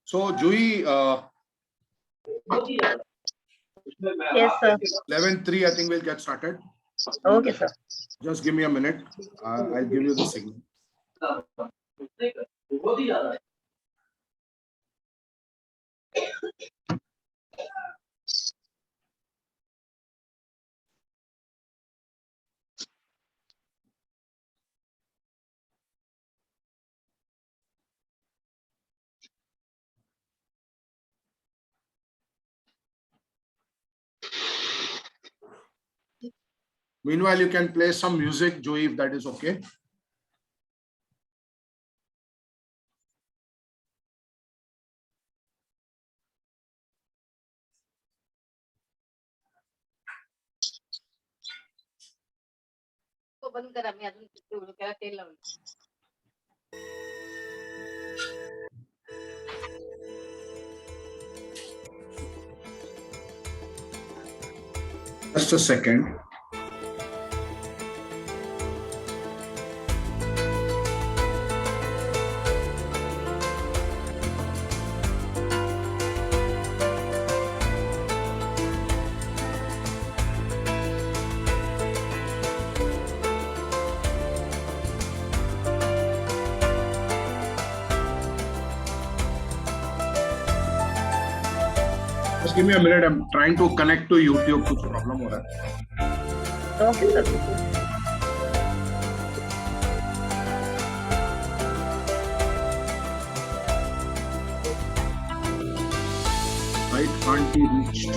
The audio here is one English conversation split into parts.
So, Joey, Yes, sir. 11:03, I think we'll get started. Okay, sir. Just give me a minute. I'll give you the signal. Meanwhile, you can play some music, Joey, if that is okay. Just a second. Just give me a minute. I'm trying to connect to YouTube. कुछ problem हो रहा है. Okay, sir. Right, can't be reached.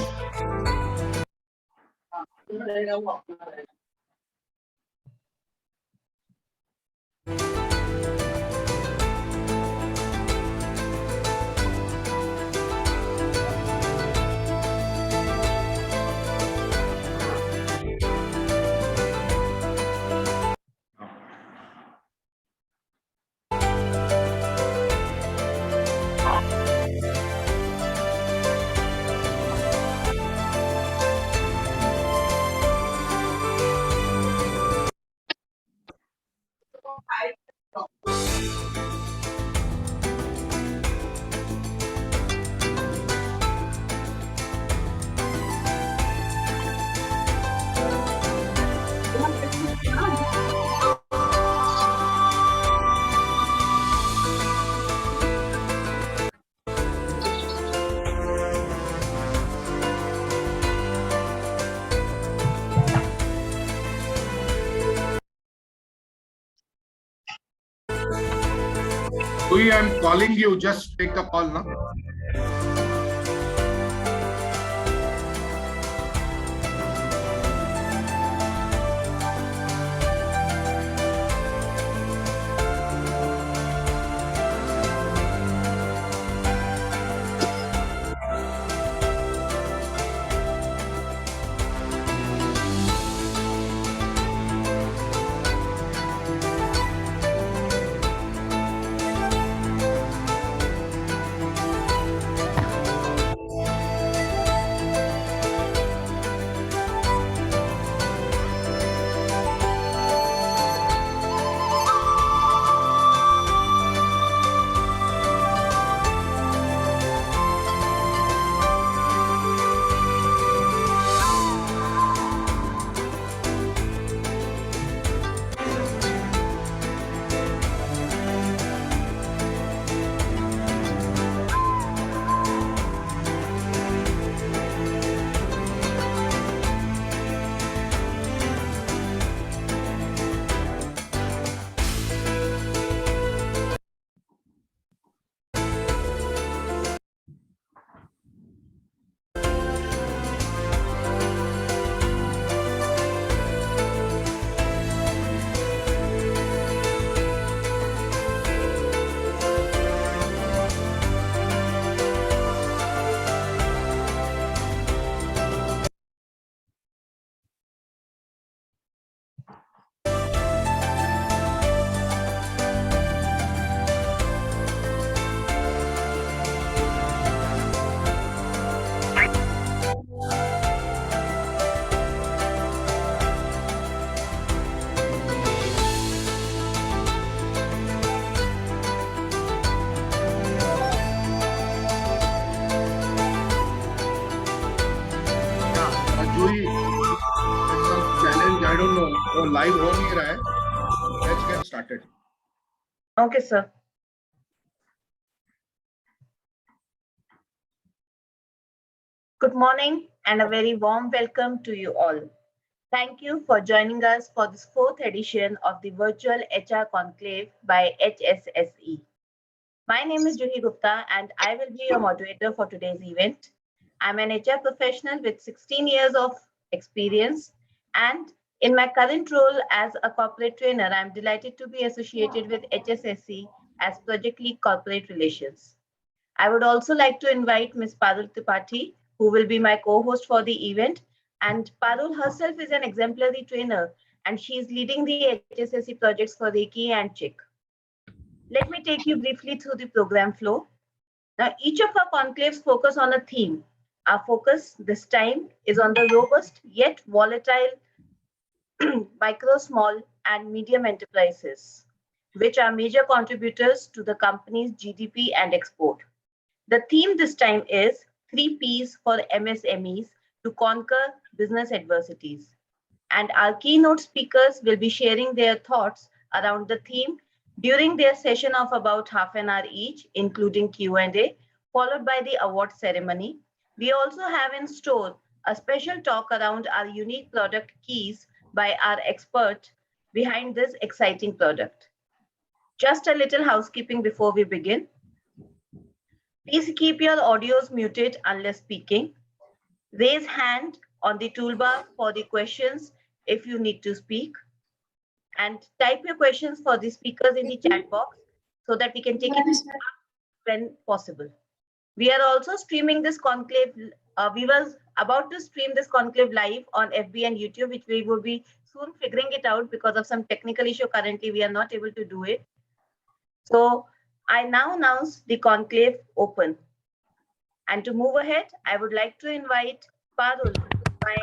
Joey, I'm calling you. Just take the call now. Live हो नहीं रहा है. Let's get started. Okay, sir. Good morning and a very warm welcome to you all. Thank you for joining us for this fourth edition of the virtual HR Conclave by HSSE. My name is Juhi Gupta and I will be your moderator for today's event. I'm an HR professional with 16 years of experience, and in my current role as a corporate trainer, I'm delighted to be associated with HSSE as Project Lead Corporate Relations. I would also like to invite Ms. Parul Tripathi, who will be my co-host for the event. And Parul herself is an exemplary trainer, and she is leading the HSSE projects for Reiki and Chick. Let me take you briefly through the program flow. Now, each of our conclaves focus on a theme. Our focus this time is on the robust yet volatile micro, small, and medium enterprises, which are major contributors to the company's GDP and export. The theme this time is 3 Ps for MSMEs to conquer business adversities. And our keynote speakers will be sharing their thoughts around the theme during their session of about half an hour each, including Q&A, followed by the award ceremony. We also have in store a special talk around our unique product keys by our expert behind this exciting product. Just a little housekeeping before we begin. Please keep your audios muted unless speaking. Raise hand on the toolbar for the questions if you need to speak. And type your questions for the speakers in the chat box so that we can take it up when possible. We are also streaming this conclave. We were about to stream this conclave live on FB and YouTube, which we will be soon figuring it out because of some technical issue. Currently, we are not able to do it. So I now announce the conclave open. And to move ahead, I would like to invite Parul, my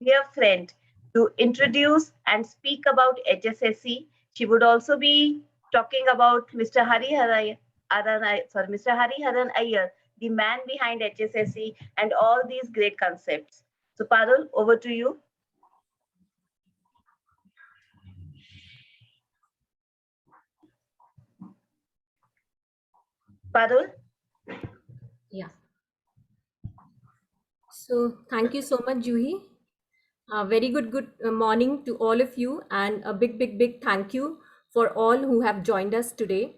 dear friend, to introduce and speak about HSSE. She would also be talking about Mr. Hariharan Iyer, the man behind HSSE and all these great concepts. So Parul, over to you. Parul? Yeah. So thank you so much, Juhi. Very good morning to all of you, and a big thank you for all who have joined us today.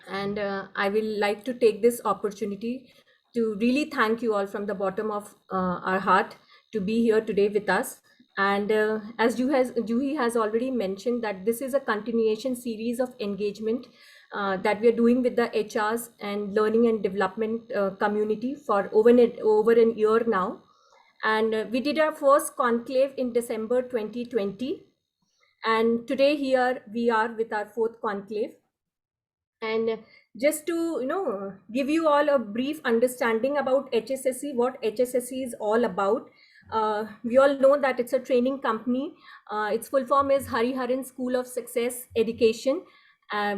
And I will like to take this opportunity to really thank you all from the bottom of our heart to be here today with us. And as Juhi has already mentioned, that this is a continuation series of engagement that we are doing with the HRs and learning and development community for over an year now. And we did our first conclave in December 2020. And today here we are with our fourth conclave. And just to give you all a brief understanding about HSSE, what HSSE is all about. We all know that it's a training company. Its full form is Hariharan School of Success Education,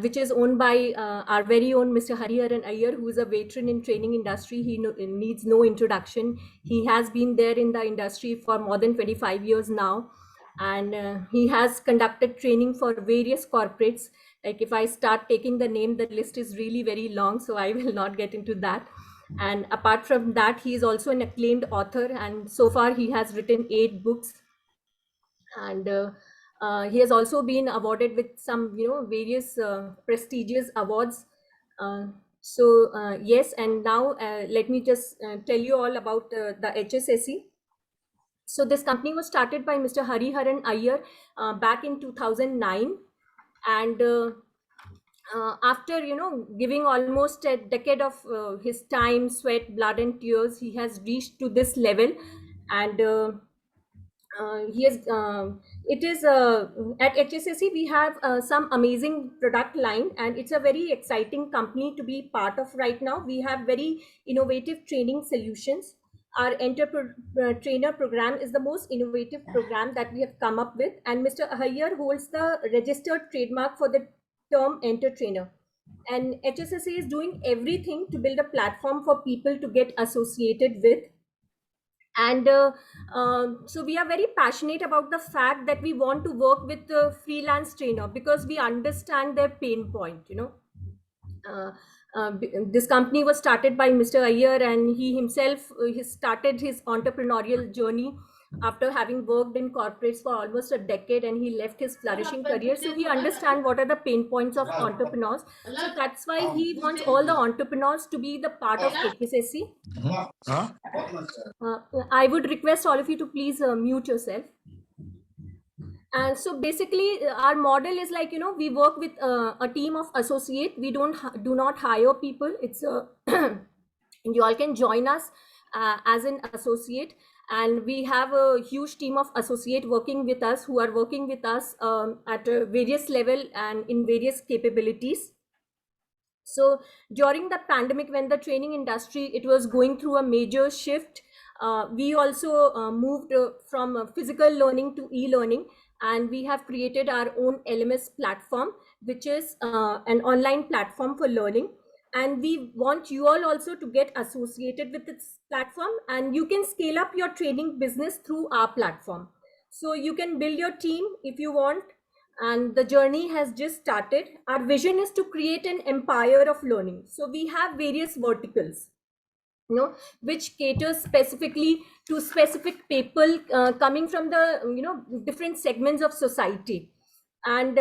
which is owned by our very own Mr. Hariharan Iyer, who is a veteran in training industry. He needs no introduction. He has been there in the industry for more than 25 years now. And he has conducted training for various corporates. Like if I start taking the name, the list is really very long, so I will not get into that. And apart from that, he is also an acclaimed author, and so far he has written 8 books. And he has also been awarded with some various prestigious awards. Yes, and now let me just tell you all about the HSSE. So this company was started by Mr. Hariharan Iyer back in 2009. And after giving almost a decade of his time, sweat, blood and tears, he has reached to this level. And he has it is at HSSE we have some amazing product line, and it's a very exciting company to be part of right now. We have very innovative training solutions. Our trainer program is the most innovative program that we have come up with, and Mr. Iyer holds the registered trademark for the term enter trainer. And HSSE is doing everything to build a platform for people to get associated with And so we are very passionate about the fact that we want to work with the freelance trainer because we understand their pain point, uh, this company was started by Mr. Iyer, and he himself he started his entrepreneurial journey after having worked in corporates for almost a decade, and he left his flourishing career. So he understands what are the pain points of entrepreneurs. So that's why he wants all the entrepreneurs to be the part of HSSC. I would request all of you to please mute yourself. And so basically, our model is like, we work with a team of associate. We do not hire people. It's a and you all can join us as an associate, and we have a huge team of associate working with us who are working with us at a various level and in various capabilities. So during the pandemic, when the training industry it was going through a major shift, we also moved from physical learning to e-learning, and we have created our own LMS platform, which is an online platform for learning. And we want you all also to get associated with this platform, and you can scale up your training business through our platform. So you can build your team if you want, and the journey has just started. Our vision is to create an empire of learning. So we have various verticals, which caters specifically to specific people coming from the different segments of society. And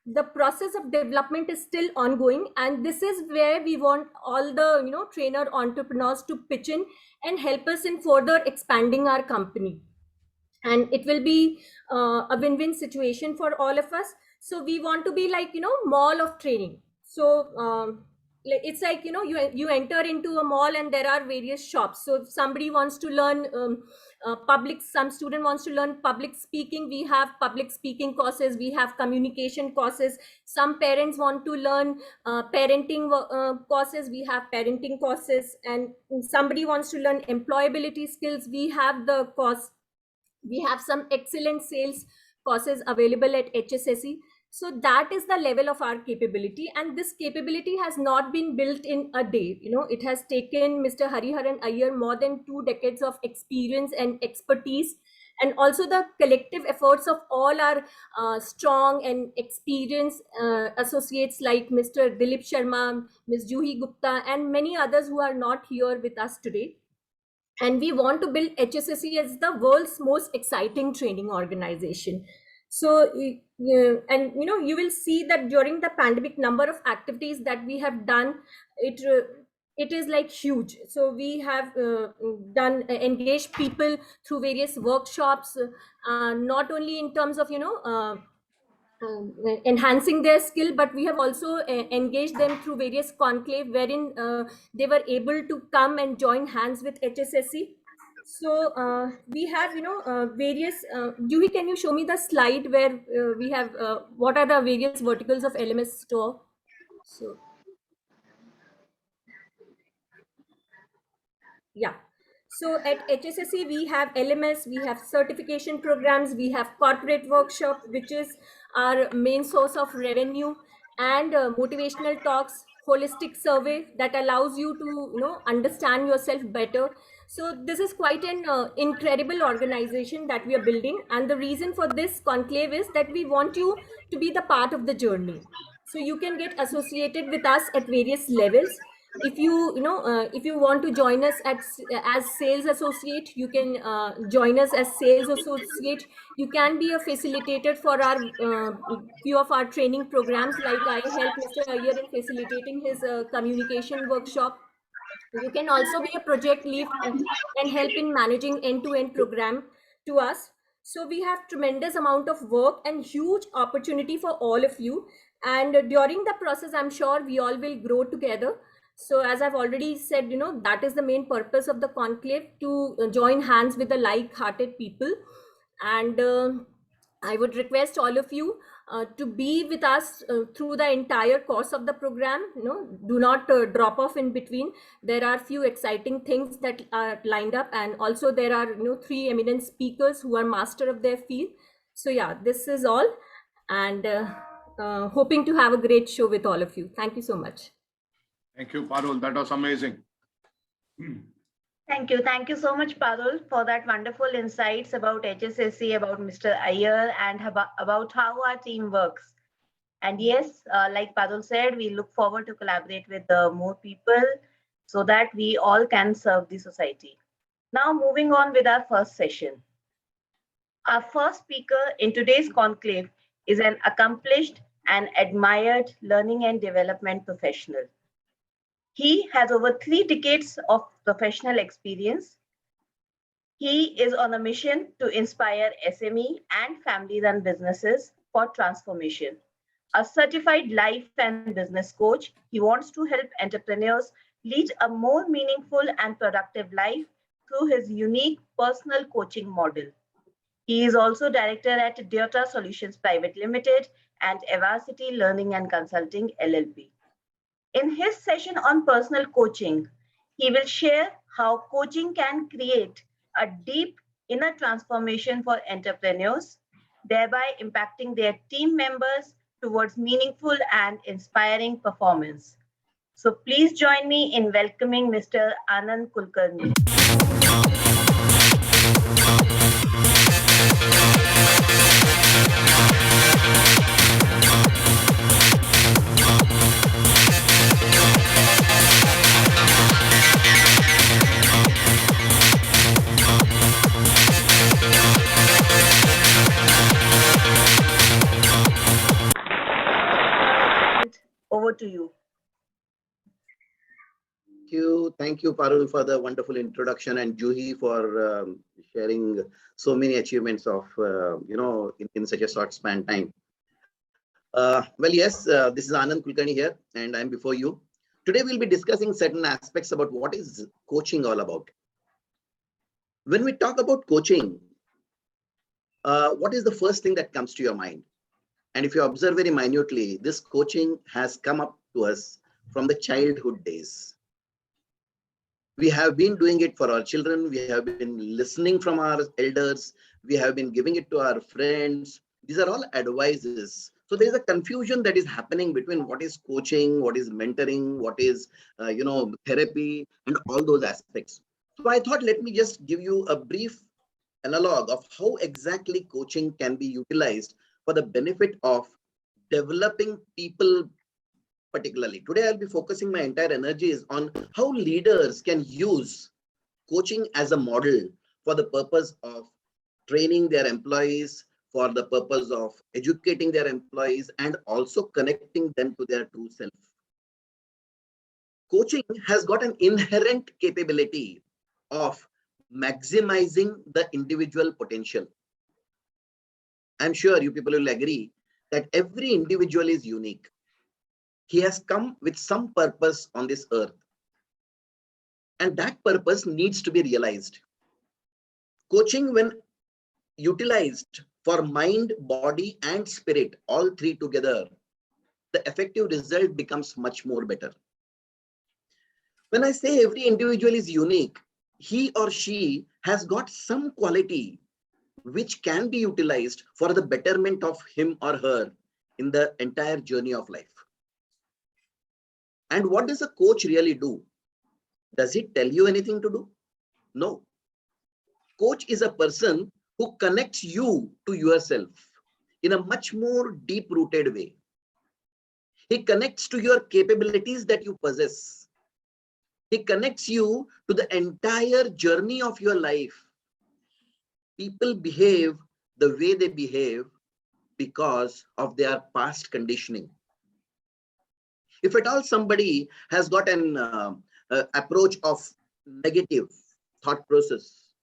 the process of development is still ongoing, and this is where we want all the trainer entrepreneurs to pitch in and help us in further expanding our company, and it will be a win-win situation for all of us. So we want to be like mall of training. So it's like you enter into a mall and there are various shops. So if somebody wants to learn some student wants to learn public speaking, we have public speaking courses, we have communication courses. Some parents want to learn parenting courses, we have parenting courses. And somebody wants to learn employability skills, we have the course. We have some excellent sales courses available at HSSE. So that is the level of our capability, and this capability has not been built in a day. It has taken Mr. Hariharan Iyer more than 2 decades of experience and expertise, and also the collective efforts of all our strong and experienced associates like Mr. Dilip Sharma, Ms. Juhi Gupta, and many others who are not here with us today. And we want to build HSSE as the world's most exciting training organization. So and you will see that during the pandemic, number of activities that we have done, it is like huge. So we have engaged people through various workshops, not only in terms of enhancing their skill, but we have also engaged them through various conclave wherein they were able to come and join hands with HSSE. So we have various Juhi, can you show me the slide where we have what are the various verticals of LMS store? So yeah. So at HSSE, we have LMS, we have certification programs, we have corporate workshop, which is our main source of revenue, and motivational talks, holistic survey that allows you to understand yourself better. So this is quite an incredible organization that we are building, and the reason for this conclave is that we want you to be the part of the journey. So you can get associated with us at various levels. If if you want to join us as sales associate, you can join us as sales associate. You can be a facilitator for our few of our training programs, like I help Mr. Iyer in facilitating his communication workshop. You can also be a project lead and help in managing end-to-end program to us. So we have tremendous amount of work and huge opportunity for all of you. And during the process, I'm sure we all will grow together. So as I've already said, that is the main purpose of the conclave, to join hands with the like-hearted people. And I would request all of you to be with us through the entire course of the program. Do not drop off in between. There are few exciting things that are lined up, and also there are 3 eminent speakers who are master of their field. So yeah, this is all, and hoping to have a great show with all of you. Thank you so much. Thank you, Parul. That was amazing. Thank you so much, Parul, for that wonderful insights about HSSC, about Mr. Iyer, and about how our team works. And yes, like Parul said, we look forward to collaborate with more people so that we all can serve the society. Now, moving on with our first session. Our first speaker in today's conclave is an accomplished and admired learning and development professional. He has over 3 decades of professional experience. He is on a mission to inspire SME and family run businesses for transformation. A certified life and business coach, he wants to help entrepreneurs lead a more meaningful and productive life through his unique personal coaching model. He is also director at Delta Solutions Private Limited and Evacity Learning and Consulting LLP. In his session on personal coaching, he will share how coaching can create a deep inner transformation for entrepreneurs, thereby impacting their team members towards meaningful and inspiring performance. So please join me in welcoming Mr. Anand Kulkarni. Over to you. Thank you, Parul, for the wonderful introduction, and Juhi for sharing so many achievements of in such a short span time. Well, yes, this is Anand Kulkarni here, and I'm before you. Today, we'll be discussing certain aspects about what is coaching all about. When we talk about coaching, what is the first thing that comes to your mind? And if you observe very minutely, this coaching has come up to us from the childhood days. We have been doing it for our children. We have been listening from our elders. We have been giving it to our friends. These are all advices. So there is a confusion that is happening between what is coaching, what is mentoring, what is, therapy, and all those aspects. So I thought, let me just give you a brief analog of how exactly coaching can be utilized for the benefit of developing people. Particularly today, I'll be focusing my entire energies on how leaders can use coaching as a model for the purpose of training their employees, for the purpose of educating their employees, and also connecting them to their true self. Coaching has got an inherent capability of maximizing the individual potential. I'm sure you people will agree that every individual is unique. He has come with some purpose on this earth, and that purpose needs to be realized. Coaching, when utilized for mind, body, and spirit, all three together, the effective result becomes much more better. When I say every individual is unique, he or she has got some quality which can be utilized for the betterment of him or her in the entire journey of life. And what does a coach really do? Does it tell you anything to do? No. Coach is a person who connects you to yourself in a much more deep-rooted way. He connects to your capabilities that you possess. He connects you to the entire journey of your life. People behave the way they behave because of their past conditioning. If at all somebody has got an approach of negative thought process,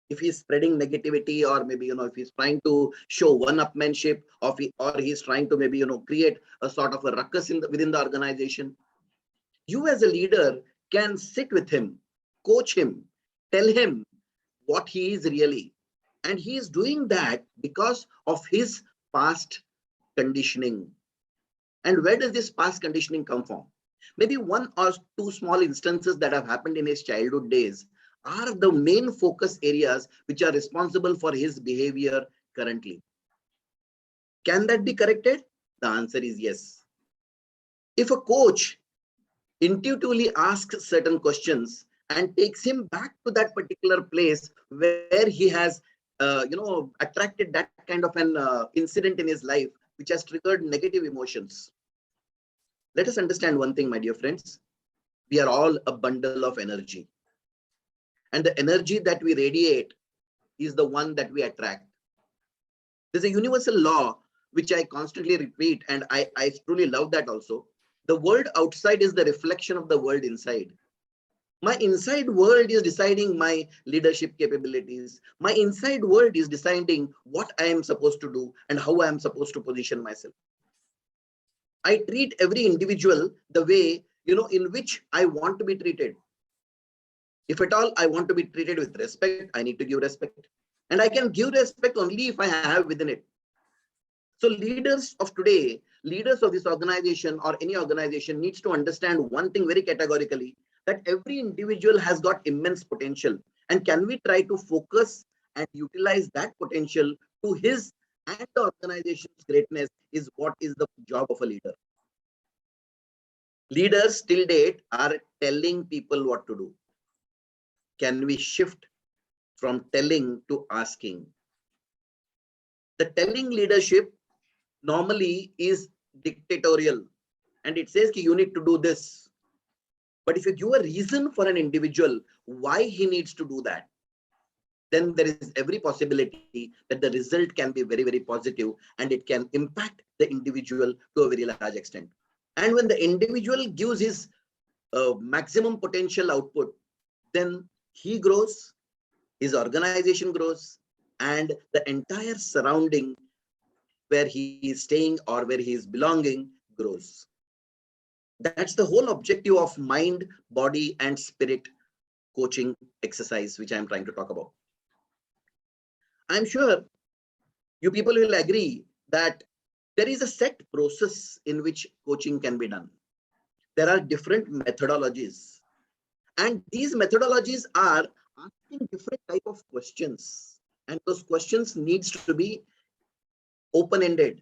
if he's spreading negativity, or maybe, if he's trying to show one-upmanship, or he's trying to maybe, create a sort of a ruckus within the organization, you as a leader can sit with him, coach him, tell him what he is really. And he is doing that because of his past conditioning. And where does this past conditioning come from? Maybe one or two small instances that have happened in his childhood days are the main focus areas which are responsible for his behavior currently. Can that be corrected? The answer is yes. If a coach intuitively asks certain questions and takes him back to that particular place where he has, attracted that kind of an incident in his life, which has triggered negative emotions. Let us understand one thing, my dear friends. We are all a bundle of energy. And the energy that we radiate is the one that we attract. There's a universal law which I constantly repeat, and I truly love that also. The world outside is the reflection of the world inside. My inside world is deciding my leadership capabilities. My inside world is deciding what I am supposed to do and how I am supposed to position myself. I treat every individual the way, in which I want to be treated. If at all I want to be treated with respect, I need to give respect. And I can give respect only if I have within it. So leaders of today, leaders of this organization or any organization needs to understand one thing very categorically, that every individual has got immense potential. And can we try to focus and utilize that potential to his and the organization's greatness is what is the job of a leader. Leaders till date are telling people what to do. Can we shift from telling to asking? The telling leadership normally is dictatorial, and it says you need to do this. But if you give a reason for an individual why he needs to do that, then there is every possibility that the result can be very, very positive and it can impact the individual to a very large extent. And when the individual gives his maximum potential output, then he grows, his organization grows, and the entire surrounding where he is staying or where he is belonging grows. That's the whole objective of mind, body, and spirit coaching exercise, which I'm trying to talk about. I'm sure you people will agree that there is a set process in which coaching can be done. There are different methodologies, and these methodologies are asking different type of questions, and those questions needs to be open-ended.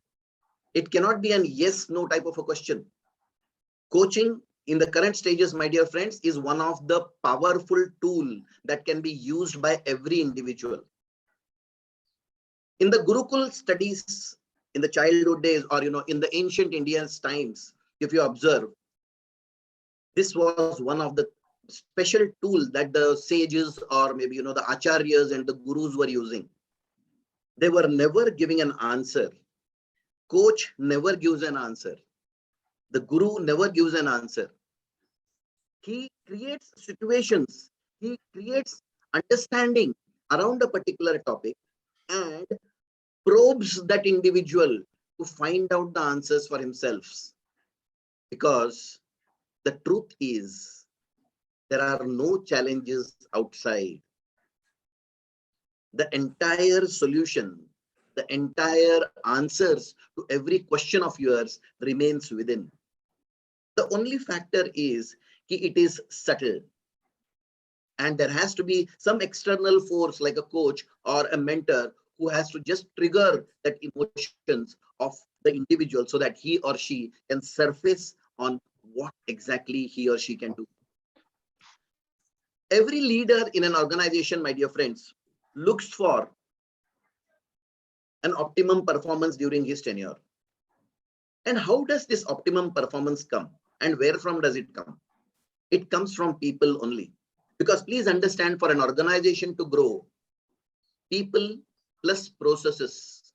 It cannot be an yes, no type of a question. Coaching in the current stages, my dear friends, is one of the powerful tool that can be used by every individual. In the Gurukul studies, in the childhood days, or in the ancient India's times, if you observe, this was one of the special tool that the sages or maybe the acharyas and the gurus were using. They were never giving an answer. Coach never gives an answer. The guru never gives an answer. He creates situations. He creates understanding around a particular topic and probes that individual to find out the answers for himself. Because the truth is, there are no challenges outside. The entire solution, the entire answers to every question of yours remains within. The only factor is it is subtle. And there has to be some external force like a coach or a mentor who has to just trigger that emotions of the individual so that he or she can surface on what exactly he or she can do. Every leader in an organization, my dear friends, looks for an optimum performance during his tenure. And how does this optimum performance come? And where from does it come? It comes from people only. Because please understand, for an organization to grow, people plus processes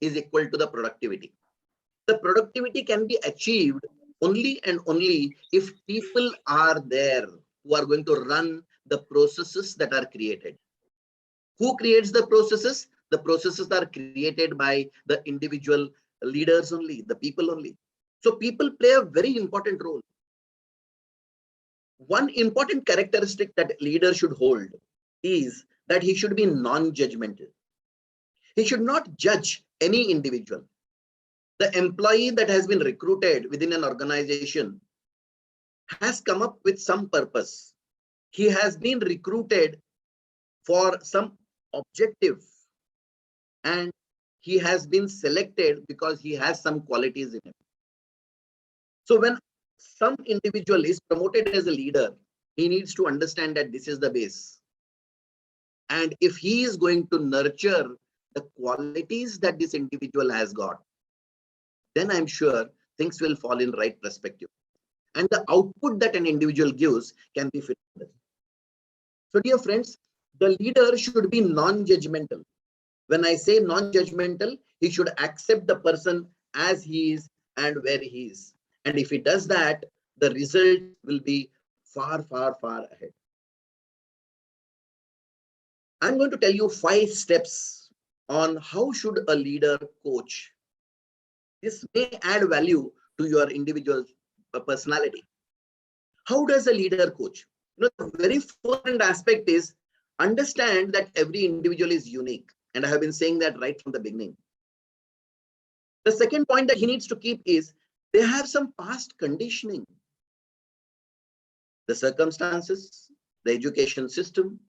is equal to the productivity. The productivity can be achieved only and only if people are there who are going to run the processes that are created. Who creates the processes? The processes are created by the individual leaders only, the people only. So people play a very important role. One important characteristic that leader should hold is that he should be non-judgmental. He should not judge any individual. The employee that has been recruited within an organization has come up with some purpose. He has been recruited for some objective, and he has been selected because he has some qualities in him. So when some individual is promoted as a leader, he needs to understand that this is the base. And if he is going to nurture the qualities that this individual has got, then I'm sure things will fall in right perspective. And the output that an individual gives can be phenomenal. So dear friends, the leader should be non-judgmental. When I say non-judgmental, he should accept the person as he is and where he is. And if he does that, the result will be far, far, far ahead. I'm going to tell you 5 steps on how should a leader coach. This may add value to your individual personality. How does a leader coach? You know, the very important aspect is understand that every individual is unique. And I have been saying that right from the beginning. The second point that he needs to keep is they have some past conditioning. The circumstances, the education system,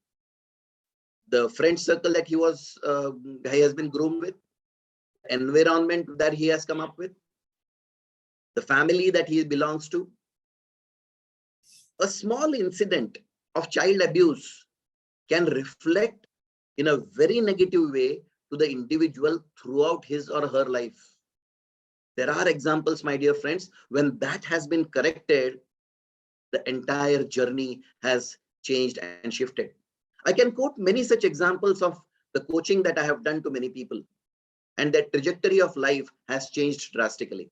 the friend circle that he has been groomed with, environment that he has come up with, the family that he belongs to. A small incident of child abuse can reflect in a very negative way to the individual throughout his or her life. There are examples, my dear friends, when that has been corrected, the entire journey has changed and shifted. I can quote many such examples of the coaching that I have done to many people, and their trajectory of life has changed drastically.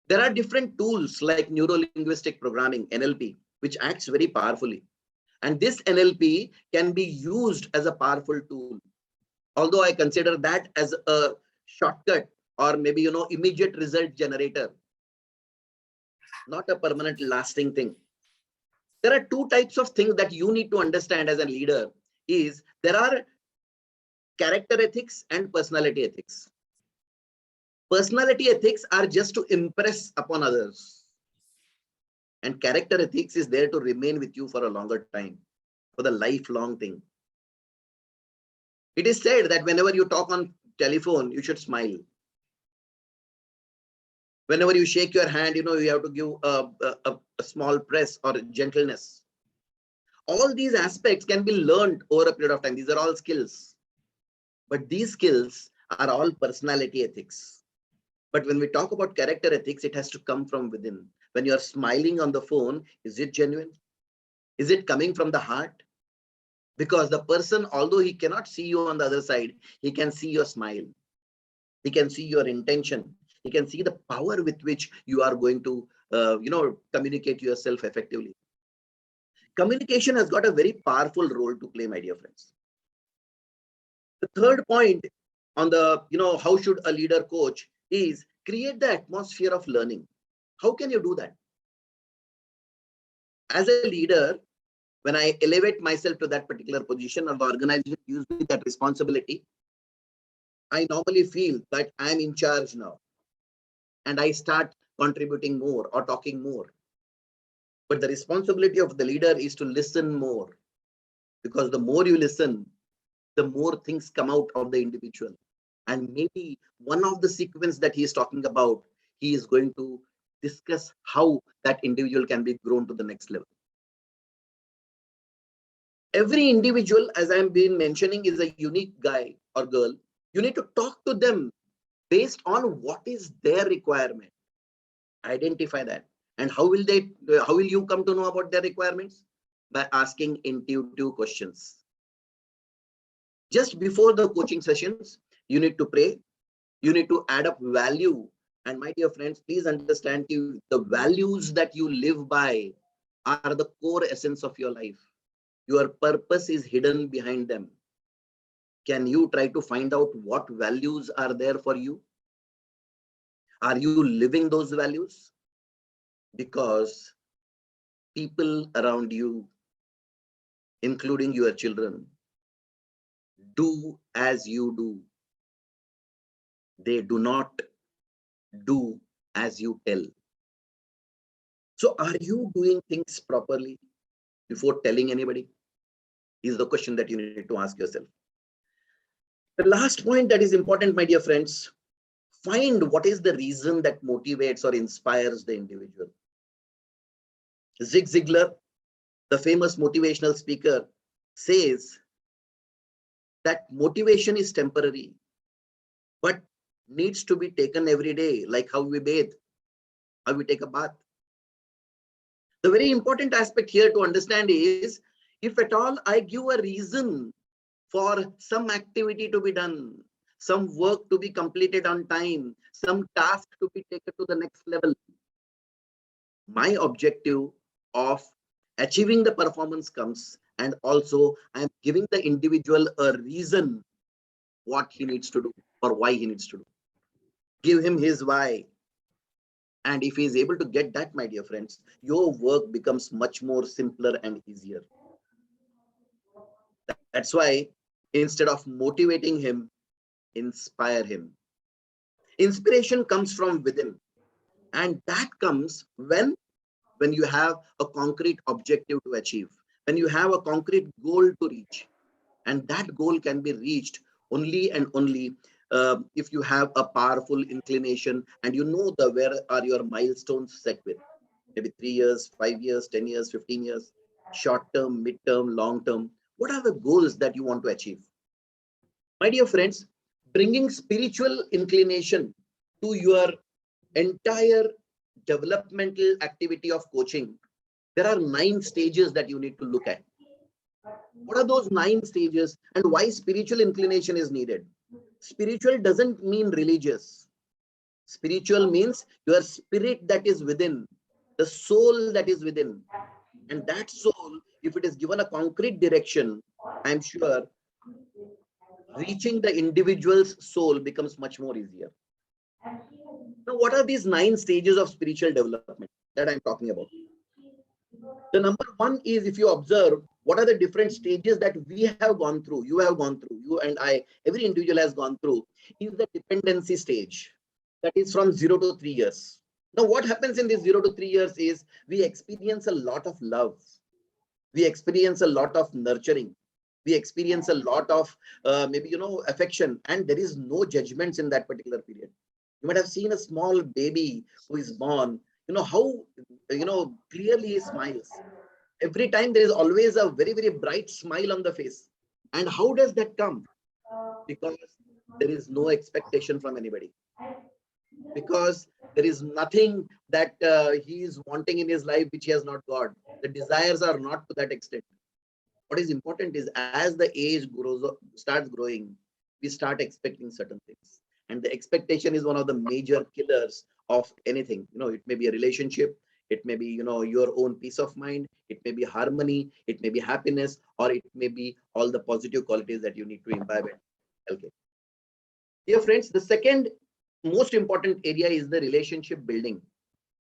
There are different tools like neuro-linguistic programming, NLP, which acts very powerfully. And this NLP can be used as a powerful tool. Although I consider that as a shortcut or maybe, immediate result generator, not a permanent lasting thing. There are 2 types of things that you need to understand as a leader. There are character ethics and personality ethics. Personality ethics are just to impress upon others. And character ethics is there to remain with you for a longer time, for the lifelong thing. It is said that whenever you talk on telephone, you should smile. Whenever you shake your hand, you have to give a small press or gentleness. All these aspects can be learned over a period of time. These are all skills. But these skills are all personality ethics. But when we talk about character ethics, it has to come from within. When you are smiling on the phone, is it genuine? Is it coming from the heart? Because the person, although he cannot see you on the other side, he can see your smile. He can see your intention. He can see the power with which you are going to, communicate yourself effectively. Communication has got a very powerful role to play, my dear friends. The third point on the, how should a leader coach is create the atmosphere of learning. How can you do that? As a leader, when I elevate myself to that particular position or the organization gives me that responsibility, I normally feel that I'm in charge now. And I start contributing more or talking more. But the responsibility of the leader is to listen more. Because the more you listen, the more things come out of the individual. And maybe one of the sequence that he is talking about, he is going to discuss how that individual can be grown to the next level. Every individual, as I'm been mentioning, is a unique guy or girl. You need to talk to them based on what is their requirement. Identify that. And how will you come to know about their requirements? By asking intuitive questions. Just before the coaching sessions, you need to pray. You need to add up value. And my dear friends, please understand the values that you live by are the core essence of your life. Your purpose is hidden behind them. Can you try to find out what values are there for you? Are you living those values? Because people around you, including your children, do as you do. They do not do as you tell. So are you doing things properly before telling anybody? Is the question that you need to ask yourself. The last point that is important, my dear friends, find what is the reason that motivates or inspires the individual. Zig Ziglar, the famous motivational speaker, says that motivation is temporary, but needs to be taken every day, like how we bathe, how we take a bath. The very important aspect here to understand is, if at all I give a reason for some activity to be done, some work to be completed on time, some task to be taken to the next level, my objective of achieving the performance comes, and also I am giving the individual a reason what he needs to do or why he needs to do. Give him his why. And if he is able to get that, my dear friends, your work becomes much more simpler and easier. That's why instead of motivating him, inspire him. Inspiration comes from within, and that comes when you have a concrete objective to achieve, when you have a concrete goal to reach. And that goal can be reached only and only if you have a powerful inclination and you know where are your milestones set with. Maybe 3 years, 5 years, 10 years, 15 years, short term, mid term, long term. What are the goals that you want to achieve? My dear friends, bringing spiritual inclination to your entire developmental activity of coaching, there are 9 stages that you need to look at. What are those 9 stages and why spiritual inclination is needed? Spiritual doesn't mean religious. Spiritual means your spirit that is within, the soul that is within. And that soul, if it is given a concrete direction, I'm sure reaching the individual's soul becomes much more easier. Now, what are these 9 stages of spiritual development that I'm talking about? The number 1 is, if you observe, what are the different stages that we have gone through, you have gone through, you and I, every individual has gone through, is the dependency stage. That is from 0 to 3 years. Now, what happens in this 0 to 3 years is we experience a lot of love. We experience a lot of nurturing. We experience a lot of maybe, affection, and there is no judgments in that particular period. You might have seen a small baby who is born, how, clearly he smiles. Every time there is always a very, very bright smile on the face. And how does that come? Because there is no expectation from anybody. Because there is nothing that he is wanting in his life which he has not got. The desires are not to that extent. What is important is, as the age starts growing, we start expecting certain things. And the expectation is one of the major killers of anything. It may be a relationship, it may be, your own peace of mind, it may be harmony, it may be happiness, or it may be all the positive qualities that you need to imbibe it. Okay. Dear friends, the second most important area is the relationship building.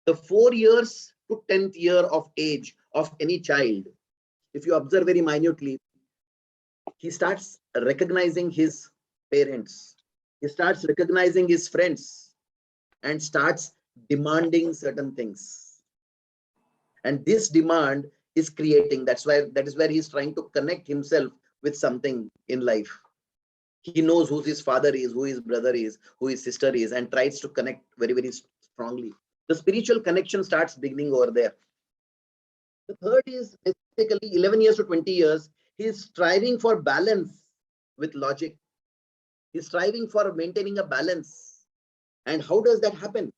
The 4 years to 10th year of age of any child, if you observe very minutely, he starts recognizing his parents. He starts recognizing his friends and starts demanding certain things. And this demand is creating, that is where he's trying to connect himself with something in life. He knows who his father is, who his brother is, who his sister is, and tries to connect very, very strongly. The spiritual connection starts beginning over there. The third is basically 11 years to 20 years. He is striving for balance with logic. He's striving for maintaining a balance. And how does that happen?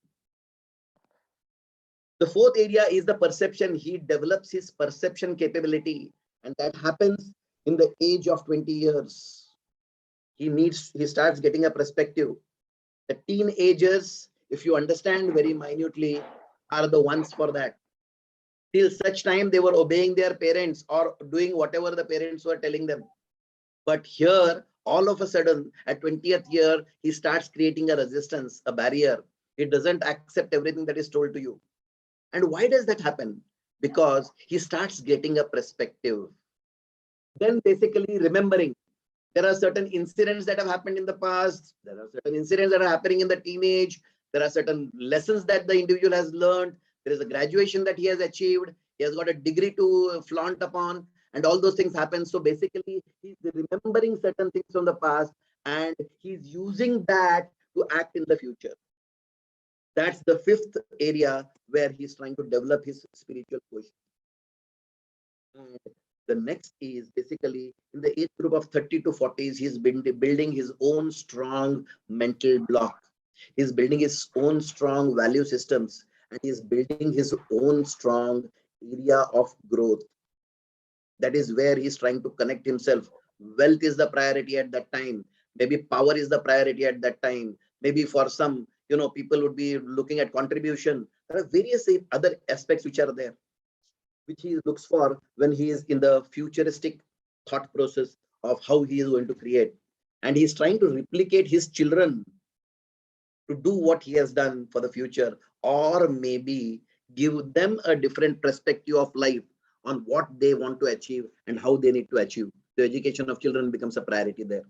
The fourth area is the perception. He develops his perception capability, and that happens in the age of 20 years. He starts getting a perspective. The teenagers, if you understand very minutely, are the ones for that. Till such time they were obeying their parents or doing whatever the parents were telling them. But here, all of a sudden, at 20th year, he starts creating a resistance, a barrier. He doesn't accept everything that is told to you. And why does that happen? Because he starts getting a perspective. Then basically remembering. There are certain incidents that have happened in the past. There are certain incidents that are happening in the teenage. There are certain lessons that the individual has learned. There is a graduation that he has achieved. He has got a degree to flaunt upon, and all those things happen. So basically, he's remembering certain things from the past, and he's using that to act in the future. That's the fifth area where he's trying to develop his spiritual quotient. And the next is basically in the age group of 30 to 40s, he's been building his own strong mental block. He's building his own strong value systems, and he's building his own strong area of growth. That is where he's trying to connect himself. Wealth is the priority at that time. Maybe power is the priority at that time. Maybe for some, people would be looking at contribution. There are various other aspects which are there, which he looks for when he is in the futuristic thought process of how he is going to create. And he's trying to replicate his children to do what he has done for the future, or maybe give them a different perspective of life on what they want to achieve and how they need to achieve. The education of children becomes a priority there.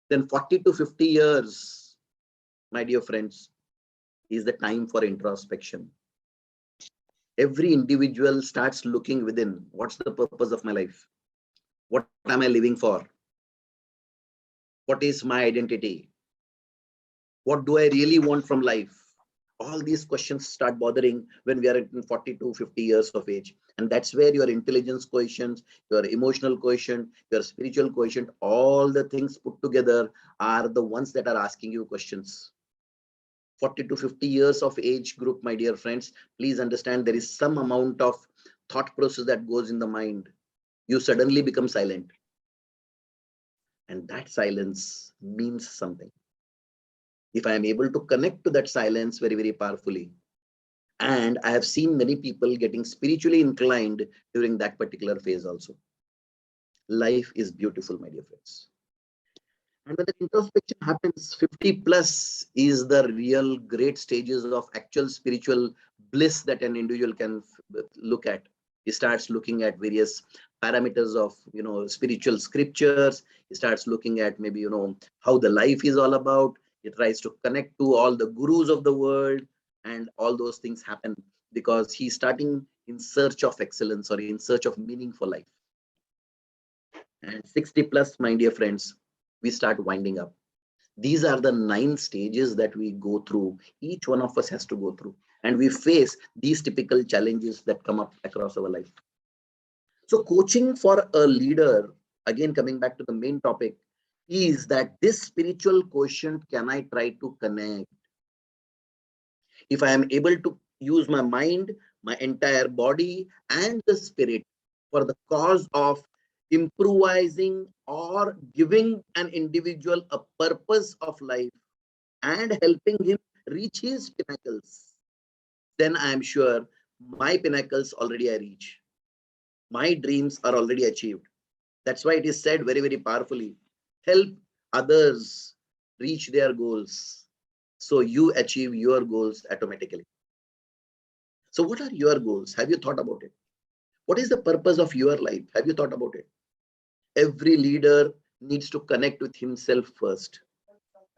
Then 40 to 50 years, my dear friends, is the time for introspection. Every individual starts looking within. What's the purpose of my life? What am I living for? What is my identity? What do I really want from life? All these questions start bothering when we are in 40 to 50 years of age. And that's where your intelligence quotient, your emotional quotient, your spiritual quotient, all the things put together are the ones that are asking you questions. 40 to 50 years of age group, my dear friends, please understand there is some amount of thought process that goes in the mind. You suddenly become silent. And that silence means something. If I am able to connect to that silence very, very powerfully, and I have seen many people getting spiritually inclined during that particular phase also. Life is beautiful, my dear friends. And when the introspection happens, 50 plus is the real great stages of actual spiritual bliss that an individual can look at. He starts looking at various parameters of, spiritual scriptures. He starts looking at maybe, how the life is all about. He tries to connect to all the gurus of the world, and all those things happen because he's starting in search of excellence or in search of meaning for life. And 60 plus, my dear friends, we start winding up. These are the 9 stages that we go through. Each one of us has to go through, and we face these typical challenges that come up across our life. So coaching for a leader, again, coming back to the main topic, is that this spiritual quotient, can I try to connect? If I am able to use my mind, my entire body, and the spirit for the cause of improvising or giving an individual a purpose of life and helping him reach his pinnacles, then I am sure my pinnacles already I reach. My dreams are already achieved. That's why it is said very, very powerfully, help others reach their goals, so you achieve your goals automatically. So what are your goals? Have you thought about it? What is the purpose of your life? Have you thought about it? Every leader needs to connect with himself first.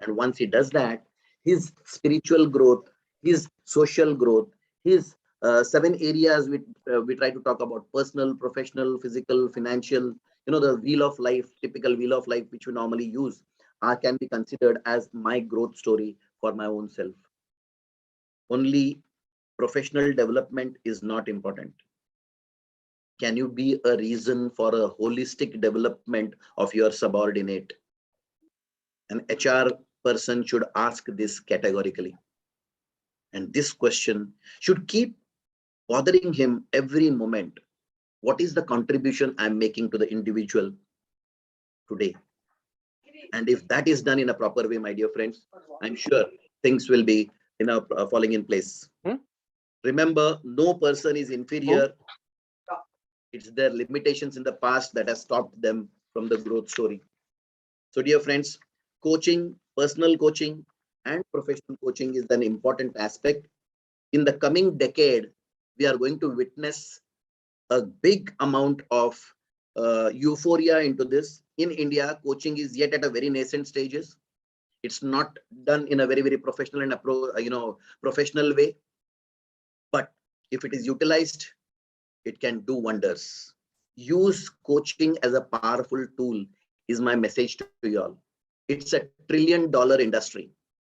And once he does that, his spiritual growth, his social growth, his 7 areas we try to talk about: personal, professional, physical, financial, the wheel of life, typical wheel of life, which we normally use, can be considered as my growth story for my own self. Only professional development is not important. Can you be a reason for a holistic development of your subordinate? An HR person should ask this categorically. And this question should keep bothering him every moment. What is the contribution I'm making to the individual today? And if that is done in a proper way, my dear friends, I'm sure things will be falling in place. Remember, no person is inferior. It's their limitations in the past that has stopped them from the growth story. So dear friends, coaching, personal coaching and professional coaching is an important aspect. In the coming decade, we are going to witness a big amount of euphoria into this. In India, coaching is yet at a very nascent stages. It's not done in a very, very professional and professional way. But if it is utilized, it can do wonders. Use coaching as a powerful tool is my message to you all. It's a $1 trillion industry,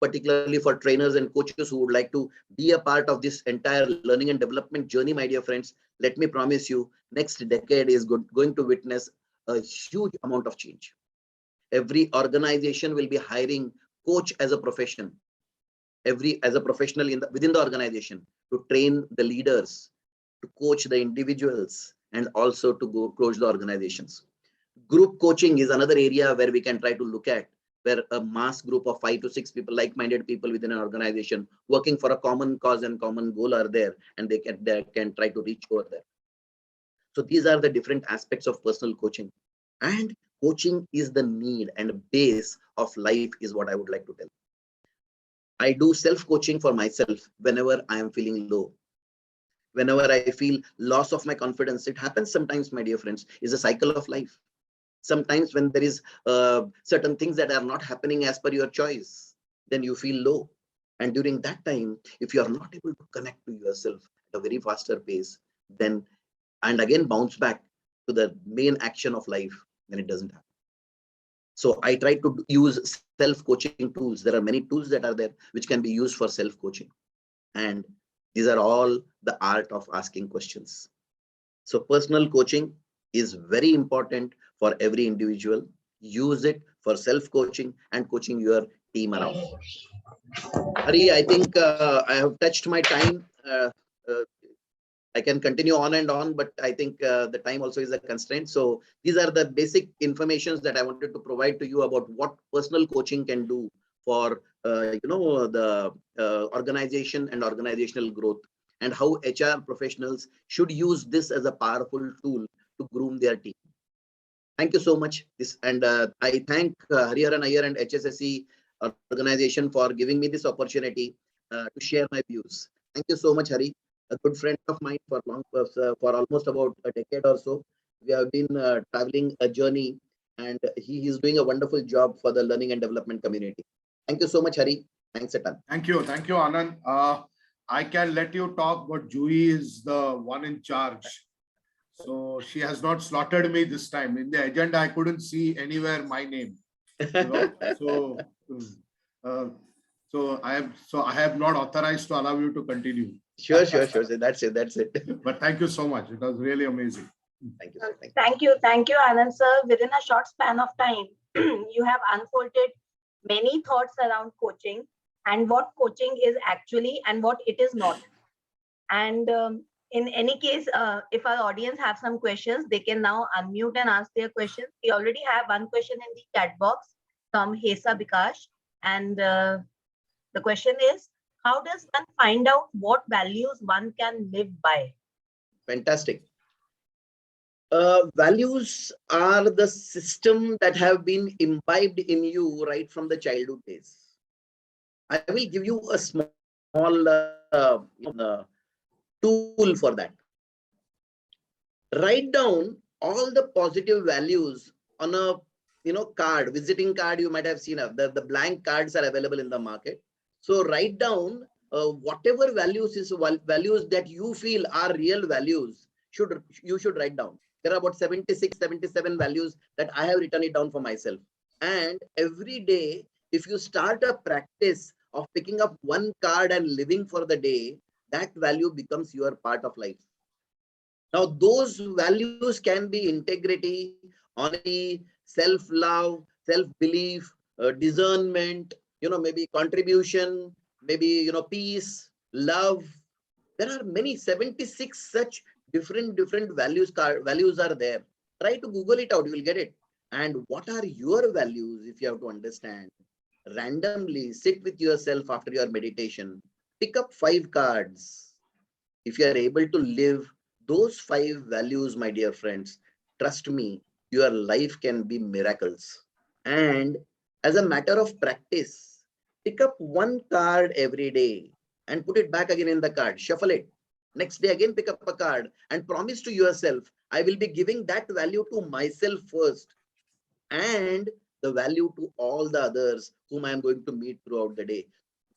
particularly for trainers and coaches who would like to be a part of this entire learning and development journey, my dear friends, let me promise you, next decade is going to witness a huge amount of change. Every organization will be hiring coach as a profession, as a professional within the organization, to train the leaders, to coach the individuals, and also to go coach the organizations. Group coaching is another area where we can try to look at, where a mass group of 5 to 6 people, like-minded people within an organization working for a common cause and common goal are there, and they can try to reach over there. So these are the different aspects of personal coaching, and coaching is the need and base of life, is what I would like to tell. I do self-coaching for myself whenever I am feeling low, whenever I feel loss of my confidence. It happens sometimes, my dear friends. It's a cycle of life. Sometimes when there is certain things that are not happening as per your choice, then you feel low. And during that time, if you are not able to connect to yourself at a very faster pace, then, and again bounce back to the main action of life, then it doesn't happen. So I try to use self-coaching tools. There are many tools that are there which can be used for self-coaching. And these are all the art of asking questions. So personal coaching is very important for every individual. Use it for self-coaching and coaching your team around. Hari, I think I have touched my time. I can continue on and on, but I think the time also is a constraint. So these are the basic informations that I wanted to provide to you about what personal coaching can do for the organization and organizational growth, and how HR professionals should use this as a powerful tool to groom their team. Thank you so much. I thank Hariharan Iyer and HSSE organization for giving me this opportunity to share my views. Thank you so much, Hari. A good friend of mine for almost about a decade or so. We have been traveling a journey, and he is doing a wonderful job for the learning and development community. Thank you so much, Hari. Thanks a ton. Thank you, Anand. I can let you talk, but Juhi is the one in charge. So she has not slaughtered me this time. In the agenda, I couldn't see anywhere my name. So I have not authorized to allow you to continue. Sure. That's it. But thank you so much. It was really amazing. Thank you, Anand sir. Within a short span of time, you have unfolded many thoughts around coaching and what coaching is actually and what it is not. And in any case, if our audience have some questions, they can now unmute and ask their questions. We already have one question in the chat box from Hsse Bikash, and the question is, how does one find out what values one can live by? Fantastic. Values are the system that have been imbibed in you right from the childhood days. I will give you a small tool for that. Write down all the positive values on a card, visiting card. You might have seen the blank cards are available in the market. So write down whatever values that you feel are real values. You should write down. There are about 76, 77 values that I have written it down for myself. And every day, if you start a practice of picking up one card and living for the day, that value becomes your part of life. Now, those values can be integrity, honesty, self-love, self-belief, discernment, maybe contribution, maybe, peace, love. There are many, 76 such different values are there. Try to Google it out, you will get it. And what are your values, if you have to understand? Randomly sit with yourself after your meditation. Pick up 5 cards. If you are able to live those 5 values, my dear friends, trust me, your life can be miracles. And as a matter of practice, pick up 1 card every day and put it back again in the card. Shuffle it. Next day again pick up a card and promise to yourself, I will be giving that value to myself first, and the value to all the others whom I am going to meet throughout the day,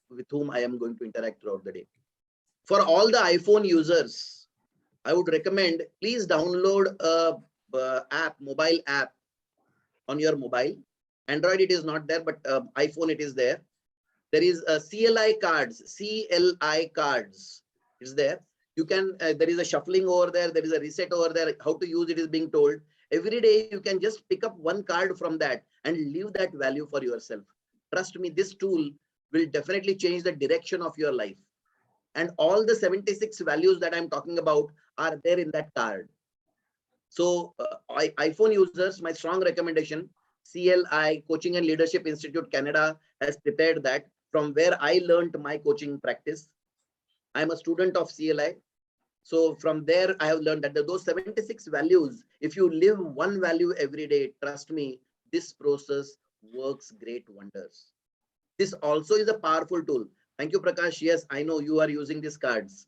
with whom I am going to interact throughout the day. For all the iPhone users, I would recommend, please download a mobile app on your mobile. Android it is not there, but iPhone it is there. There is a CLI cards, CLI cards. It's there. You can, there is a shuffling over there. There is a reset over there. How to use it is being told. Every day you can just pick up one card from that and leave that value for yourself. Trust me, this tool will definitely change the direction of your life. And all the 76 values that I'm talking about are there in that card. So iPhone users, my strong recommendation, CLI, Coaching and Leadership Institute Canada has prepared that, from where I learned my coaching practice. I'm a student of CLI. So from there, I have learned that those 76 values, if you live one value every day, trust me, this process works great wonders. This also is a powerful tool. Thank you, Prakash. Yes, I know you are using these cards.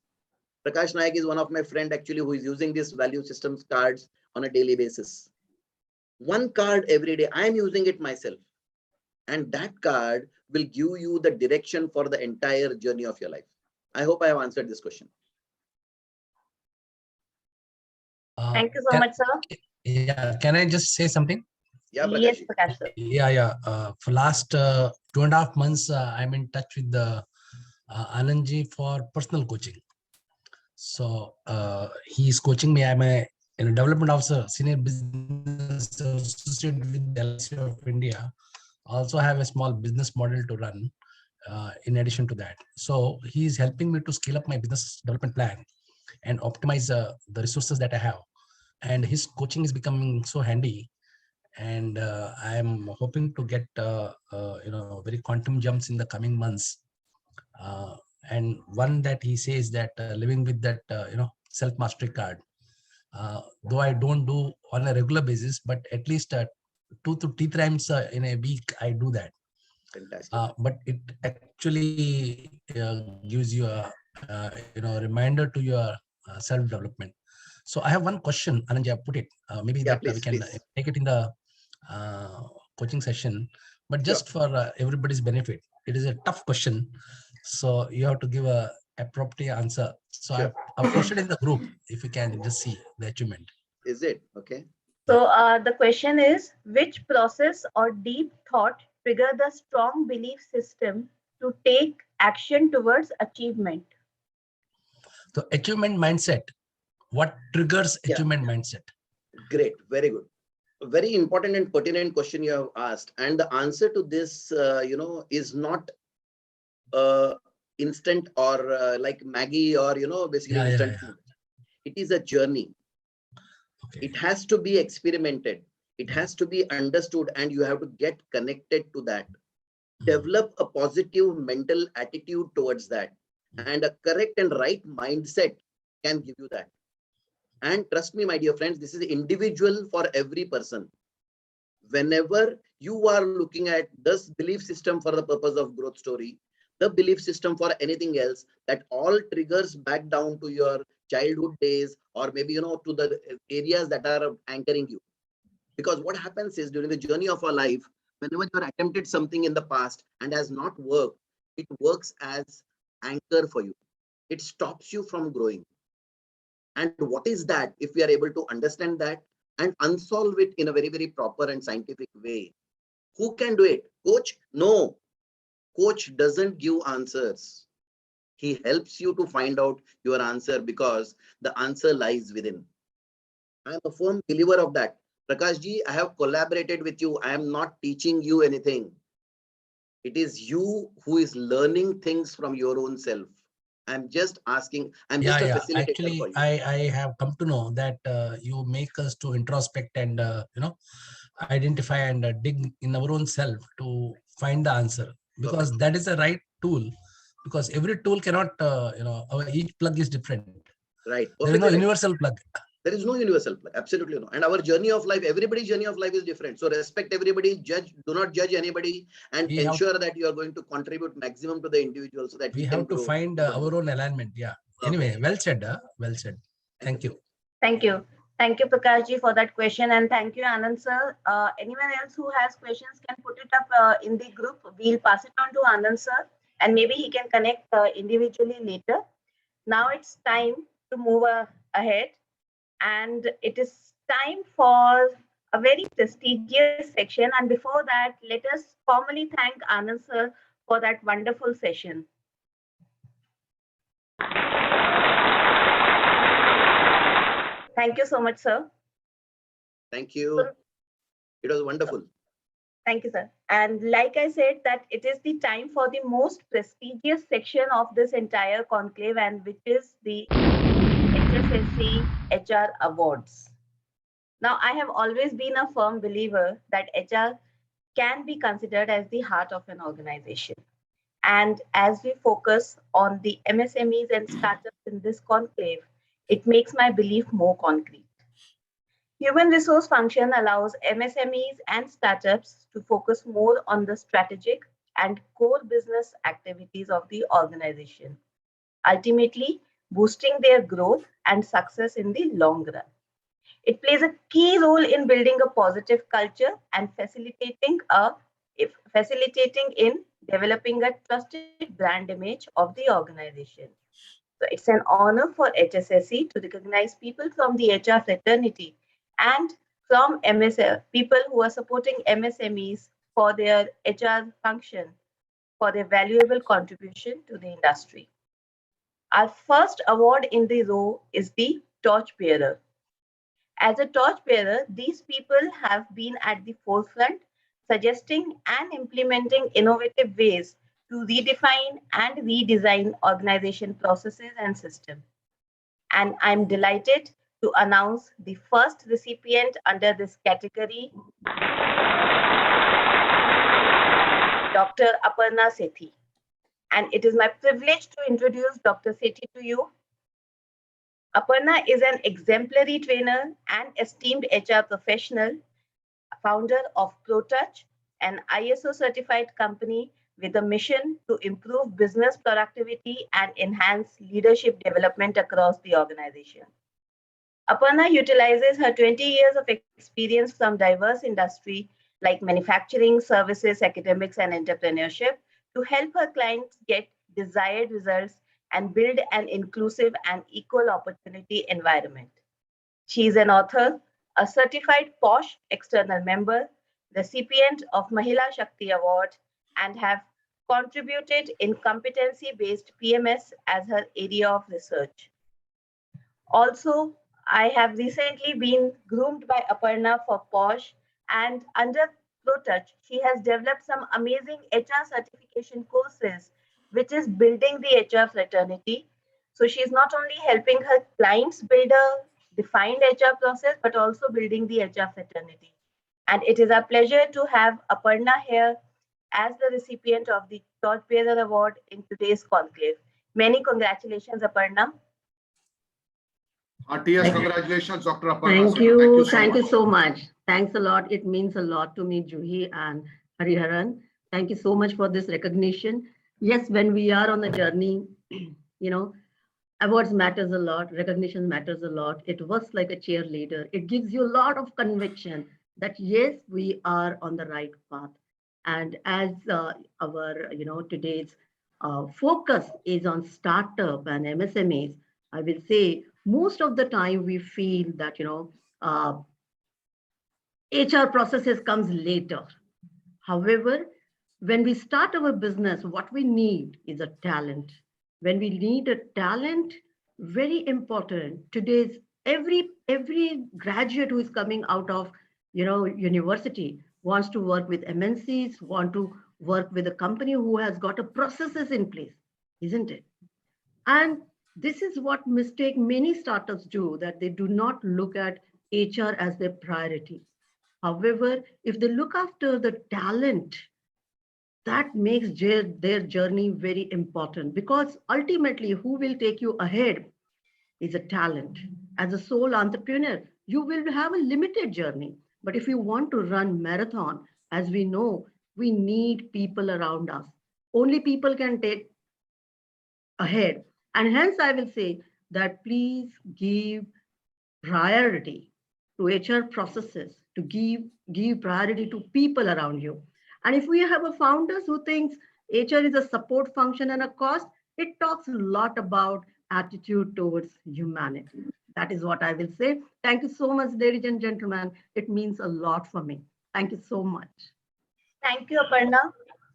Prakash Naik is one of my friend actually who is using this value systems cards on a daily basis. One card every day. I am using it myself. And that card will give you the direction for the entire journey of your life. I hope I have answered this question. Thank you so much, sir. Yeah, can I just say something? Yeah, Yes, Prakash. Prakash sir. Yeah. For last 2.5 months, I'm in touch with the Anandji for personal coaching. So he is coaching me. I'm a development officer, senior business associate with the LIC of India. Also have a small business model to run in addition to that. So he is helping me to scale up my business development plan and optimize the resources that I have. And his coaching is becoming so handy. And I am hoping to get very quantum jumps in the coming months. And one that he says that living with that self mastery card, though I don't do on a regular basis, but at least 2 to 3 times in a week I do that. Fantastic. But it actually gives you a reminder to your self development. So I have one question, Anandji, I put it. Maybe Yeah, that please, we can please. take it in the coaching session, but just for everybody's benefit. It is a tough question, so you have to give a appropriate answer. So Sure. I've posted in the group. If you can just see the achievement. Is it? Okay. So the question is, which process or deep thought trigger the strong belief system to take action towards achievement? So achievement mindset. What triggers Yeah. achievement mindset? Great. Very good. A very important and pertinent question you have asked. And the answer to this, is not instant or like Maggie or, basically instant food. It is a journey. Okay. It has to be experimented. It has to be understood, and you have to get connected to that. Develop a positive mental attitude towards that, and a correct and right mindset can give you that. And trust me, my dear friends, this is individual for every person. Whenever you are looking at this belief system for the purpose of growth story, the belief system for anything else, that all triggers back down to your childhood days, or maybe to the areas that are anchoring you. Because what happens is, during the journey of our life, whenever you attempted something in the past and has not worked, it works as anchor for you. It stops you from growing. And what is that? If we are able to understand that and unsolve it in a very, very proper and scientific way, who can do it? Coach? No. Coach doesn't give answers. He helps you to find out your answer, because the answer lies within. I am a firm believer of that. Prakash ji, I have collaborated with you. I am not teaching you anything. It is you who is learning things from your own self. I'm just asking. I'm just a facilitator Actually, for you. I have come to know that you make us to introspect and identify and dig in our own self to find the answer, because that is the right tool. Because every tool cannot, each plug is different. Right. There is no Perfectly right. universal plug. There is no universal plug. Absolutely no. And our journey of life, everybody's journey of life is different. So respect everybody, do not judge anybody, and ensure that you are going to contribute maximum to the individual, so that We he can have to grow. find our own alignment. Yeah. Anyway, well said. Well said. Thank you. Thank you. Thank you, Prakash ji, for that question. And thank you, Anand sir. Anyone else who has questions can put it up in the group. We'll pass it on to Anand sir, and maybe he can connect individually later. Now it's time to move ahead. And it is time for a very prestigious section. And before that, let us formally thank Anand sir for that wonderful session. Thank you so much, sir. Thank you. It was wonderful. Thank you, sir. And like I said, that it is the time for the most prestigious section of this entire conclave, and which is the HSSC HR Awards. Now, I have always been a firm believer that HR can be considered as the heart of an organization. And as we focus on the MSMEs and startups in this conclave, it makes my belief more concrete. Human resource function allows MSMEs and startups to focus more on the strategic and core business activities of the organization, ultimately boosting their growth and success in the long run. It plays a key role in building a positive culture and facilitating in developing a trusted brand image of the organization. So it's an honor for HSSC to recognize people from the HR fraternity and from people who are supporting MSMEs for their HR function, for their valuable contribution to the industry. Our first award in the row is the Torchbearer. As a torchbearer, these people have been at the forefront, suggesting and implementing innovative ways to redefine and redesign organization processes and systems. And I'm delighted to announce the first recipient under this category, Dr. Aparna Sethi. And it is my privilege to introduce Dr. Sethi to you. Aparna is an exemplary trainer and esteemed HR professional, founder of ProTouch, an ISO certified company with a mission to improve business productivity and enhance leadership development across the organization. Aparna utilizes her 20 years of experience from diverse industries like manufacturing, services, academics, and entrepreneurship to help her clients get desired results and build an inclusive and equal opportunity environment. She is an author, a certified POSH external member, recipient of Mahila Shakti Award, and have contributed in competency-based PMS as her area of research. Also, I have recently been groomed by Aparna for POSH, and under ProTouch, she has developed some amazing HR certification courses, which is building the HR fraternity. So she's not only helping her clients build a defined HR process, but also building the HR fraternity. And it is a pleasure to have Aparna here as the recipient of the Torchbearer Award in today's conclave. Many congratulations, Aparna. Heartiest congratulations, Dr. Aparna. Thank Sethi. you. Thank you so much. Thanks a lot. It means a lot to me, Juhi and Hariharan. Thank you so much for this recognition. Yes, when we are on the journey, awards matters a lot, recognition matters a lot. It works like a cheerleader. It gives you a lot of conviction that yes, we are on the right path. And as our, today's focus is on startup and MSMEs, I will say most of the time we feel that, HR processes comes later. However, when we start our business, what we need is a talent. When we need a talent, very important. Today's every graduate who is coming out of university wants to work with MNCs, want to work with a company who has got a processes in place, isn't it? And this is what mistake many startups do, that they do not look at HR as their priority. However, if they look after the talent, that makes their journey very important, because ultimately who will take you ahead is a talent. As a sole entrepreneur, you will have a limited journey. But if you want to run marathon, as we know, we need people around us. Only people can take ahead. And hence I will say that please give priority to HR processes, to give priority to people around you. And if we have a founders who thinks HR is a support function and a cost, it talks a lot about attitude towards humanity. That is what I will say. Thank you so much, ladies and gentlemen. It means a lot for me. Thank you so much. Thank you, Aparna,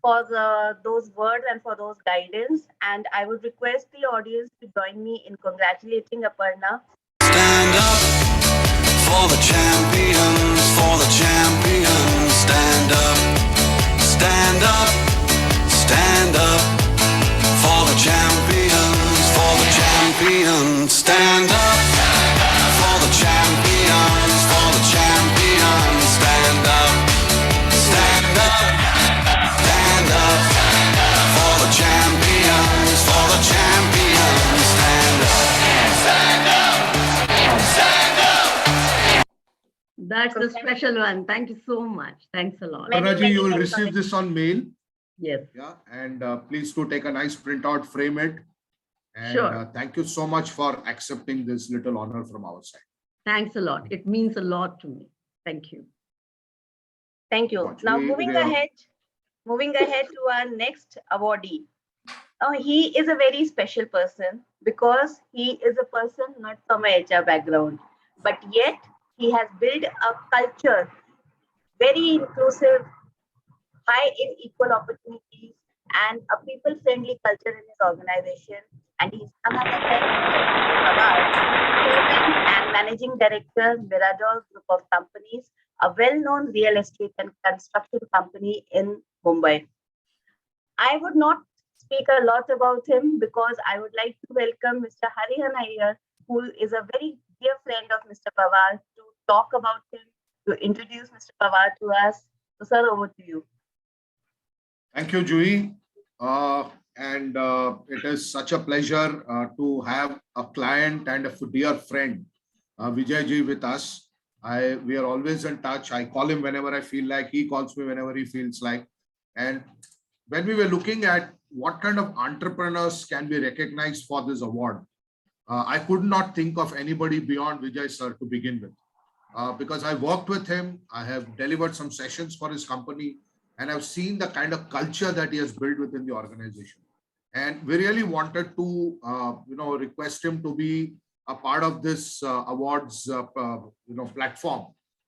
for those words and for those guidance. And I would request the audience to join me in congratulating Aparna. Stand up for the champions, for the champions. Stand up, stand up, stand up for the champions, for the champions. Stand up for the champions, for the champions. Stand up, stand up, stand up for the champions, for the champions. Stand up, stand up, stand up. That's a special one. Thank you so much. Thanks a lot. Many, Aparna ji, you will thanks for receive this on mail. Yes. Yeah, and please do take a nice printout, frame it. And Sure. thank you so much for accepting this little honor from our side. Thanks a lot. It means a lot to me. Thank you. Thank you. Watch Now me, moving Ria. ahead to our next awardee. Now he is a very special person because he is a person not from a HR background, but yet he has built a culture, very inclusive, high in equal opportunities, and a people-friendly culture in his organization. And he's none other than Mr. Pawar, Chairman and Managing Director, Mirador Group of Companies, a well-known real estate and construction company in Mumbai. I would not speak a lot about him because I would like to welcome Mr. Harihan Iyer, who is a very dear friend of Mr. Pawar, to talk about him, to introduce Mr. Pawar to us. So, sir, over to you. Thank you, Jui. It is such a pleasure to have a client and a dear friend, Vijay ji, with us. We are always in touch. I call him whenever I feel like, he calls me whenever he feels like. And when we were looking at what kind of entrepreneurs can be recognized for this award, I could not think of anybody beyond Vijay sir to begin with. Because I worked with him, I have delivered some sessions for his company, and I've seen the kind of culture that he has built within the organization. And we really wanted to, request him to be a part of this awards, platform.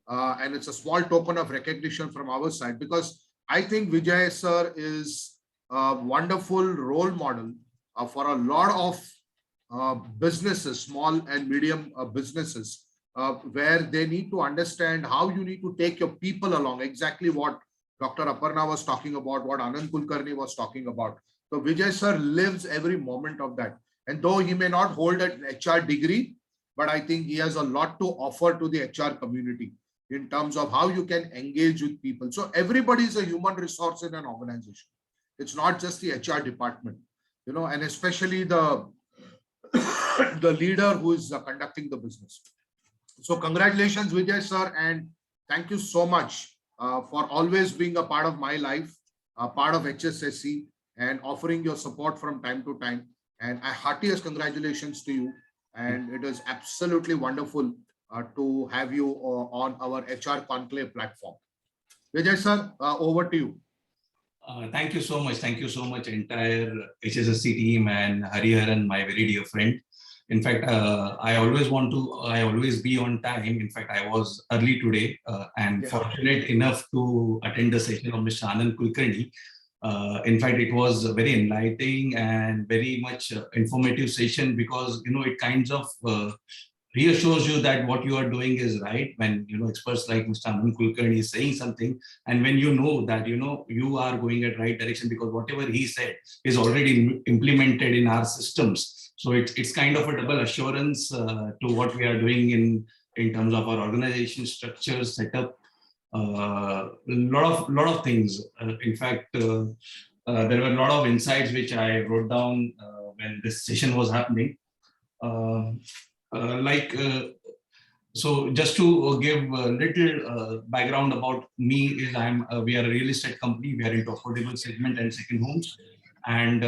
And it's a small token of recognition from our side, because I think Vijay sir is a wonderful role model for a lot of businesses, small and medium businesses, where they need to understand how you need to take your people along, exactly what Dr. Aparna was talking about, what Anand Kulkarni was talking about. So Vijay sir lives every moment of that. And though he may not hold an HR degree, but I think he has a lot to offer to the HR community in terms of how you can engage with people. So everybody is a human resource in an organization. It's not just the HR department, and especially the leader who is conducting the business. So congratulations, Vijay sir, and thank you so much for always being a part of my life, a part of HSSC, and offering your support from time to time. And I heartiest congratulations to you. And it is absolutely wonderful to have you on our HR Conclave platform. Vijay sir, over to you. Thank you so much. Thank you so much, entire HSSC team and Hariharan, my very dear friend. In fact, I always be on time. In fact, I was early today and fortunate enough to attend the session of Mr. Anand Kulkarni. In fact, it was a very enlightening and very much informative session, because, it kinds of reassures you that what you are doing is right when, experts like Mr. Anand Kulkarni is saying something, and when that, you are going at right direction, because whatever he said is already implemented in our systems. So it's kind of a double assurance to what we are doing in terms of our organization structure, setup, lot of things. In fact, there were a lot of insights which I wrote down when this session was happening. So just to give a little background about me, is we are a real estate company. We are into affordable segment and second homes. And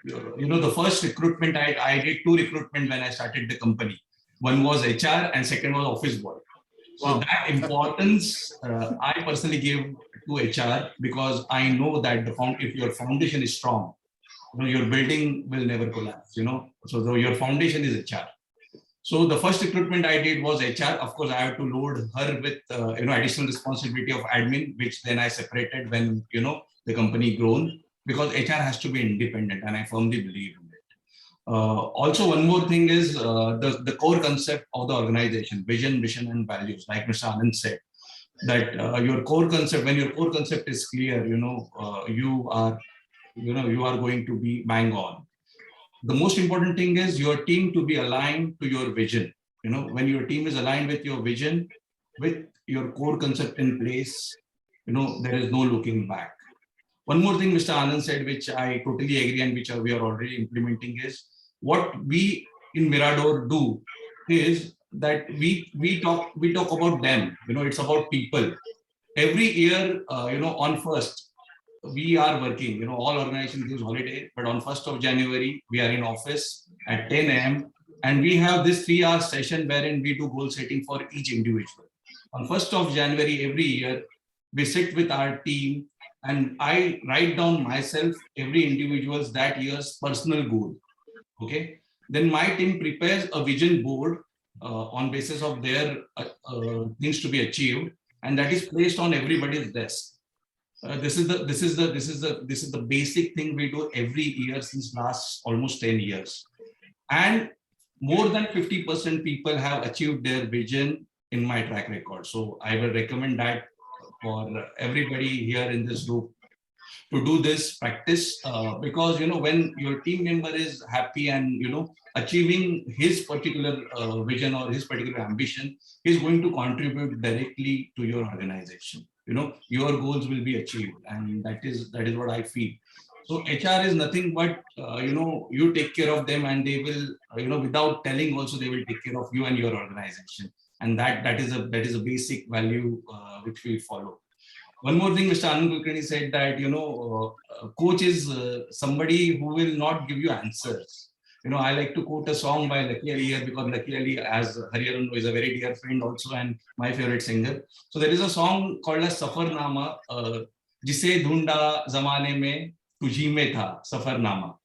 the first recruitment, I did 2 recruitment when I started the company. One was HR and second was office boy. So that importance I personally give to HR, because I know that if your foundation is strong, your building will never collapse. So your foundation is HR. So the first recruitment I did was HR. Of course, I had to load her with additional responsibility of admin, which then I separated when the company grown, because HR has to be independent, and I firmly believe in it. Also, one more thing is the core concept of the organization: vision, mission, and values. Like Mr. Anand said, that your core concept, when your core concept is clear, you are going to be bang on. The most important thing is your team to be aligned to your vision. When your team is aligned with your vision, with your core concept in place, there is no looking back. One more thing Mr. Anand said, which I totally agree and which we are already implementing, is what we in Mirador do is that we talk about them. It's about people. Every year, on first, we are working. All organizations gives holiday, but on 1st of January, we are in office at 10 a.m. and we have this 3-hour session wherein we do goal setting for each individual. On 1st of January every year, we sit with our team and I write down myself every individual's that year's personal goal. Okay. Then my team prepares a vision board on basis of their things to be achieved, and that is placed on everybody's desk. This is the basic thing we do every year since last almost 10 years. And more than 50% people have achieved their vision in my track record. So I will recommend that for everybody here in this group to do this practice, because when your team member is happy and achieving his particular vision or his particular ambition, he's going to contribute directly to your organization. Your goals will be achieved, and that is what I feel. So HR is nothing but you take care of them, and they will without telling also they will take care of you and your organization, and that is a basic value which we follow. One more thing, Mr. Anand Kulkarni said that coach is somebody who will not give you answers. I like to quote a song by Lucky Ali here, because Lucky Ali, as Hariharan, is a very dear friend also and my favorite singer. So there is a song called as Safarnama, Jise Dhunda Zamane Mein Tujhi Mein Tha Safarnama.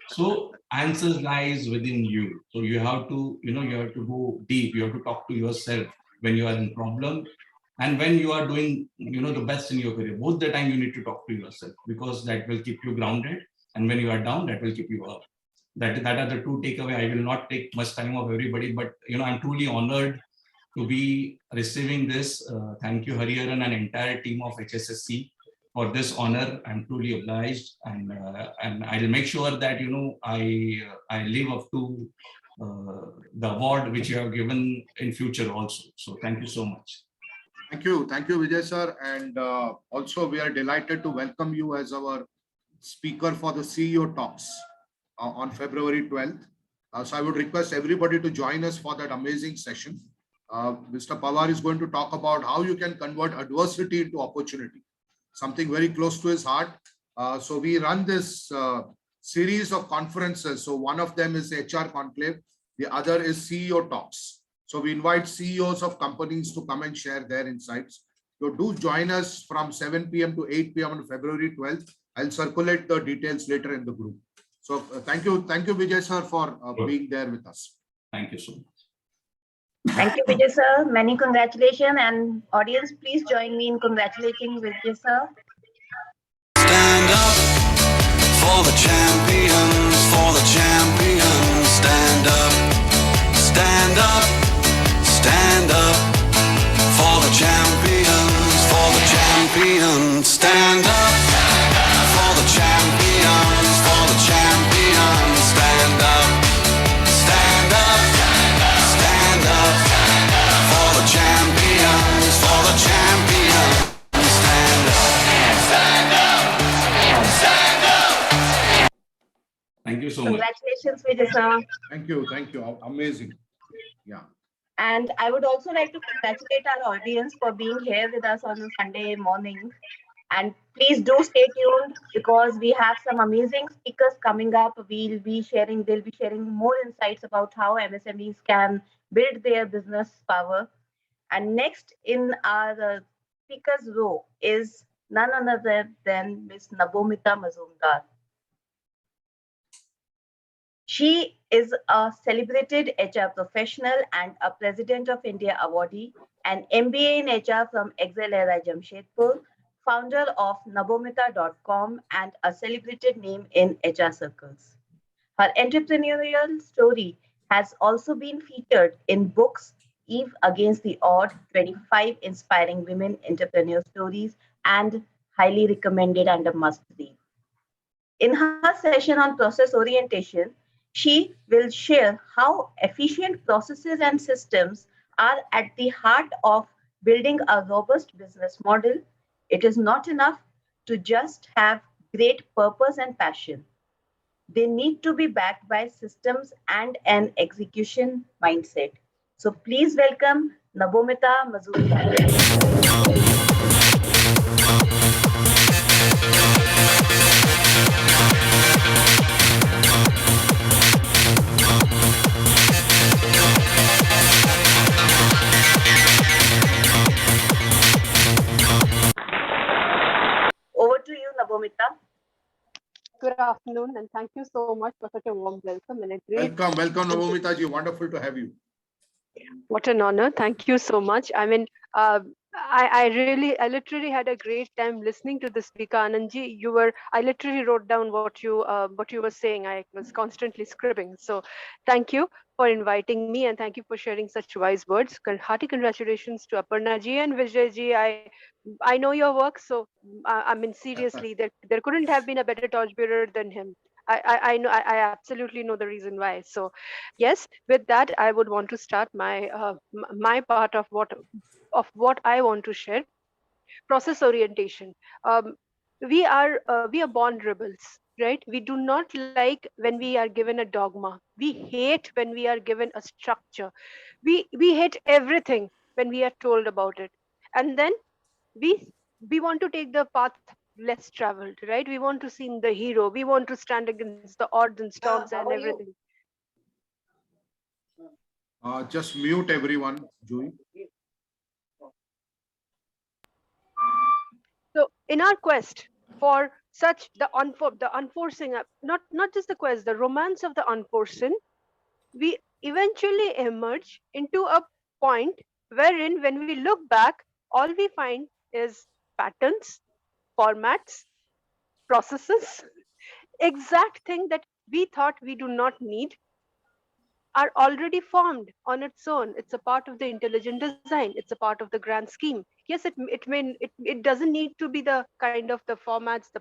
So answers lies within you. So you have to, you have to go deep. You have to talk to yourself when you are in problem and when you are doing, the best in your career. Both the time you need to talk to yourself, because that will keep you grounded. And when you are down, that will keep you up. That are the two takeaway. I will not take much time of everybody, but I'm truly honored to be receiving this. Thank you, Hariharan, and entire team of HSSC for this honor. I'm truly obliged, and I'll make sure that I live up to the award which you have given in future also. So thank you so much. Thank you, Vijay sir, and also we are delighted to welcome you as our speaker for the CEO Talks on February 12th. So I would request everybody to join us for that amazing session. Mr. Pawar is going to talk about how you can convert adversity into opportunity, something very close to his heart. So we run this series of conferences. So one of them is HR Conclave, the other is CEO Talks. So we invite CEOs of companies to come and share their insights. So do join us from 7 p.m. to 8 p.m. on February 12th. I'll circulate the details later in the group. So thank you, Vijay sir, for being there with us. Thank you so much. Thank you, Vijay sir. Many congratulations, and audience, please join me in congratulating Vijay sir. Stand up for the champions, for the champions. Stand up, stand up, stand up for the champions, for the champions. Stand up for the champions, for the champions. Stand up, stand up, stand up for the champions, for the champions. Stand up, stand up, stand up. Thank you so much. Congratulations, Vijay sir. Thank you. Amazing. Yeah. And I would also like to congratulate our audience for being here with us on a Sunday morning. And please do stay tuned, because we have some amazing speakers coming up. They'll be sharing more insights about how MSMEs can build their business power. And next in our speakers row is none other than Ms. Nabomita Mazumdar. She is a celebrated HR professional and a President of India awardee, an MBA in HR from Excel Era Jamshedpur, founder of Nabomita.com and a celebrated name in HR circles. Her entrepreneurial story has also been featured in books Eve Against the Odd, 25 Inspiring Women Entrepreneur Stories, and highly recommended and a must read. In her session on process orientation, she will share how efficient processes and systems are at the heart of building a robust business model. It is not enough to just have great purpose and passion. They need to be backed by systems and an execution mindset. So please welcome Nabomita Mazumdar. Over to you, Nabomita. Good afternoon, and thank you so much for such a warm welcome. And Welcome, Nabomita ji. Wonderful to have you. what an honor! Thank you so much. I mean, I literally had a great time listening to the speaker, Anandji. I literally wrote down what you were saying. I was constantly scribbling. So, thank you for inviting me, and thank you for sharing such wise words. Hearty congratulations to Aparna ji and Vijay ji. I know your work, so I mean, seriously, there couldn't have been a better torchbearer than him. I know I absolutely know the reason why. So, yes, with that, I would want to start my part of what I want to share. Process orientation. Um, we are born rebels, right? We do not like when we are given a dogma. We hate when we are given a structure. We hate everything when we are told about it, and then we we want to take the path less traveled, right? We want to see the hero. We want to stand against the odds and storms and everything. Just mute everyone, Juhi. So in our quest for such the unforeseen, not just the quest, the romance of the unforeseen, we eventually emerge into a point wherein when we look back, all we find is patterns, formats, processes, exact thing that we thought we do not need are already formed on its own. It's a part of the intelligent design. It's a part of the grand scheme. Yes, it doesn't need to be the kind of the formats, the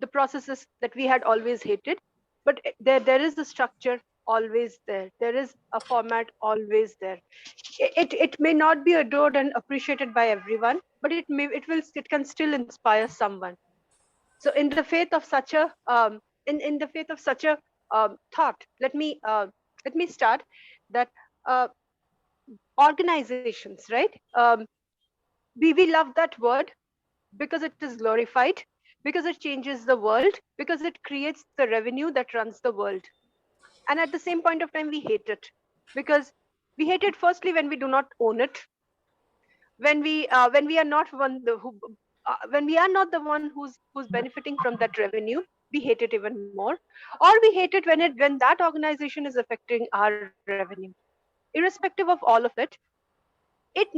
processes that we had always hated, but there is a structure always there. There is a format always there. It may not be adored and appreciated by everyone, but it can still inspire someone. So in the faith of such a in the faith of such a thought, let me start that uh, organizations, right? We love that word because it is glorified, because it changes the world, because it creates the revenue that runs the world. And at the same point of time, we hate it because we hate it firstly when we do not own it, when we are not when we are not the one who's benefiting from that revenue. We hate it even more, or we hate it when that organization is affecting our revenue. Irrespective of all of it, it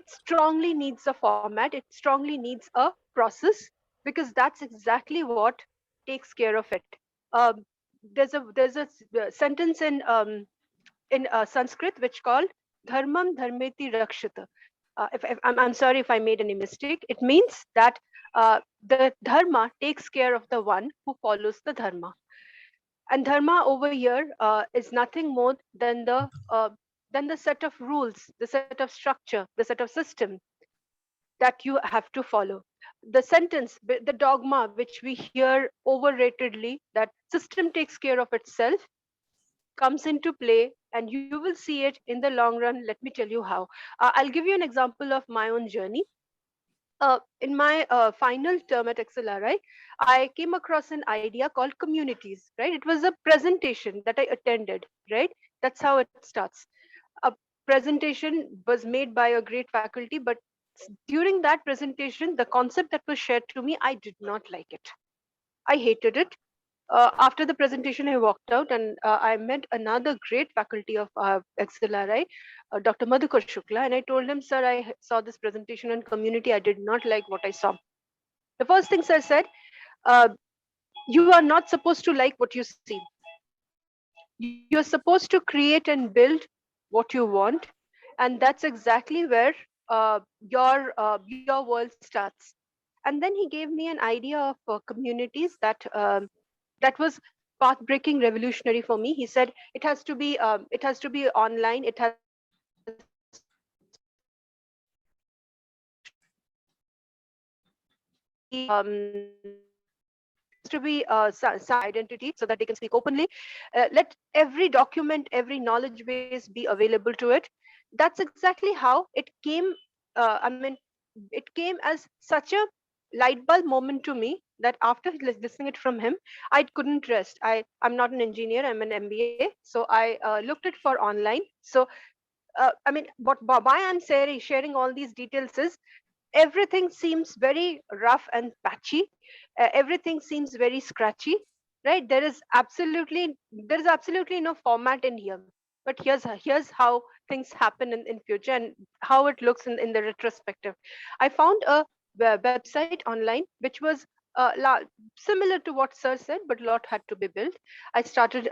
strongly needs a format, it strongly needs a process, because that's exactly what takes care of it. There's a sentence in Sanskrit which called dharmam dharmeti rakshita. If I'm sorry if I made any mistake. It means that the dharma takes care of the one who follows the dharma. And dharma over here is nothing more than the set of rules, the set of structure, the set of system that you have to follow. The sentence, the dogma, which we hear overratedly, that system takes care of itself, comes into play, and you will see it in the long run. Let me tell you how. I'll give you an example of my own journey. In my final term at XLRI, I came across an idea called communities, right? It was a presentation that I attended, right? That's how it starts. A presentation was made by a great faculty, but during that presentation, the concept that was shared to me, I did not like it. I hated it. after the presentation, I walked out and I met another great faculty of XLRI, Dr. Madhukar Shukla, and I told him, sir, I saw this presentation on community. I did not like what I saw. The first thing sir said, uh, you are not supposed to like what you see. You're supposed to create and build what you want, and that's exactly where your world starts. And then he gave me an idea of communities that was path breaking, revolutionary for me. He said it has to be online, it has to be some identity so that they can speak openly. Let every document, every knowledge base be available to it. That's exactly how it came. I mean, it came as such a light bulb moment to me that after listening it from him, I couldn't rest. I'm not an engineer, I'm an MBA, so I looked it for online. So I mean, why I'm sharing all these details is everything seems very rough and patchy. Everything seems very scratchy, right? There is absolutely no format in here. But here's how things happen in future and how it looks in the retrospective. I found a website online which was similar to what sir said, but a lot had to be built. I started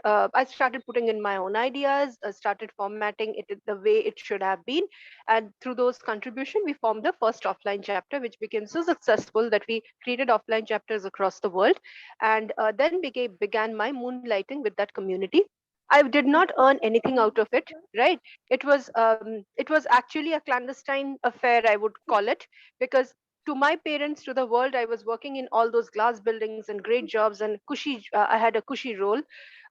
putting in my own ideas, started formatting it the way it should have been, and through those contribution we formed the first offline chapter, which became so successful that we created offline chapters across the world. And then began my moonlighting with that community. I did not earn anything out of it, right? It was actually a clandestine affair, I would call it, because to my parents, to the world, I was working in all those glass buildings and great jobs and cushy. I had a cushy role.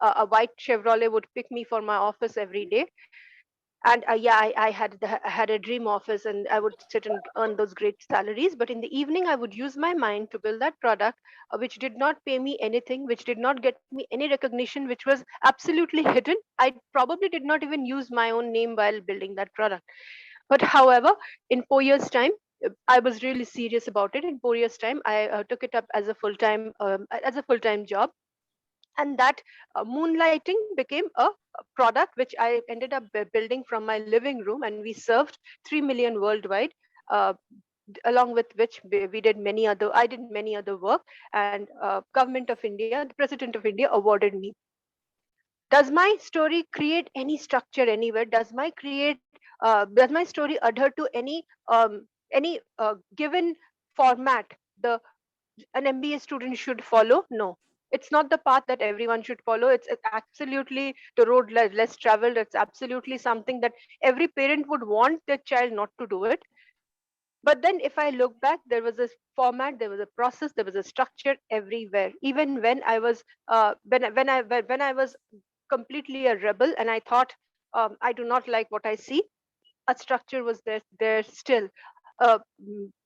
A white Chevrolet would pick me for my office every day, and yeah, I had a dream office, and I would sit and earn those great salaries. But in the evening, I would use my mind to build that product, which did not pay me anything, which did not get me any recognition, which was absolutely hidden. I probably did not even use my own name while building that product. But however, in 4 years time, I was really serious about it. In 4 years time, I took it up as a full-time job. And that moonlighting became a product which I ended up building from my living room, and we served 3 million worldwide, uh, along with which we did many other work. And government of India, the president of India, awarded me. Does my story create any structure anywhere? Does my story adhere to any given format the an MBA student should follow? No, it's not the path that everyone should follow. It's absolutely the road less traveled. It's absolutely something that every parent would want their child not to do it. But then if I look back, there was a format, there was a process, there was a structure everywhere. Even when I was when I was completely a rebel and I thought, I do not like what I see, a structure was there still.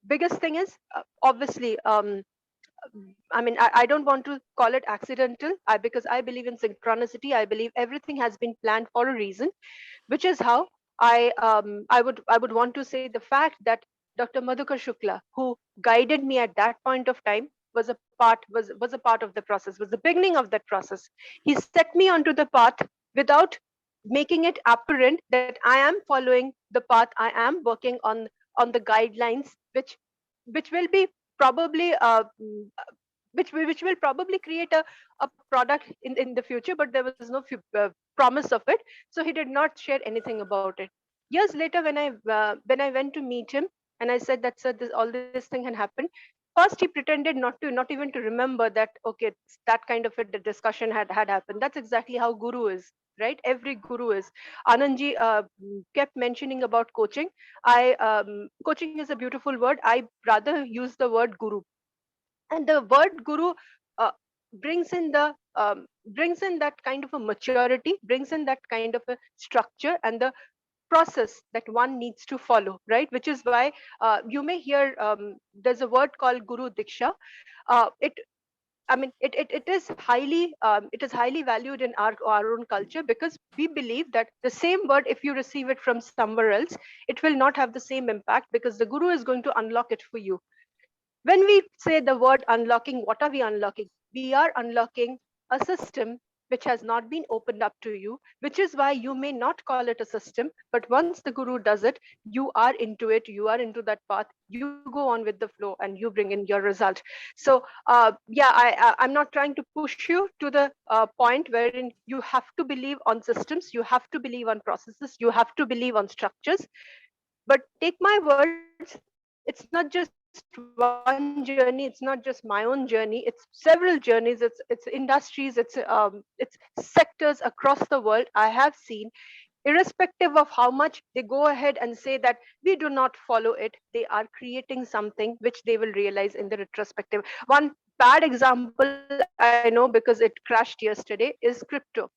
Biggest thing is, obviously, I mean, I don't want to call it accidental, because I believe in synchronicity. I believe everything has been planned for a reason, which is how I would want to say the fact that Dr. Madhukar Shukla, who guided me at that point of time, was a part of the process, was the beginning of that process. He set me onto the path without making it apparent that I am following the path. I am working on the guidelines, which will be probably which will probably create a product in the future, but there was no promise of it. So he did not share anything about it. Years later, when I went to meet him and I said that, sir, all this thing had happened, first he pretended not even to remember that, okay, that kind of a discussion had happened. That's exactly how guru is, right? Every guru is. Anandji kept mentioning about coaching. Coaching is a beautiful word. I rather use the word guru. And the word guru uh, brings in the brings in that kind of a maturity, brings in that kind of a structure and the process that one needs to follow, right? Which is why you may hear there's a word called guru diksha. It I mean, it is highly valued in our own culture, because we believe that the same word, if you receive it from somewhere else, it will not have the same impact, because the guru is going to unlock it for you. When we say the word unlocking, what are we unlocking? We are unlocking a system which has not been opened up to you, which is why you may not call it a system, but once the guru does it, you are into it, you are into that path, you go on with the flow and you bring in your result. So yeah, I'm not trying to push you to the point wherein you have to believe on systems, you have to believe on processes, you have to believe on structures. But take my words, it's not just one journey, it's not just my own journey, it's several journeys, it's industries, it's sectors across the world. I have seen, irrespective of how much they go ahead and say that we do not follow it, they are creating something which they will realize in the retrospective. One bad example I know because it crashed yesterday is crypto.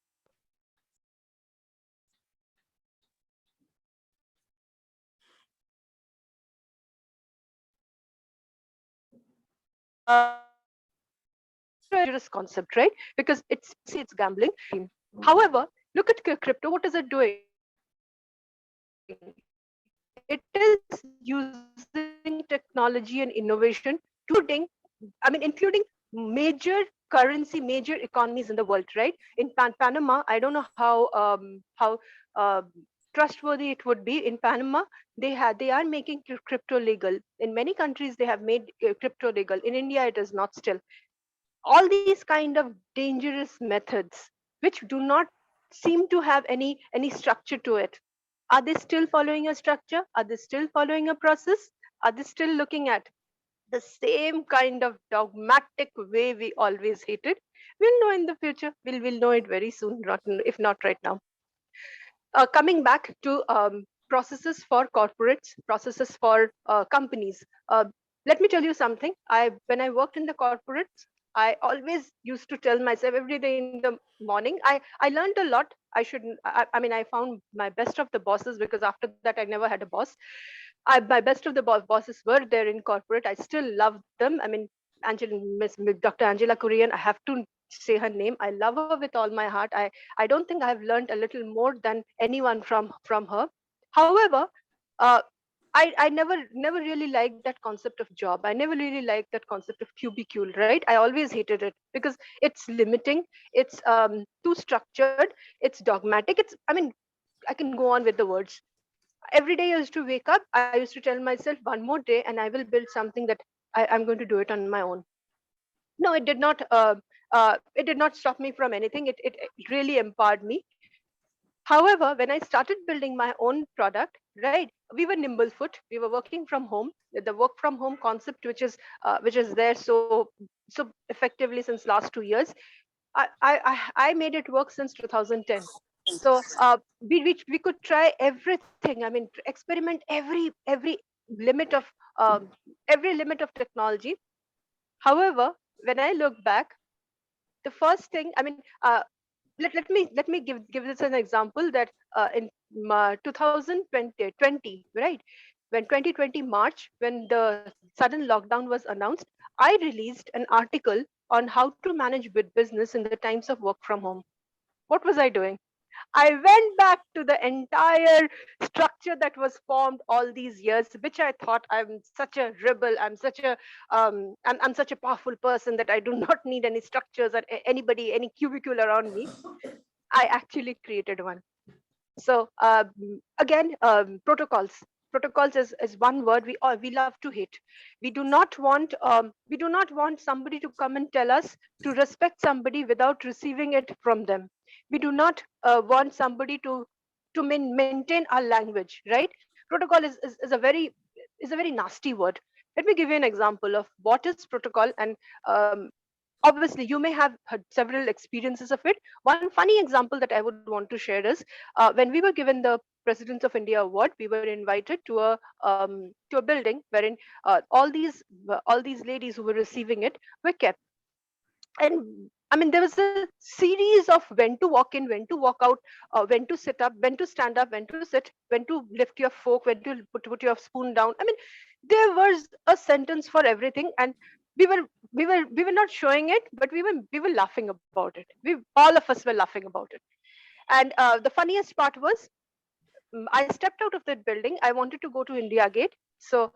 Dangerous concept, right? Because it's gambling. However, look at crypto. What is it doing? It is using technology and innovation to including major currency, major economies in the world, right? In Panama, I don't know how uh, trustworthy it would be. In Panama, they are making crypto legal. In many countries, they have made crypto legal. In India, it is not still. All these kind of dangerous methods which do not seem to have any structure to it, are they still following a structure, are they still following a process, are they still looking at the same kind of dogmatic way we always hated? We'll know in the future, we'll know it very soon, if not right now. Coming back to processes for corporates, processes for companies. Let me tell you something. When I worked in the corporates, I always used to tell myself every day in the morning. I learned a lot. I mean, I found my best of the bosses, because after that I never had a boss. My best of the bosses were there in corporate. I still love them. I mean, Miss Dr. Angela Korean, I have to say her name. I love her with all my heart. I don't think I've learned a little more than anyone from her. However, uh, I never really liked that concept of job. I never really liked that concept of cubicule, right? I always hated it because it's limiting, it's too structured, it's dogmatic. I mean, I can go on with the words. Every day I used to wake up, I used to tell myself one more day and I will build something that I'm going to do it on my own. No, it did not stop me from anything. It really empowered me. However, when I started building my own product, right, we were nimble foot. We were working from home. The work from home concept, which is there so effectively since last 2 years, I made it work since 2010. So we could try everything. I mean, experiment limit of um, every limit of technology. However, when I look back, the first thing, I mean, let me give this an example that in 2020, right, when 2020 March, when the sudden lockdown was announced, I released an article on how to manage business in the times of work from home. What was I doing? I went back to the entire structure that was formed all these years, which I thought I'm such a rebel, I'm such a powerful person that I do not need any structures or anybody, any cubicle around me. I actually created one. So again, protocols is one word we love to hate. We do not want somebody to come and tell us to respect somebody without receiving it from them. We do not want somebody to maintain our language, right? Protocol is a very nasty word. Let me give you an example of what is protocol. And um, obviously you may have had several experiences of it. One funny example that I would want to share is when we were given the President of India award, we were invited to a building wherein all these ladies who were receiving it were kept. And I mean, there was a series of when to walk in, when to walk out, when to sit up, when to stand up, when to sit, when to lift your fork, when to put your spoon down. I mean, there was a sentence for everything. And we were we were not showing it, but we were laughing about it. We All of us were laughing about it. And the funniest part was, I stepped out of that building. I wanted to go to India Gate. So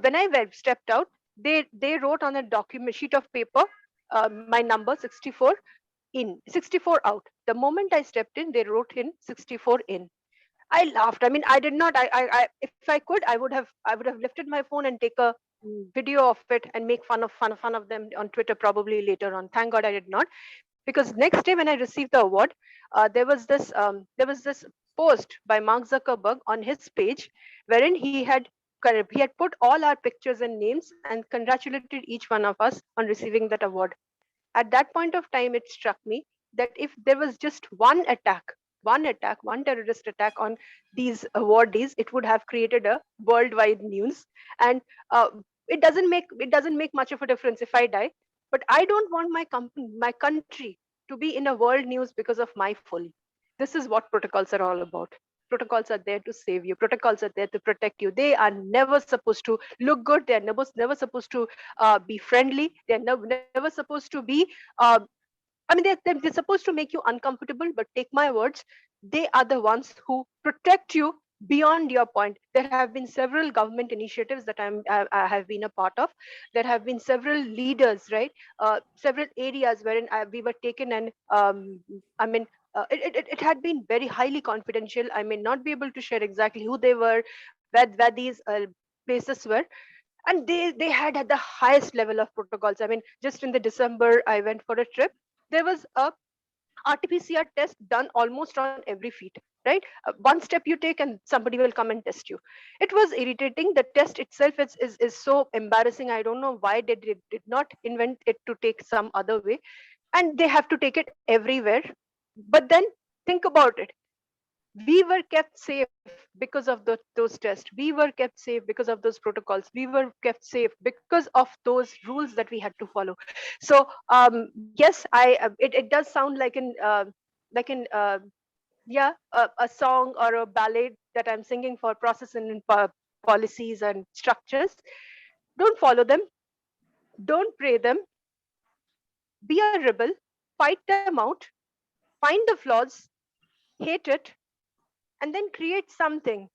when I stepped out, they wrote on a document sheet of paper my number 64. in, 64 out. The moment I stepped in, they wrote in 64 in. I laughed. I mean, I did not. If I could, I would have lifted my phone and take a video of it and make fun of them on Twitter probably later on. Thank God I did not, because next day when I received the award, there was this post by Mark Zuckerberg on his page, wherein he had put all our pictures and names and congratulated each one of us on receiving that award. At that point of time, it struck me that if there was just one terrorist attack on these awardees, it would have created a worldwide news. And it doesn't make much of a difference if I die, but I don't want my country to be in a world news because of my folly. This is what protocols are all about. Protocols are there to save you. Protocols are there to protect you. They are never supposed to look good. They're never supposed to be friendly. They're never supposed to be uh, I mean, they're supposed to make you uncomfortable, but take my words, they are the ones who protect you beyond your point. There have been several government initiatives that I have been a part of. There have been several leaders, right? Several areas wherein we were taken, and I mean, it had been very highly confidential. I may not be able to share exactly who they were, where these places were, and they had at the highest level of protocols. I mean, just in the December, I went for a trip. There was a RT-PCR test done almost on every feet, right? One step you take and somebody will come and test you. It was irritating. The test itself is so embarrassing. I don't know why they did not invent it to take some other way, and they have to take it everywhere. But then think about it, we were kept safe because of those tests. We were kept safe because of those protocols. We were kept safe because of those rules that we had to follow. So yes, it does sound like an yeah, a song or a ballad that I'm singing for process and policies and structures. Don't follow them, don't pray them, be a rebel, fight them out, find the flaws, hate it, and then create something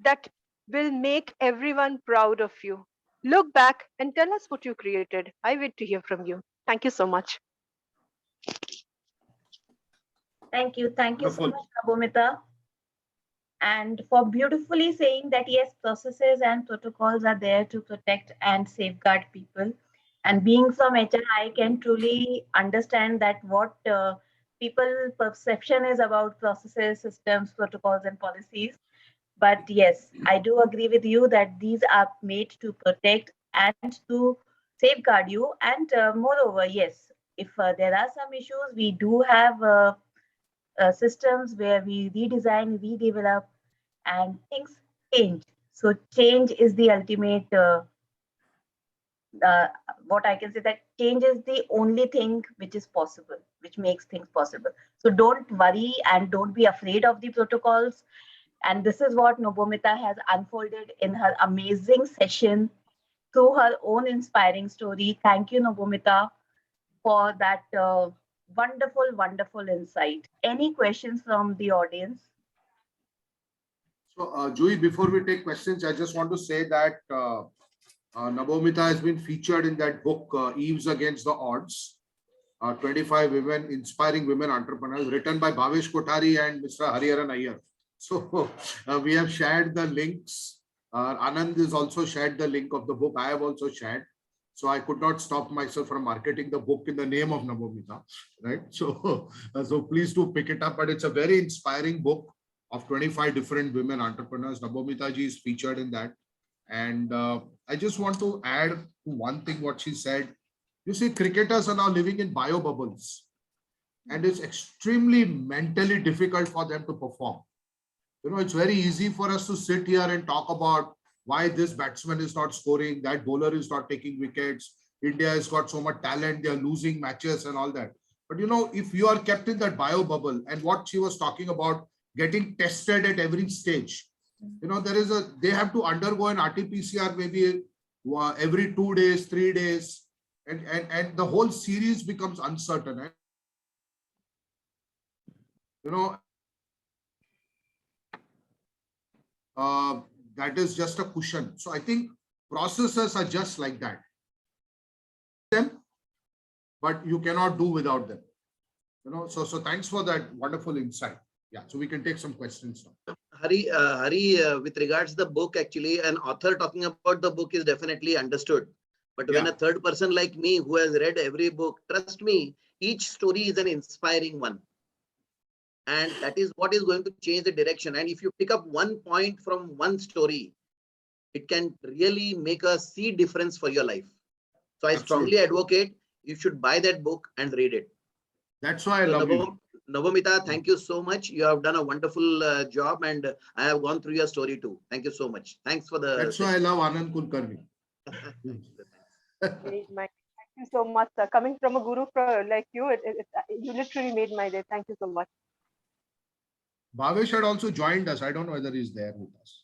that will make everyone proud of you. Look back and tell us what you created. I wait to hear from you. Thank you so much. Thank you. Thank you so Wonderful. much, Nabomita. And for beautifully saying that yes, processes and protocols are there to protect and safeguard people. And being from HR, I can truly understand that what people perception is about processes, systems, protocols, and policies. But yes, I do agree with you that these are made to protect and to safeguard you. And moreover, yes, if there are some issues, we do have systems where we redesign, redevelop, and things change. So change is the ultimate. Uh, what I can say that change is the only thing which is possible, which makes things possible. So don't worry and don't be afraid of the protocols. And this is what Nobomita has unfolded in her amazing session through her own inspiring story. Thank you, Nobomita, for that wonderful, wonderful insight. Any questions from the audience? So, Joey, before we take questions, I just want to say that Nabomita has been featured in that book, Eves Against the Odds, 25 women, inspiring women entrepreneurs, written by Bhavesh Kothari and Mr. Hariharan Iyer. So we have shared the links. Anand has also shared the link of the book. I have also shared. So I could not stop myself from marketing the book in the name of Nabomita, right? So, so please do pick it up. But it's a very inspiring book of 25 different women entrepreneurs. Nabomita ji is featured in that. And I just want to add to one thing what she said. You see, cricketers are now living in bio bubbles, and it's extremely mentally difficult for them to perform. You know, it's very easy for us to sit here and talk about why this batsman is not scoring, that bowler is not taking wickets, India has got so much talent, they are losing matches and all that. But you know, if you are kept in that bio bubble, and what she was talking about, getting tested at every stage, you know, they have to undergo an RT-PCR maybe every 2 days, 3 days, and the whole series becomes uncertain. Eh? You know, that is just a cushion. So I think processes are just like that. But you cannot do without them. So thanks for that wonderful insight. Yeah, so we can take some questions now. Hari, with regards to the book, actually, an author talking about the book is definitely understood. But when Yeah. a third person like me who has read every book, trust me, each story is an inspiring one. And that is what is going to change the direction. And if you pick up one point from one story, it can really make a sea difference for your life. So I strongly advocate you should buy that book and read it. That's why I love you. Navamita, thank you so much. You have done a wonderful job, and I have gone through your story too. Thank you so much. Thanks for the. That's why I love Anand Kulkarni. Made my, thank you so much, sir. Coming from a guru like you, you literally made my day. Thank you so much. Bhavesh had also joined us. I don't know whether he's there with us.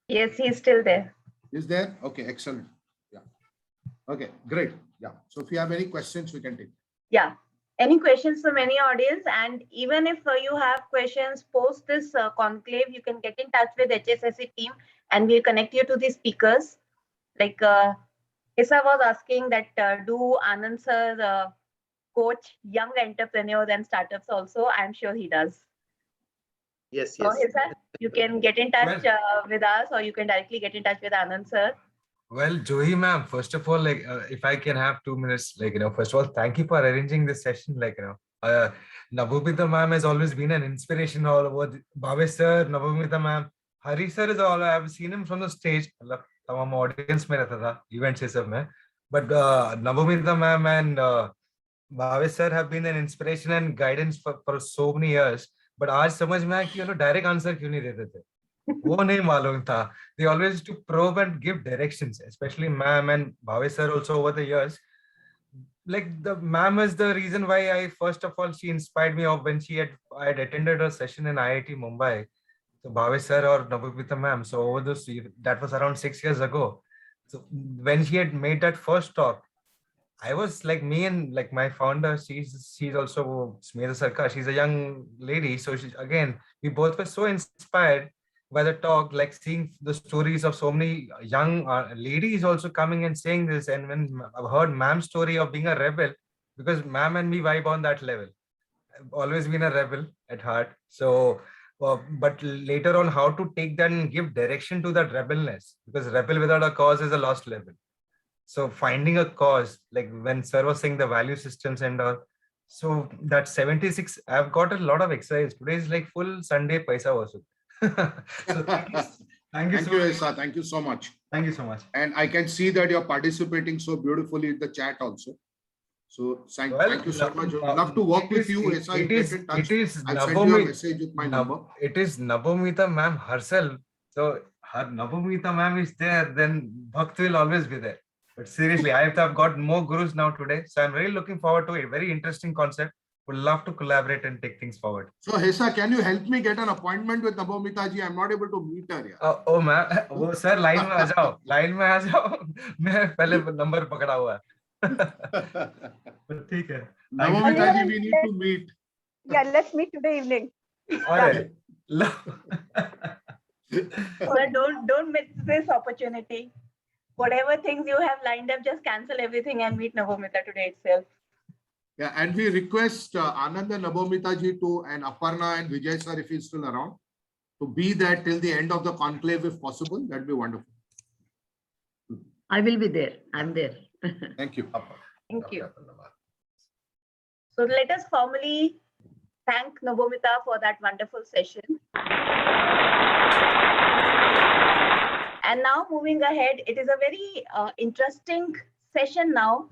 Yes, he's still there. Is there? Okay, excellent. Yeah. Okay, great. Yeah. So if you have any questions, we can take. Yeah. Any questions from any audience? And even if you have questions post this conclave, you can get in touch with HSSC team and we'll connect you to the speakers. Like Hsse was asking that do Anand sir coach young entrepreneurs and startups also? I'm sure he does. Yes, So yes. Hsse, you can get in touch with us, or you can directly get in touch with Anand sir. Well, Johi ma'am, first of all, if I can have 2 minutes, first of all, thank you for arranging this session. Navamita ma'am has always been an inspiration all over. Bhavesh sir, Navamita ma'am, Hari sir is all. I've seen him from the stage. तमाम audience में रहता था, events ये सब में. But Navamita ma'am and Bhavesh sir have been an inspiration and guidance for so many years. But आज समझ में आया कि direct answer क्यों नहीं देते थे. वो नहीं मालूम था. They always used to probe and give directions, especially ma'am and Bhavesh sir also over the years. Like the ma'am is the reason why I, first of all, she inspired me of when I had attended a session in IIT Mumbai. So Bhavesh sir or Navamita ma'am. So over those, that was around 6 years ago. So when she had made that first talk, I was like, me and like my founder, she's also Smedha Sarkar. She's a young lady. So we both were so inspired by the talk, like seeing the stories of so many young ladies also coming and saying this. And when I've heard ma'am's story of being a rebel, because ma'am and me vibe on that level. I've always been a rebel at heart. So, but later on, how to take that and give direction to that rebelness, because rebel without a cause is a lost level. So finding a cause, like when sir was saying the value systems and all. So that 76, I've got a lot of exercise. Today is like full Sunday paisa also. So thank you so much. Hsse. Thank you so much. Thank you so much. And I can see that you're participating so beautifully in the chat also. So thank you so much. Love to work with you. Hsse. It is I'll send you a message with my number. It is Navamita ma'am herself. So her Navamita ma'am is there, then Bhakt will always be there. But seriously, I've got more gurus now today. So I'm really looking forward to it. Very interesting concept. Would love to collaborate and take things forward. So Hsse, can you help me get an appointment with Navamita ji? I'm not able to meet her yet. Oh ma'am, वो sir line में आ जाओ, line में आ जाओ. मैं पहले number पकड़ा हुआ है. But ठीक है. Navamita ji, we need to meet. Yeah, let's meet today evening. All right. Sir, don't miss this opportunity. Whatever things you have lined up, just cancel everything and meet Navamita today itself. Yeah, and we request Anand and Navamita ji to, and Aparna and Vijay sir, if he's still around, to be there till the end of the conclave if possible. That'd be wonderful. I will be there. I'm there. Thank you. Thank you. So let us formally thank Navamita for that wonderful session. And now moving ahead, it is a very interesting session now,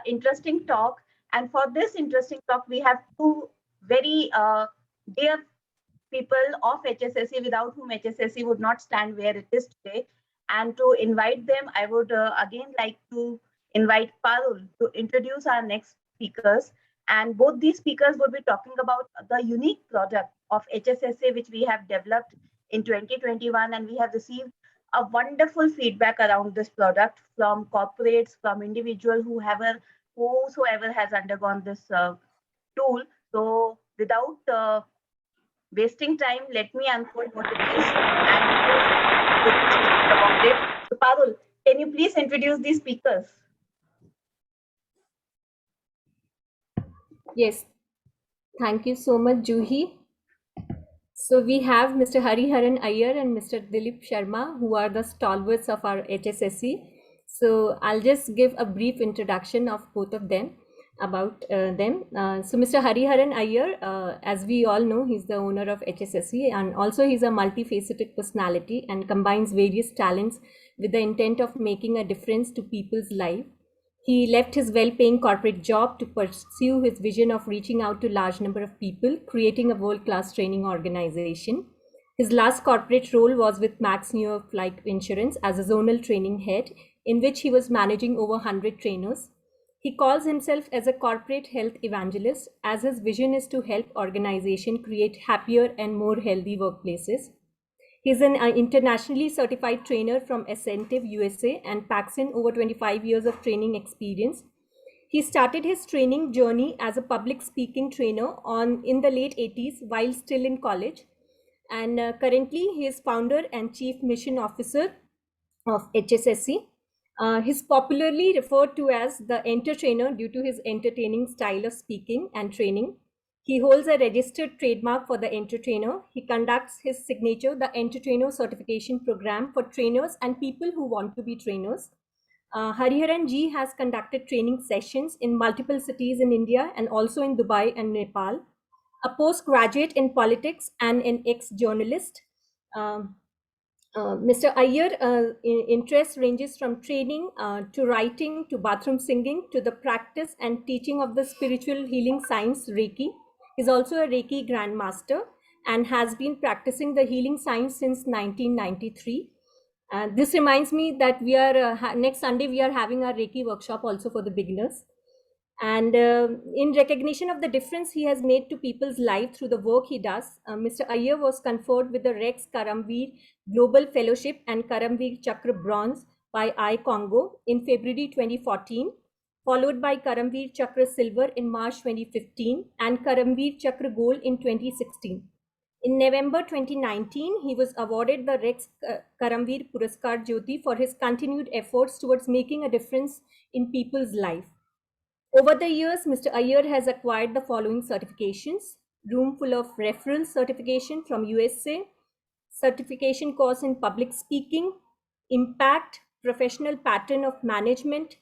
interesting talk. And for this interesting talk, we have two very dear people of HSSC, without whom HSSC would not stand where it is today. And to invite them, I would again like to invite Parul to introduce our next speakers. And both these speakers would be talking about the unique product of HSSA, which we have developed in 2021. And we have received a wonderful feedback around this product from corporates, from individuals whosoever has undergone this tool. So without wasting time, let me unfold what it is and who will speak about it. So Parul, can you please introduce these speakers? Yes. Thank you so much, Juhi. So we have Mr. Hariharan Iyer and Mr. Dilip Sharma, who are the stalwarts of our HSSC. So I'll just give a brief introduction of both of them about them. So Mr. Hariharan Iyer, as we all know, he's the owner of HSSC, and also he's a multifaceted personality and combines various talents with the intent of making a difference to people's life. He left his well-paying corporate job to pursue his vision of reaching out to a large number of people, creating a world-class training organization. His last corporate role was with Max New York Life Insurance as a zonal training head, in which he was managing over 100 trainers. He calls himself as a corporate health evangelist, as his vision is to help organizations create happier and more healthy workplaces. He's an internationally certified trainer from Ascentive, USA, and packs in over 25 years of training experience. He started his training journey as a public speaking trainer in the late 80s while still in college. And currently, he is founder and chief mission officer of HSSC. He's popularly referred to as the entertainer due to his entertaining style of speaking and training. He holds a registered trademark for the entertainer. He conducts his signature, the entertainer certification program for trainers and people who want to be trainers. Hariharan ji has conducted training sessions in multiple cities in India and also in Dubai and Nepal. A postgraduate in politics and an ex-journalist. Mr. Iyer interest ranges from training to writing to bathroom singing to the practice and teaching of the spiritual healing science Reiki. He's also a Reiki Grandmaster and has been practicing the healing science since 1993. This reminds me that we are next Sunday we are having our Reiki workshop also for the beginners. And in recognition of the difference he has made to people's life through the work he does, Mr. Iyer was conferred with the Rex Karamveer Global Fellowship and Karamveer Chakra Bronze by iCongo in February 2014, followed by Karamveer Chakra Silver in March 2015 and Karamveer Chakra Gold in 2016. In November 2019, he was awarded the Rex Karamveer Puraskar Jyoti for his continued efforts towards making a difference in people's life. Over the years, Mr. Iyer has acquired the following certifications: Room Full of Reference certification from USA, certification course in public speaking, impact, professional pattern of management,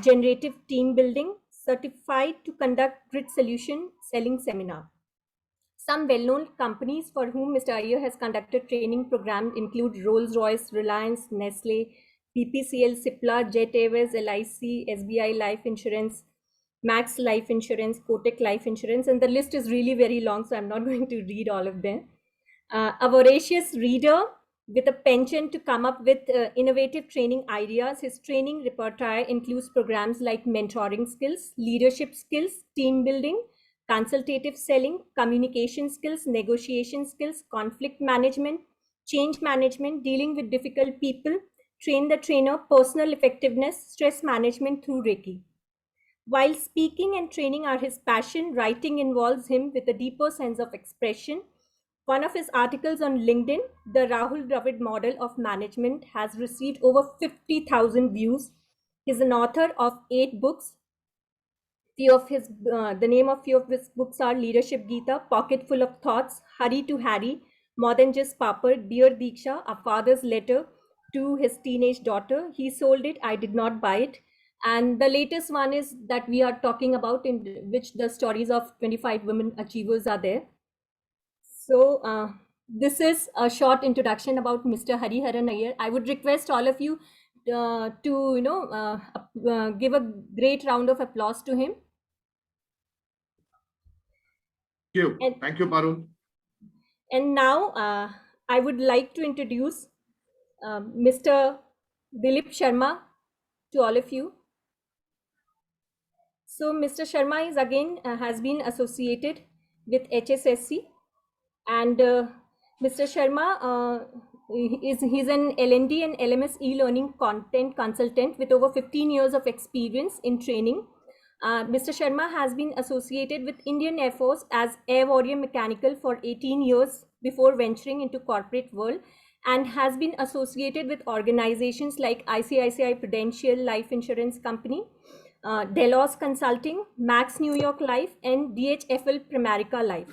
generative team building, certified to conduct grid solution selling seminar. Some well-known companies for whom Mr. Iyer has conducted training programs include Rolls-Royce, Reliance, Nestle, BPCL, Cipla, Jet Airways, LIC, SBI Life Insurance, Max Life Insurance, Kotak Life Insurance, and the list is really very long, so I'm not going to read all of them. A voracious reader with a penchant to come up with innovative training ideas, his training repertoire includes programs like mentoring skills, leadership skills, team building, consultative selling, communication skills, negotiation skills, conflict management, change management, dealing with difficult people, train the trainer, personal effectiveness, stress management through Reiki. While speaking and training are his passion, writing involves him with a deeper sense of expression. One of his articles on LinkedIn, The Rahul Dravid Model of Management, has received over 50,000 views. He's an author of 8 books. The name of few of his books are Leadership Gita, Pocket Full of Thoughts, Hurry to Harry, More Than Just Papad, Dear Diksha, A Father's Letter to His Teenage Daughter. He sold it, I did not buy it. And the latest one is that we are talking about, in which the stories of 25 women achievers are there. So this is a short introduction about Mr. Hariharan Iyer. I would request all of you to give a great round of applause to him. Thank you, Parul. And now I would like to introduce Mr. Dilip Sharma to all of you. So Mr. Sharma is again has been associated with HSSC, and Mr. Sharma he's an L&D and LMS e-learning content consultant with over 15 years of experience in training. Mr. Sharma has been associated with Indian Air Force as Air Warrior Mechanical for 18 years before venturing into corporate world, and has been associated with organizations like ICICI Prudential Life Insurance Company, Delos Consulting, Max New York Life, and DHFL Primerica Life.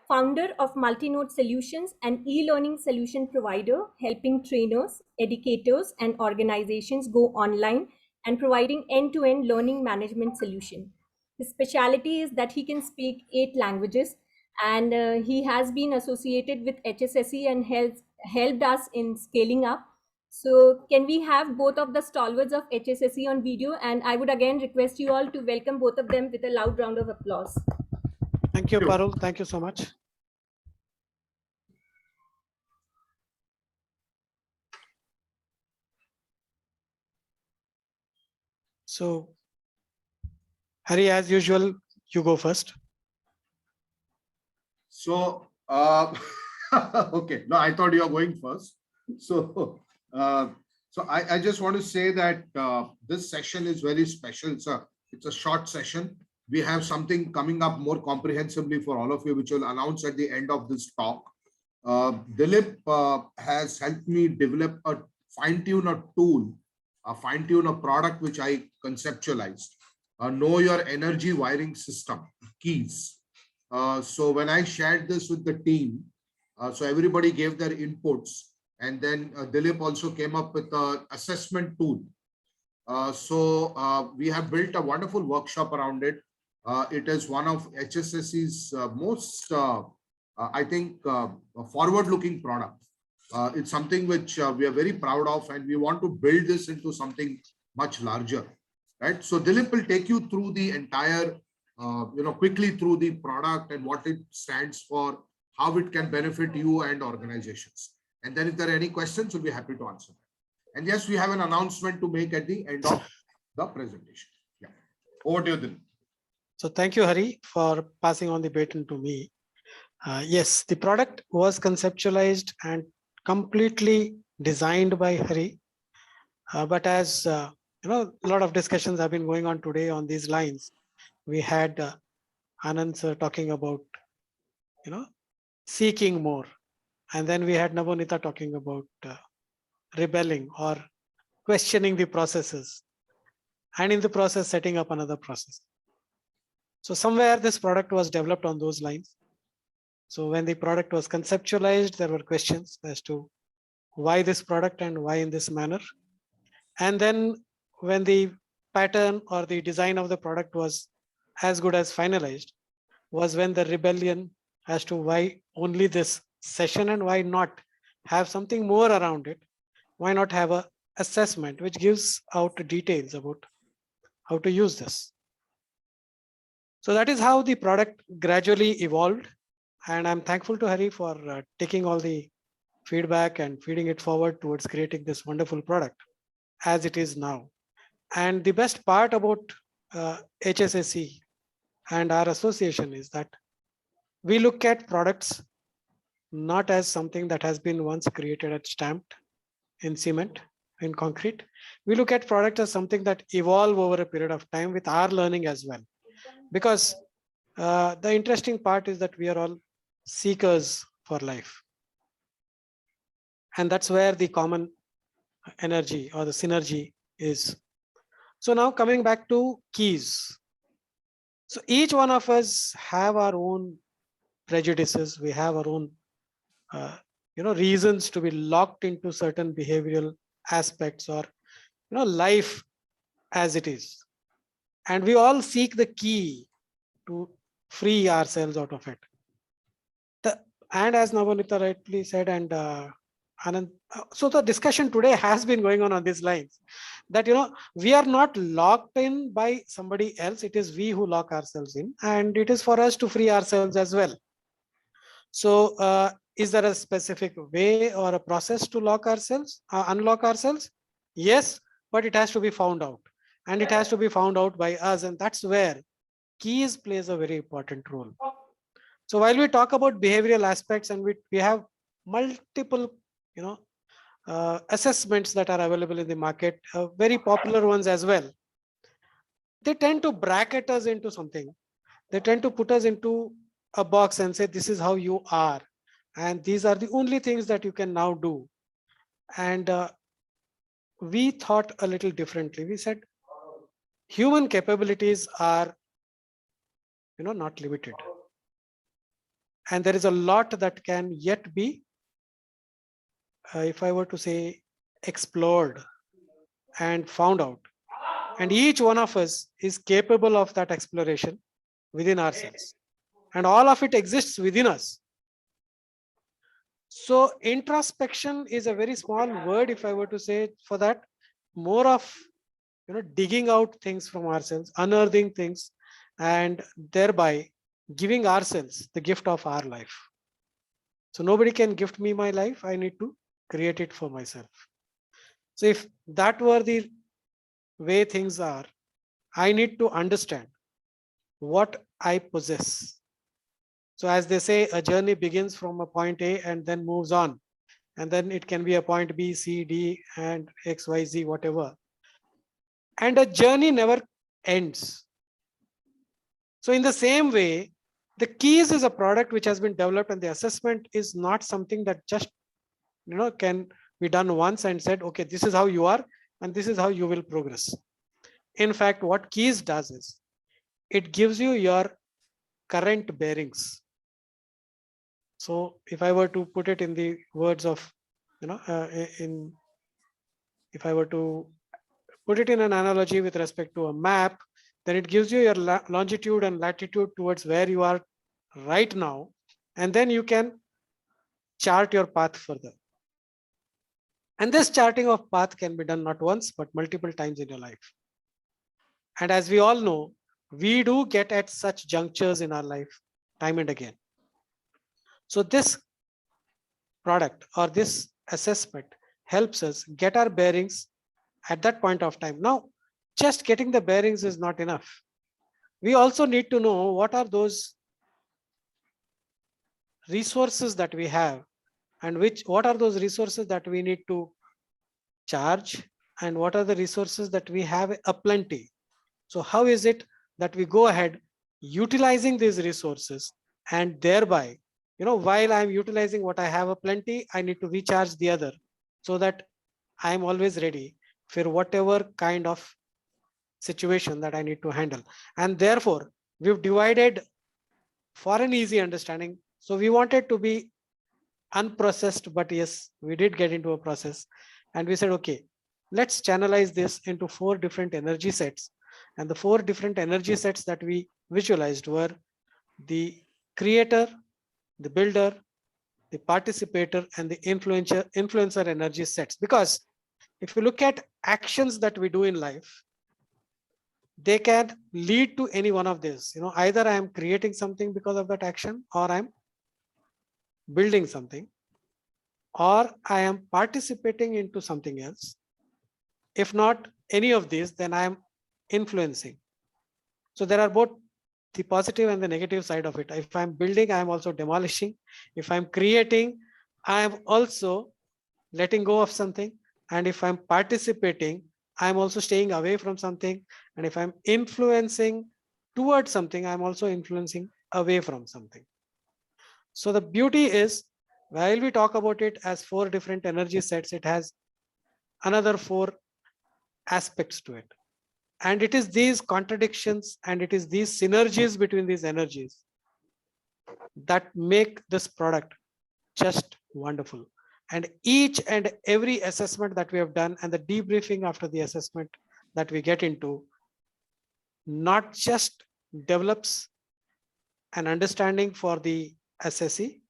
Founder of Multi-Node Solutions, an e-learning solution provider helping trainers, educators, and organizations go online and providing end-to-end learning management solution. His specialty is that he can speak 8 languages, and he has been associated with HSSE and helped us in scaling up. So can we have both of the stalwarts of HSSE on video? And I would again request you all to welcome both of them with a loud round of applause. Thank you, Parul. Thank you so much. So, Hari, as usual, you go first. So, okay, no, I thought you were going first. So, I just want to say that this session is very special. It's a short session. We have something coming up more comprehensively for all of you, which will announce at the end of this talk. Dilip has helped me develop fine-tune a tool, fine-tune a product which I conceptualized. Know your energy wiring system, keys. So when I shared this with the team, so everybody gave their inputs, and then Dilip also came up with an assessment tool. So we have built a wonderful workshop around it. It is one of HSSE's most, I think, forward-looking product. It's something which we are very proud of, and we want to build this into something much larger, right? So Dilip will take you through the entire, quickly through the product and what it stands for, how it can benefit you and organizations. And then if there are any questions, we'll be happy to answer them. And yes, we have an announcement to make at the end of the presentation. Yeah. Over to you, Dilip. So thank you, Hari, for passing on the baton to me. Yes, the product was conceptualized and completely designed by Hari. But as a lot of discussions have been going on today on these lines. We had Anand sir talking about, seeking more. And then we had Navonita talking about rebelling or questioning the processes. And in the process, setting up another process. So somewhere this product was developed on those lines. So when the product was conceptualized, there were questions as to why this product and why in this manner. And then when the pattern or the design of the product was as good as finalized, was when the rebellion as to why only this session and why not have something more around it. Why not have a assessment which gives out details about how to use this. So that is how the product gradually evolved. And I'm thankful to Hari for taking all the feedback and feeding it forward towards creating this wonderful product as it is now. And the best part about HSSE and our association is that we look at products not as something that has been once created and stamped in cement, in concrete. We look at product as something that evolve over a period of time with our learning as well. Because the interesting part is that we are all seekers for life. And that's where the common energy or the synergy is. So now coming back to keys. So each one of us have our own prejudices. We have our own reasons to be locked into certain behavioral aspects or life as it is. And we all seek the key to free ourselves out of it. And as Navonita rightly said, and Anand, so the discussion today has been going on these lines that, we are not locked in by somebody else. It is we who lock ourselves in, and it is for us to free ourselves as well. So is there a specific way or a process to lock ourselves, unlock ourselves? Yes, but it has to be found out, and it has to be found out by us. And that's where keys plays a very important role. So while we talk about behavioral aspects, and we have multiple, assessments that are available in the market, very popular ones as well. They tend to bracket us into something. They tend to put us into a box and say, this is how you are. And these are the only things that you can now do. And we thought a little differently. We said, human capabilities are, not limited. And there is a lot that can yet be, if I were to say, explored and found out. And each one of us is capable of that exploration within ourselves. And all of it exists within us. So introspection is a very small word, if I were to say for that. More of digging out things from ourselves, unearthing things, and thereby giving ourselves the gift of our life. So nobody can gift me my life. I need to create it for myself. So if that were the way things are, I need to understand what I possess. So as they say, a journey begins from a point A and then moves on. And then it can be a point B, C, D, and X, Y, Z, whatever. And a journey never ends. So in the same way, the keys is a product which has been developed, and the assessment is not something that just can be done once and said, okay, this is how you are and this is how you will progress. In fact, what keys does is it gives you your current bearings. So if I were to put it in the words of, if I were to put it in an analogy with respect to a map, then it gives you your longitude and latitude towards where you are right now. And then you can chart your path further. And this charting of path can be done not once, but multiple times in your life. And as we all know, we do get at such junctures in our life time and again. So this product or this assessment helps us get our bearings at that point of time. Now, just getting the bearings is not enough. We also need to know what are those resources that we have, and what are those resources that we need to charge, and what are the resources that we have aplenty. So how is it that we go ahead utilizing these resources, and thereby, while I'm utilizing what I have aplenty, I need to recharge the other so that I'm always ready for whatever kind of situation that I need to handle. And therefore, we've divided for an easy understanding. So we wanted to be unprocessed, but yes, we did get into a process. And we said, okay, let's channelize this into 4 different energy sets. And the 4 different energy sets that we visualized were the creator, the builder, the participator, and the influencer energy sets. Because if you look at actions that we do in life, they can lead to any one of these. Either I am creating something because of that action, or I'm building something, or I am participating into something else. If not any of these, then I am influencing. So there are both the positive and the negative side of it. If I'm building, I'm also demolishing. If I'm creating, I'm also letting go of something. And if I'm participating, I'm also staying away from something. And if I'm influencing towards something, I'm also influencing away from something. So the beauty is, while we talk about it as 4 different energy sets, it has another 4 aspects to it. And it is these contradictions and it is these synergies between these energies that make this product just wonderful. And each and every assessment that we have done and the debriefing after the assessment that we get into not just develops an understanding for the assessee,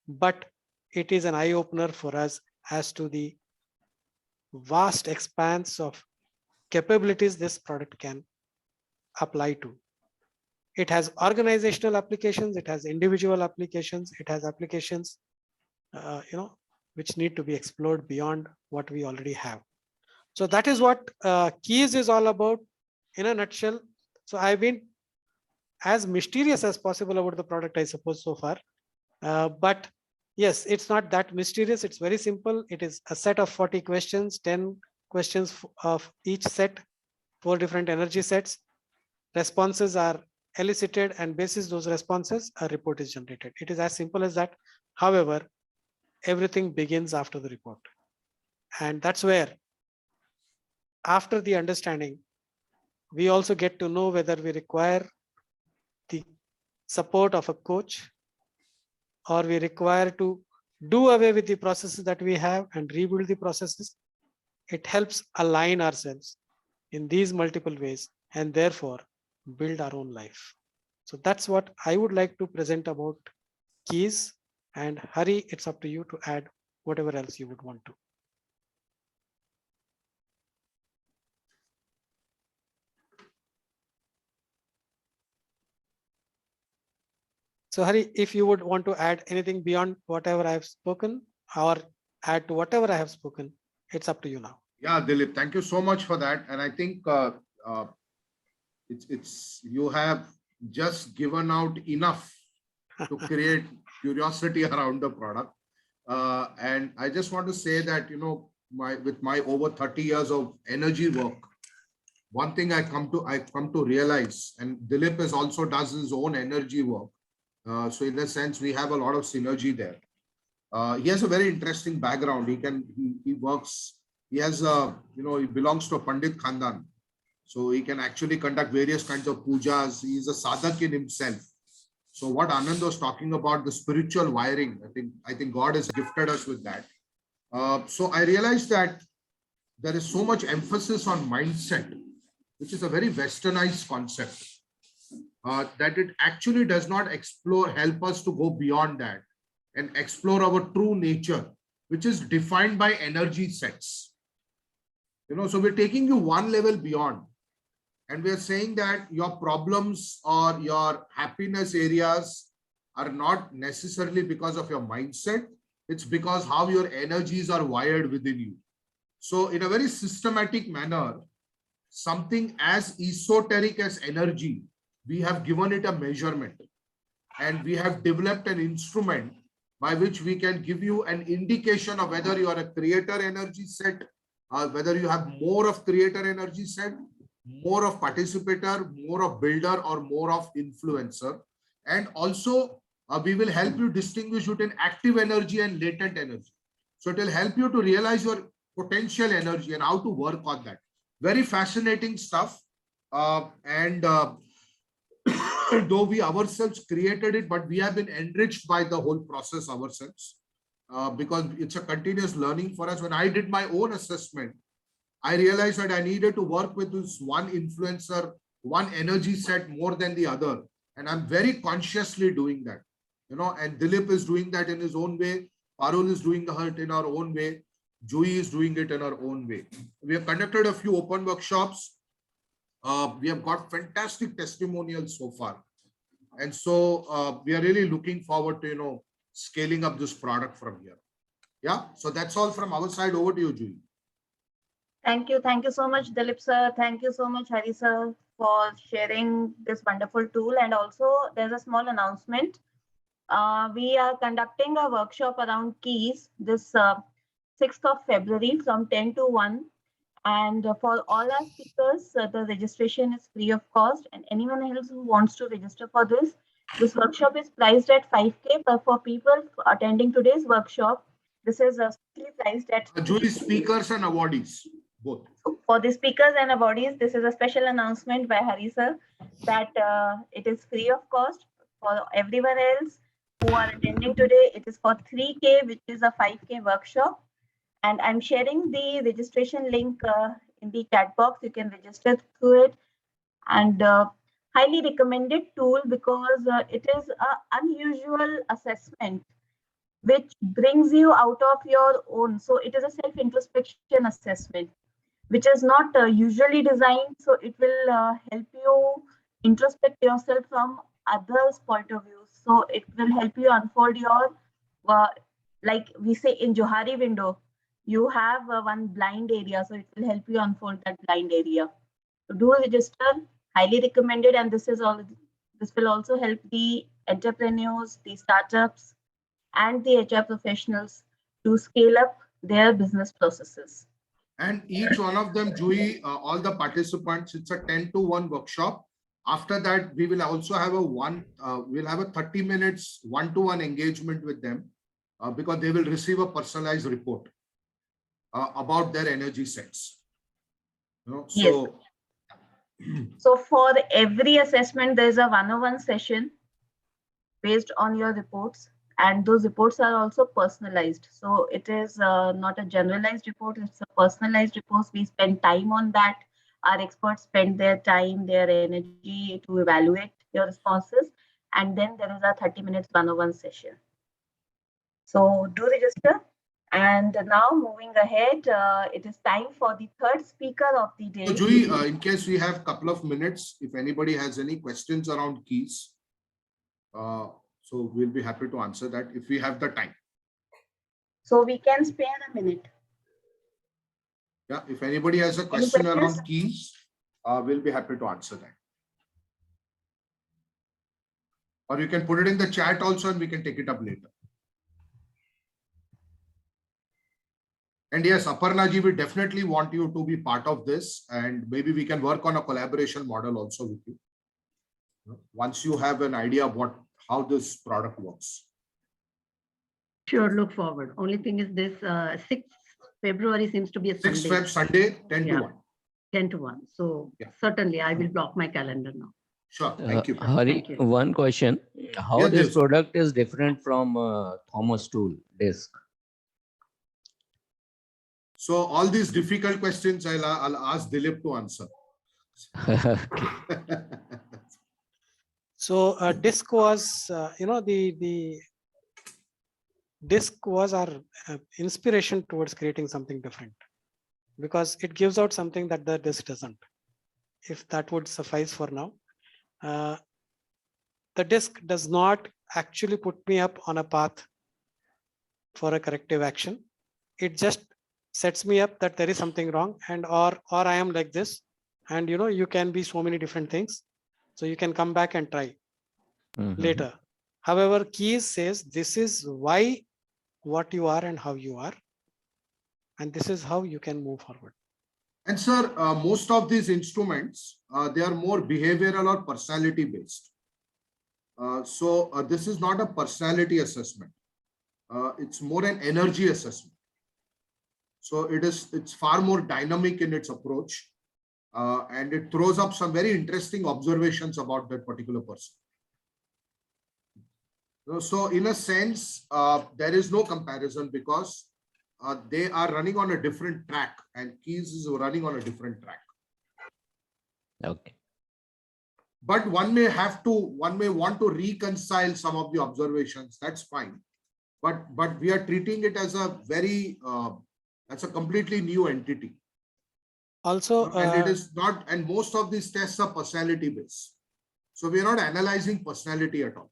but it is an eye-opener for us as to the vast expanse of capabilities this product can apply to. It has organizational applications, it has individual applications, it has applications which need to be explored beyond what we already have. So that is what Keys is all about in a nutshell. So I've been as mysterious as possible about the product, I suppose, so far. But yes, it's not that mysterious. It's very simple. It is a set of 40 questions, 10 questions of each set, 4 different energy sets. Responses are elicited, and basis those responses, a report is generated. It is as simple as that. However, everything begins after the report. And that's where, after the understanding, We also get to know whether we require the support of a coach, or we require to do away with the processes that we have and rebuild the processes. It helps align ourselves in these multiple ways and therefore build our own life. So that's what I would like to present about keys. And Hari, it's up to you to add whatever else you would want to. So Hari, if you would want to add anything beyond whatever I have spoken or add to whatever I have spoken, it's up to you now. Yeah, Dilip, thank you so much for that. And I think you have just given out enough to create curiosity around the product. And I just want to say that, with my over 30 years of energy work, one thing I come to realize, and Dilip is also does his own energy work. So in a sense, we have a lot of synergy there. He has a very interesting background. He works, he has he belongs to a Pandit Khandan. So he can actually conduct various kinds of pujas. He is a sadhak in himself. So what Anand was talking about, the spiritual wiring, I think God has gifted us with that. So I realized that there is so much emphasis on mindset, which is a very westernized concept, that it actually does not help us to go beyond that and explore our true nature, which is defined by energy sets. So we're taking you one level beyond. And we're saying that your problems or your happiness areas are not necessarily because of your mindset. It's because how your energies are wired within you. So in a very systematic manner, something as esoteric as energy, we have given it a measurement. And we have developed an instrument by which we can give you an indication of whether you are a creator energy set, or whether you have more of creator energy set, more of participator, more of builder, or more of influencer. And also, we will help you distinguish between active energy and latent energy. So it will help you to realize your potential energy and how to work on that. Very fascinating stuff. Though we ourselves created it, but we have been enriched by the whole process ourselves, because it's a continuous learning for us. When I did my own assessment, I realized that I needed to work with this one influencer, one energy set more than the other. And I'm very consciously doing that, and Dilip is doing that in his own way. Parul is doing it in our own way. Juhi is doing it in our own way. We have conducted a few open workshops. We have got fantastic testimonials so far. And so we are really looking forward to, scaling up this product from here. Yeah. So that's all from our side. Over to you, Juhi. Thank you. Thank you so much, Dilip sir. Thank you so much, Hari sir, for sharing this wonderful tool. And also there's a small announcement. We are conducting a workshop around keys this 6th of February from 10 to 1. And for all our speakers, the registration is free of cost. And anyone else who wants to register for this workshop is priced at 5K. But for people attending today's workshop, this is strictly priced at Juhi, speakers and awardees, both. For the speakers and awardees, this is a special announcement by Hari sir that it is free of cost. For everyone else who are attending today, it is for 3K, which is a 5K workshop. And I'm sharing the registration link in the chat box. You can register through it. And highly recommended tool because it is an unusual assessment which brings you out of your own. So it is a self-introspection assessment, which is not usually designed. So it will help you introspect yourself from others' point of view. So it will help you unfold your, like we say in Johari window, you have one blind area. So it will help you unfold that blind area. So do register, highly recommended. And this will also help the entrepreneurs, the startups, and the HR professionals to scale up their business processes. And each one of them, Juhi, all the participants, it's a 10 to 1 workshop. After that, we will also have we'll have a 30 minutes one-to-one engagement with them, because they will receive a personalized report about their energy sets. So So for every assessment, there's a one-on-one session based on your reports, and those reports are also personalized. So it is not a generalized report, it's a personalized report. We spend time on that. Our experts spend their time, their energy to evaluate your responses, and then there is a 30 minutes one-on-one session. So do register. And now moving ahead, it is time for the third speaker of the day. So Juhi, in case we have a couple of minutes, if anybody has any questions around keys, so we'll be happy to answer that if we have the time. So we can spare a minute. Yeah, if anybody has a question around keys, we'll be happy to answer that. Or you can put it in the chat also and we can take it up later. And yes, Aparna ji, we definitely want you to be part of this, and maybe we can work on a collaboration model also with you. Once you have an idea of how this product works. Sure, look forward. Only thing is this 6th February seems to be a 6th Sunday. Feb, Sunday, 10 to 1. 10 to 1. So Yeah. certainly I will block my calendar now. Sure, thank you. Hari, Thank you. one question. How Yes, this Dev. product is different from Thomas tool disk? So all these difficult questions, I'll ask Dilip to answer. So disk was, the disk was our inspiration towards creating something different, because it gives out something that the disk doesn't. If that would suffice for now. The disk does not actually put me up on a path for a corrective action. It just sets me up that there is something wrong, and or I am like this, and you can be so many different things. So you can come back and try later. However, keys says this is why, what you are and how you are, and this is how you can move forward. And sir, most of these instruments, they are more behavioral or personality based. So this is not a personality assessment. It's more an energy assessment. So it's far more dynamic in its approach, and it throws up some very interesting observations about that particular person. So in a sense, there is no comparison, because they are running on a different track and keys is running on a different track. Okay. But one may want to reconcile some of the observations. That's fine. But we are treating it as a very, as a completely new entity. Also, and it is not, and most of these tests are personality based. So we are not analyzing personality at all.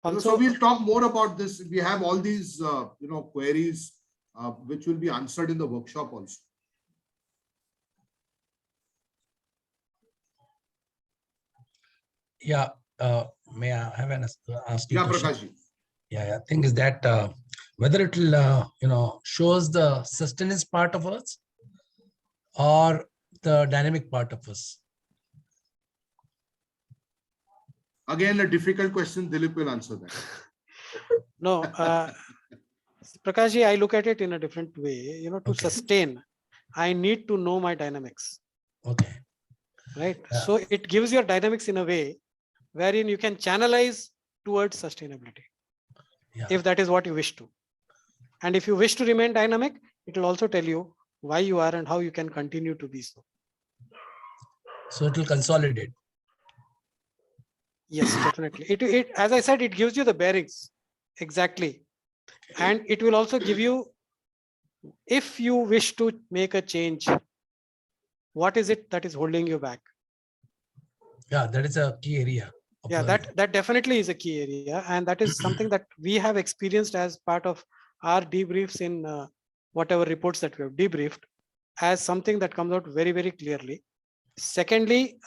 also So we'll talk more about this. We have all these, queries, which will be answered in the workshop also. Yeah, may I have an ask you Yeah, question? Prakash ji. Yeah, I think is that whether it will, shows the sustenance part of us or the dynamic part of us. Again, a difficult question. Dilip will answer that. no, Prakashji, I look at it in a different way. To Okay. sustain, I need to know my dynamics. Okay. Right. Yeah. So it gives your dynamics in a way wherein you can channelize towards sustainability. Yeah. If that is what you wish to. And if you wish to remain dynamic, it will also tell you why you are and how you can continue to be so. So it will consolidate. Yes, definitely. It as I said, it gives you the bearings. Exactly. And it will also give you, if you wish to make a change, what is it that is holding you back? Yeah, that is a key area. Yeah, that definitely is a key area, and that is something that we have experienced as part of our debriefs in whatever reports that we have debriefed, as something that comes out very, very clearly. Secondly,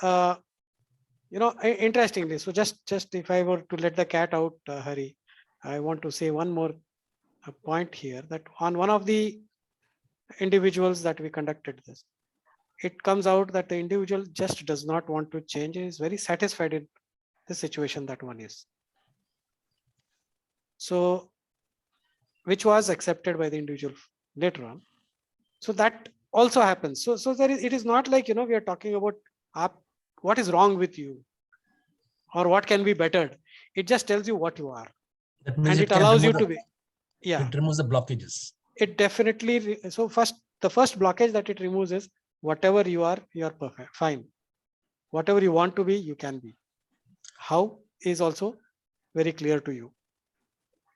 interestingly, so just if I were to let the cat out, Hari, I want to say one more point here, that on one of the individuals that we conducted this, it comes out that the individual just does not want to change and is very satisfied in the situation that one is. So, which was accepted by the individual later on. So that also happens. So it is not like, we are talking about what is wrong with you or what can be bettered. It just tells you what you are. That means And it allows you to be, it removes the blockages. It definitely, so the first blockage that it removes is whatever you are perfect, fine. Whatever you want to be, you can be. How is also very clear to you.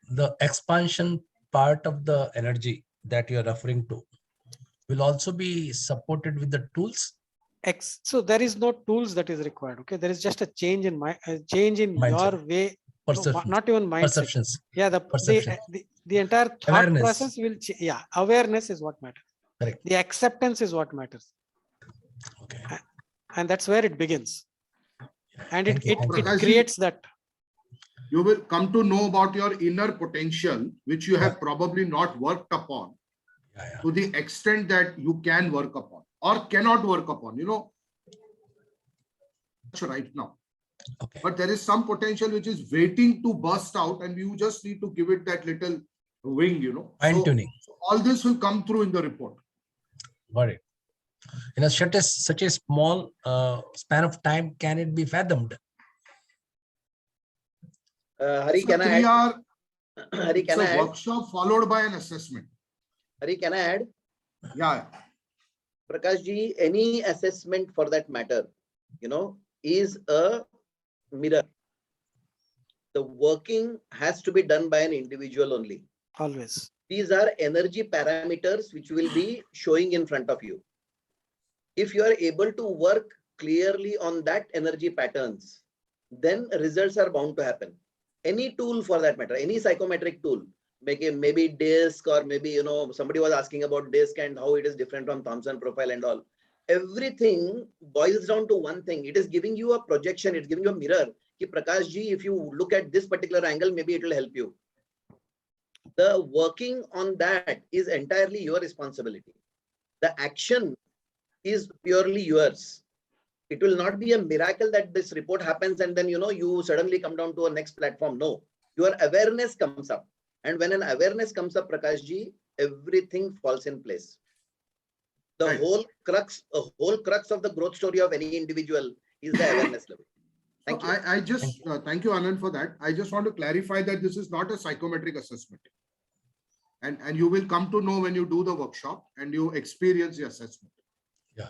The expansion part of the energy that you are referring to will also be supported with the tools. So there is no tools that is required. Okay, there is just a change in Mindset. your way. Perceptions. Not even mindset. Perceptions. Yeah, the entire thought Awareness. process will change. Yeah, awareness is what matters. Correct. The acceptance is what matters. Okay. And that's where it begins. And it Prakashji, creates that. You will come to know about your inner potential, which you have probably not worked upon to the extent that you can work upon or cannot work upon, right now. Okay. But there is some potential which is waiting to burst out, and you just need to give it that little wing, Fine tuning. So all this will come through in the report. Got it. In such a small span of time, can it be fathomed? Hari, So can I add? Hari, can I add? Workshop followed by an assessment. Hari, can I add? Yeah. Prakash ji, any assessment for that matter, is a mirror. The working has to be done by an individual only. Always. These are energy parameters which will be showing in front of you. If you are able to work clearly on that energy patterns, then results are bound to happen. Any tool for that matter, any psychometric tool, maybe DISC, or maybe, somebody was asking about DISC and how it is different from Thomson profile and all. Everything boils down to one thing. It is giving you a projection. It's giving you a mirror. Ki Prakash ji, if you look at this particular angle, maybe it will help you. The working on that is entirely your responsibility. The action is purely yours. It will not be a miracle that this report happens and then, you suddenly come down to a next platform. No, your awareness comes up. And when an awareness comes up, Prakash ji, everything falls in place. The whole crux of the growth story of any individual is the awareness level. Thank you. Thank you, Anand, for that. I just want to clarify that this is not a psychometric assessment. And you will come to know when you do the workshop and you experience the assessment. Yeah.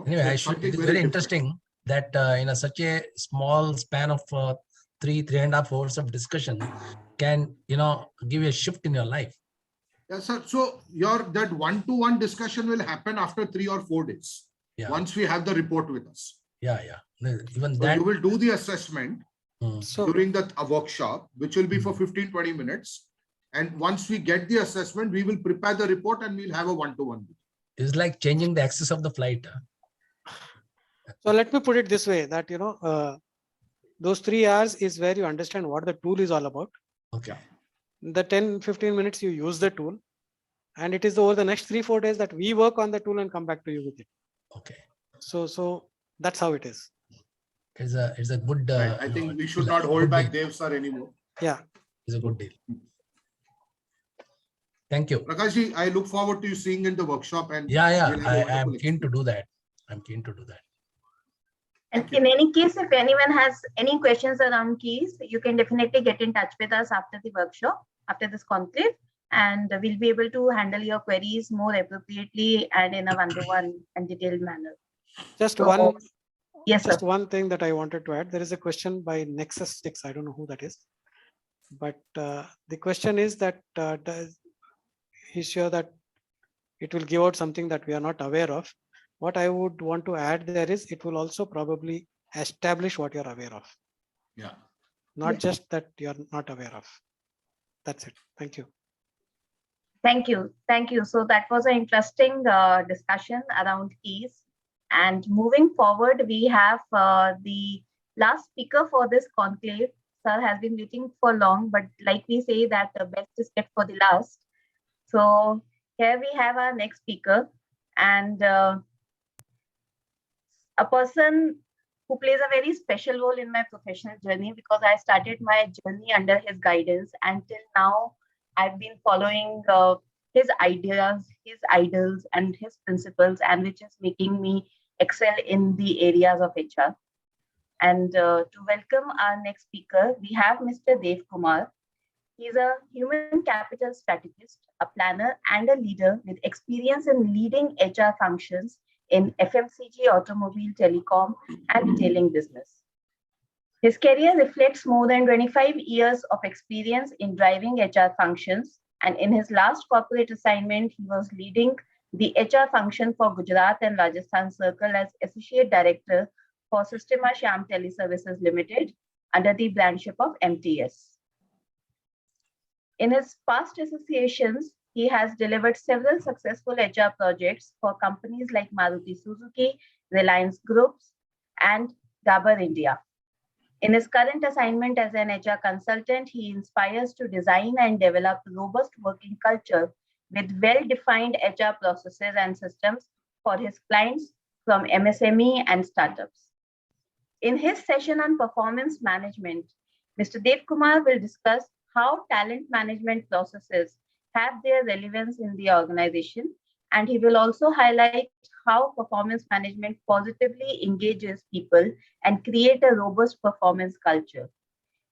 Anyway, it is very interesting that in such a small span of 3.5 hours of discussion can, give you a shift in your life. Yes, sir. So that one-to-one discussion will happen after 3 or 4 days. Yeah. Once we have the report with us. Yeah. Even so that you will do the assessment during the workshop, which will be for 15-20 minutes. And once we get the assessment, we will prepare the report and we'll have a one-to-one. It's like changing the axis of the flight. So let me put it this way, that, those 3 hours is where you understand what the tool is all about. Okay. The 10-15 minutes you use the tool, and it is over the next 3-4 days that we work on the tool and come back to you with it. Okay. So that's how it is. It's a good. Right. I think we should not hold back Dev sir anymore. Yeah. It's a good deal. Thank you. Prakash ji, I look forward to you seeing in the workshop. And yeah. I am keen to do that. And in any case, if anyone has any questions around keys, you can definitely get in touch with us after the workshop, after this conclave, and we'll be able to handle your queries more appropriately and in a one-to-one and detailed manner. Just one thing that I wanted to add. There is a question by Nexus 6. I don't know who that is, but the question is that he's sure that it will give out something that we are not aware of. What I would want to add there is it will also probably establish what you're aware of. Yeah. Not just that you're not aware of. That's it. Thank you. Thank you. So that was an interesting discussion around keys. And moving forward, we have the last speaker for this conclave. Sir has been waiting for long, but like we say that the best is kept for the last. So here we have our next speaker, and a person who plays a very special role in my professional journey, because I started my journey under his guidance, and till now I've been following his ideas, his ideals, and his principles, and which is making me excel in the areas of HR. And to welcome our next speaker, we have Mr. Dev Kumar. He's a human capital strategist, a planner, and a leader with experience in leading HR functions in FMCG, automobile, telecom, and retailing business. His career reflects more than 25 years of experience in driving HR functions, and in his last corporate assignment, he was leading the HR function for Gujarat and Rajasthan Circle as Associate Director for Systema Sham Teleservices Limited under the brandship of MTS. In his past associations, he has delivered several successful HR projects for companies like Maruti Suzuki, Reliance Groups, and Dabur India. In his current assignment as an HR consultant, he inspires to design and develop robust working culture with well-defined HR processes and systems for his clients from MSME and startups. In his session on performance management, Mr. Dev Kumar will discuss how talent management processes have their relevance in the organization, and he will also highlight how performance management positively engages people and create a robust performance culture.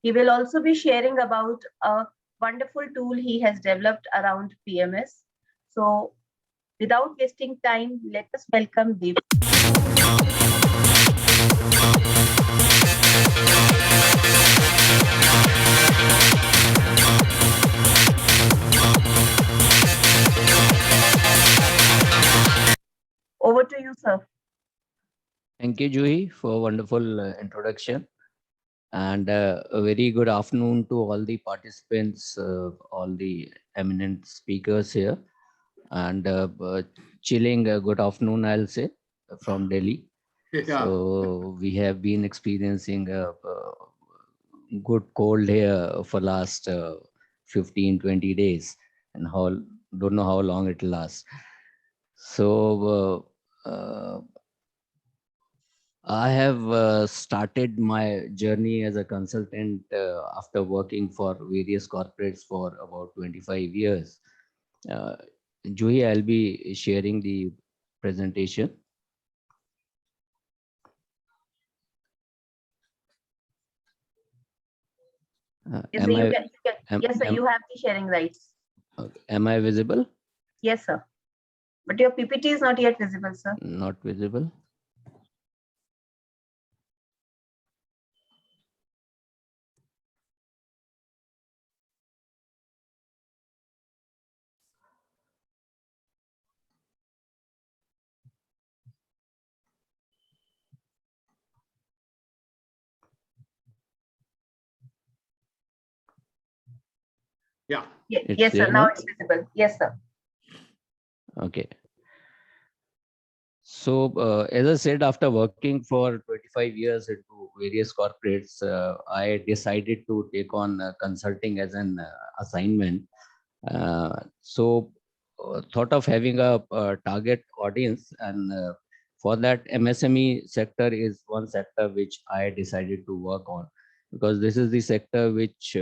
He will also be sharing about a wonderful tool he has developed around PMS. So without wasting time, let us welcome Dev. Over to you, sir. Thank you, Juhi, for a wonderful introduction. And a very good afternoon to all the participants, all the eminent speakers here. And chilling good afternoon, I'll say, from Delhi. Yeah. So we have been experiencing a good cold here for last 15, 20 days, and don't know how long it will last. So I have started my journey as a consultant after working for various corporates for about 25 years. Juhi, I'll be sharing the presentation. Yes, sir, yes, sir, you have the sharing rights. Am I visible? Yes, sir. But your PPT is not yet visible, sir. Not visible. Yeah. Yes, sir. Now it's visible. Yes, sir. Okay. So, as I said, after working for 25 years into various corporates, I decided to take on consulting as an assignment. So, thought of having a target audience, and for that, MSME sector is one sector which I decided to work on, because this is the sector which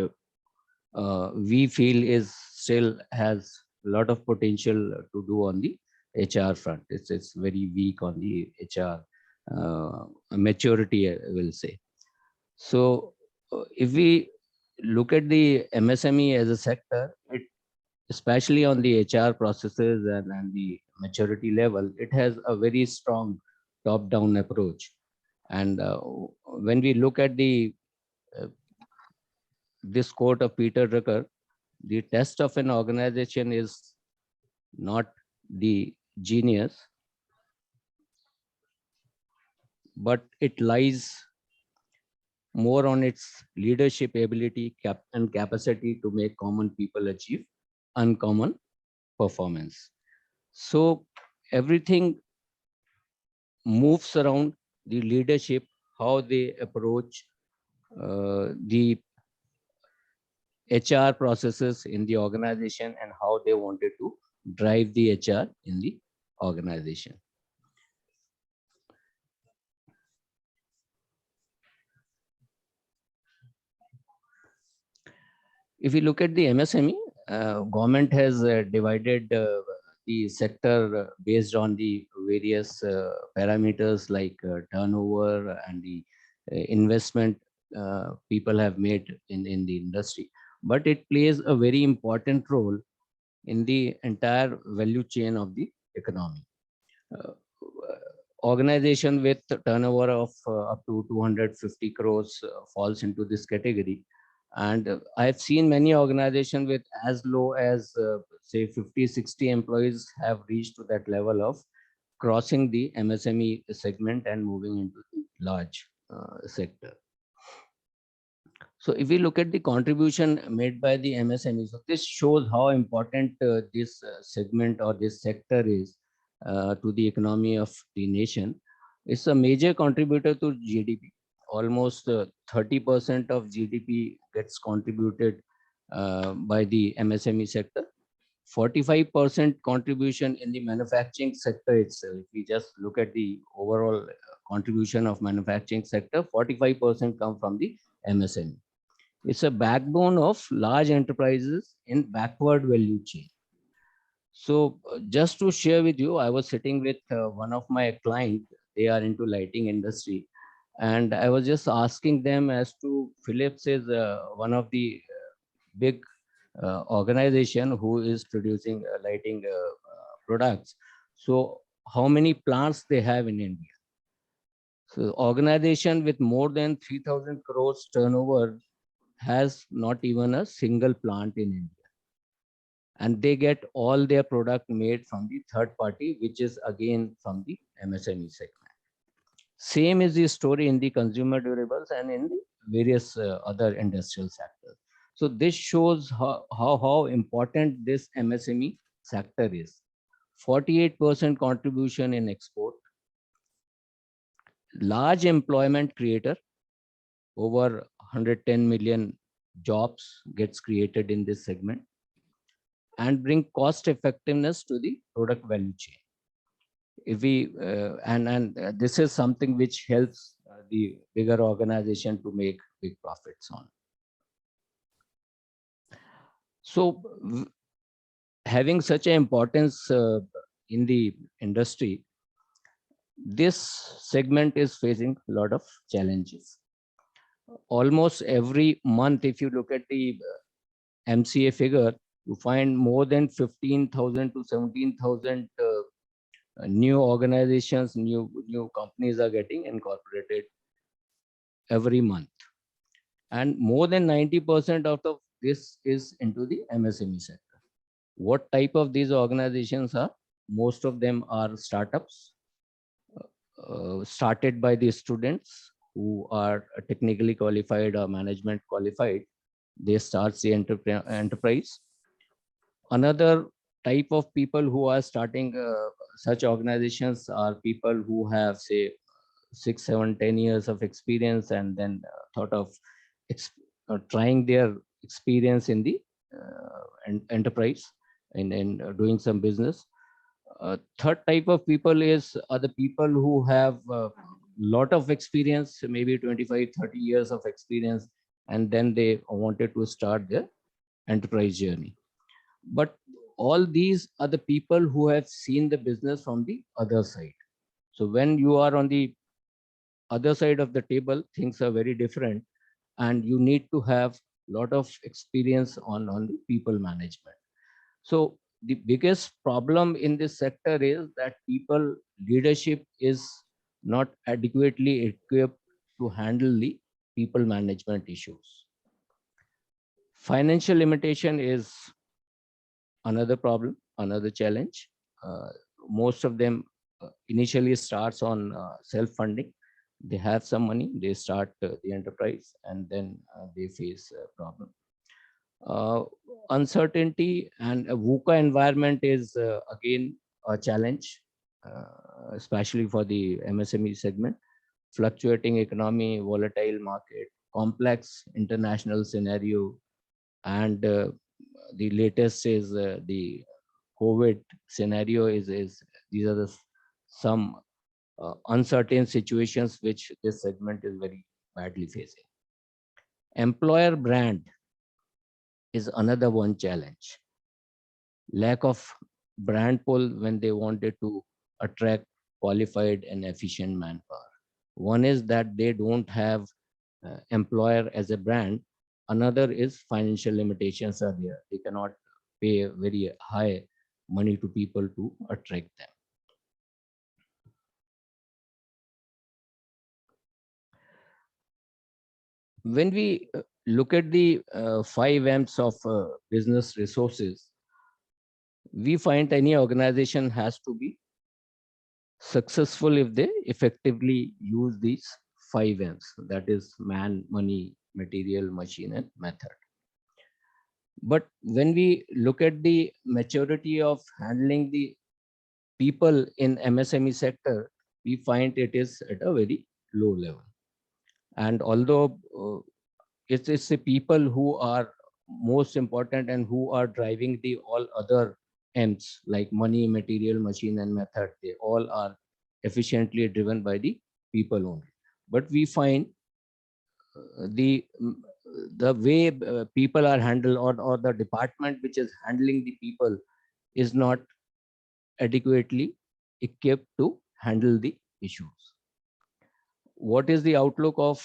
we feel is still has a lot of potential to do on the HR front. It's very weak on the HR maturity, I will say. So if we look at the MSME as a sector, it especially on the HR processes and the maturity level, it has a very strong top-down approach. And when we look at the this quote of Peter Drucker, the test of an organization is not the genius, but it lies more on its leadership ability and capacity to make common people achieve uncommon performance. So everything moves around the leadership, how they approach the HR processes in the organization, and how they wanted to drive the HR in the organization. If you look at the MSME, government has divided the sector based on the various parameters like turnover and the investment people have made in the industry. But it plays a very important role in the entire value chain of the economy. Uh, Organization with turnover of up to 250 crores falls into this category. And I've seen many organizations with as low as say 50, 60 employees have reached to that level of crossing the MSME segment and moving into the large sector. So if we look at the contribution made by the MSME, so this shows how important this segment or this sector is to the economy of the nation. It's a major contributor to GDP. Almost 30% of GDP gets contributed by the MSME sector. 45% contribution in the manufacturing sector itself. If we just look at the overall contribution of manufacturing sector, 45% come from the MSME. It's a backbone of large enterprises in backward value chain. So just to share with you, I was sitting with one of my client. They are into lighting industry. And I was just asking them as to Philips is one of the big organization who is producing lighting products. So how many plants they have in India? So organization with more than 3,000 crores turnover has not even a single plant in India. And they get all their product made from the third party, which is again from the MSME segment. Same is the story in the consumer durables and in the various other industrial sectors. So this shows how important this MSME sector is. 48% contribution in export, large employment creator, over 110 million jobs gets created in this segment, and bring cost effectiveness to the product value chain. If we this is something which helps the bigger organization to make big profits on. So having such an importance in the industry, this segment is facing a lot of challenges. Almost every month, if you look at the MCA figure, you find more than 15,000 to 17,000 new organizations, new companies are getting incorporated every month. And more than 90% out of this is into the MSME sector. What type of these organizations are? Most of them are startups started by the students who are technically qualified or management qualified. They start the enterprise. Another type of people who are starting such organizations are people who have, say, 6, 7, 10 years of experience and then thought of trying their experience in the enterprise and doing some business. Third type of people are the people who have a lot of experience, maybe 25, 30 years of experience, and then they wanted to start their enterprise journey. But all these are the people who have seen the business from the other side. So when you are on the other side of the table, things are very different, and you need to have a lot of experience on the people management. So the biggest problem in this sector is that people leadership is not adequately equipped to handle the people management issues. Financial limitation is another problem, another challenge. Most of them initially starts on self-funding. They have some money, they start the enterprise, and then they face a problem. Uncertainty and a VUCA environment is again a challenge, especially for the MSME segment. Fluctuating economy, volatile market, complex international scenario, and the latest is the COVID scenario is these are some uncertain situations which this segment is very badly facing. Employer brand. is another one challenge. Lack of brand pull when they wanted to attract qualified and efficient manpower. One is that they don't have employer as a brand. Another is financial limitations are there. They cannot pay very high money to people to attract them. When we look at the 5 M's of business resources, we find any organization has to be successful if they effectively use these 5 M's, that is man, money, material, machine, and method. But when we look at the maturity of handling the people in MSME sector, we find it is at a very low level. And although it's the people who are most important and who are driving the all other M's like money, material, machine, and method, they all are efficiently driven by the people only. But we find the way people are handled, or the department which is handling the people is not adequately equipped to handle the issues. What is the outlook of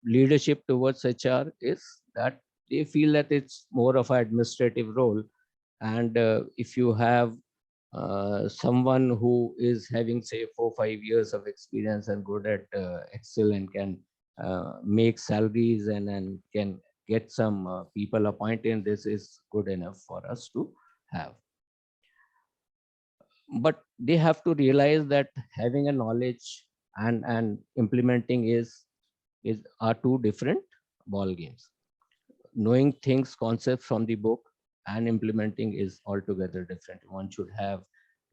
leadership towards HR is that they feel that it's more of an administrative role. And if you have someone who is having say 4-5 years of experience and good at Excel and can make salaries and can get some people appointed, this is good enough for us to have. But they have to realize that having a knowledge and implementing are two different ball games. Knowing things, concepts from the book and implementing is altogether different. One should have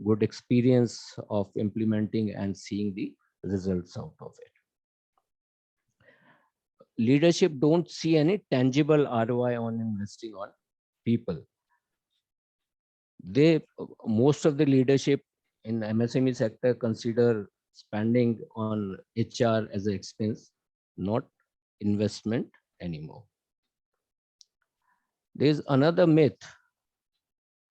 good experience of implementing and seeing the results out of it. Leadership don't see any tangible ROI on investing on people. Most of the leadership in MSME sector consider spending on HR as an expense, not investment anymore. There's another myth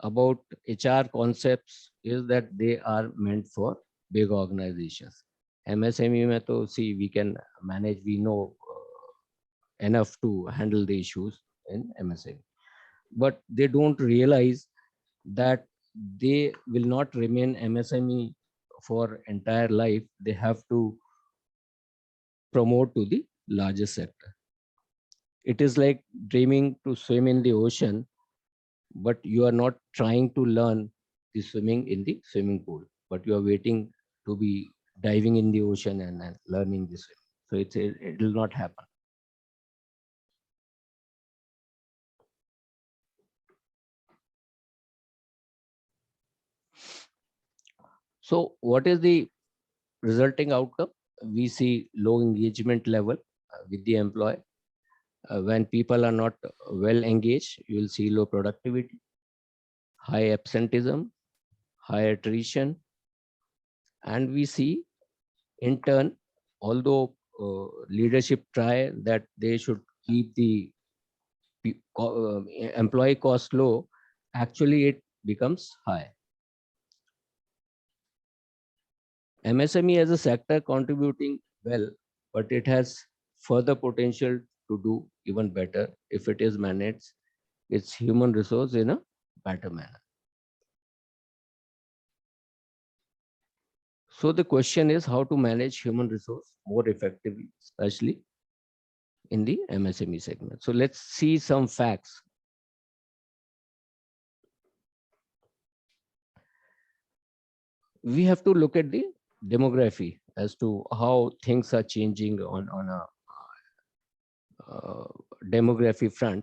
about HR concepts is that they are meant for big organizations. MSME mein to see we can manage, we know enough to handle the issues in MSME. But they don't realize that they will not remain MSME for entire life. They have to promote to the larger sector. It is like dreaming to swim in the ocean, but you are not trying to learn the swimming in the swimming pool, but you are waiting to be diving in the ocean and learning the swim. So it will not happen. So what is the resulting outcome? We see low engagement level with the employee. When people are not well engaged, you will see low productivity, high absenteeism, high attrition. And we see in turn, although leadership try that they should keep the employee cost low, actually it becomes high. MSME as a sector contributing well, but it has further potential to do even better if it is managed its human resource in a better manner. So the question is how to manage human resource more effectively, especially in the MSME segment. So let's see some facts. We have to look at the demography as to how things are changing on a demography front.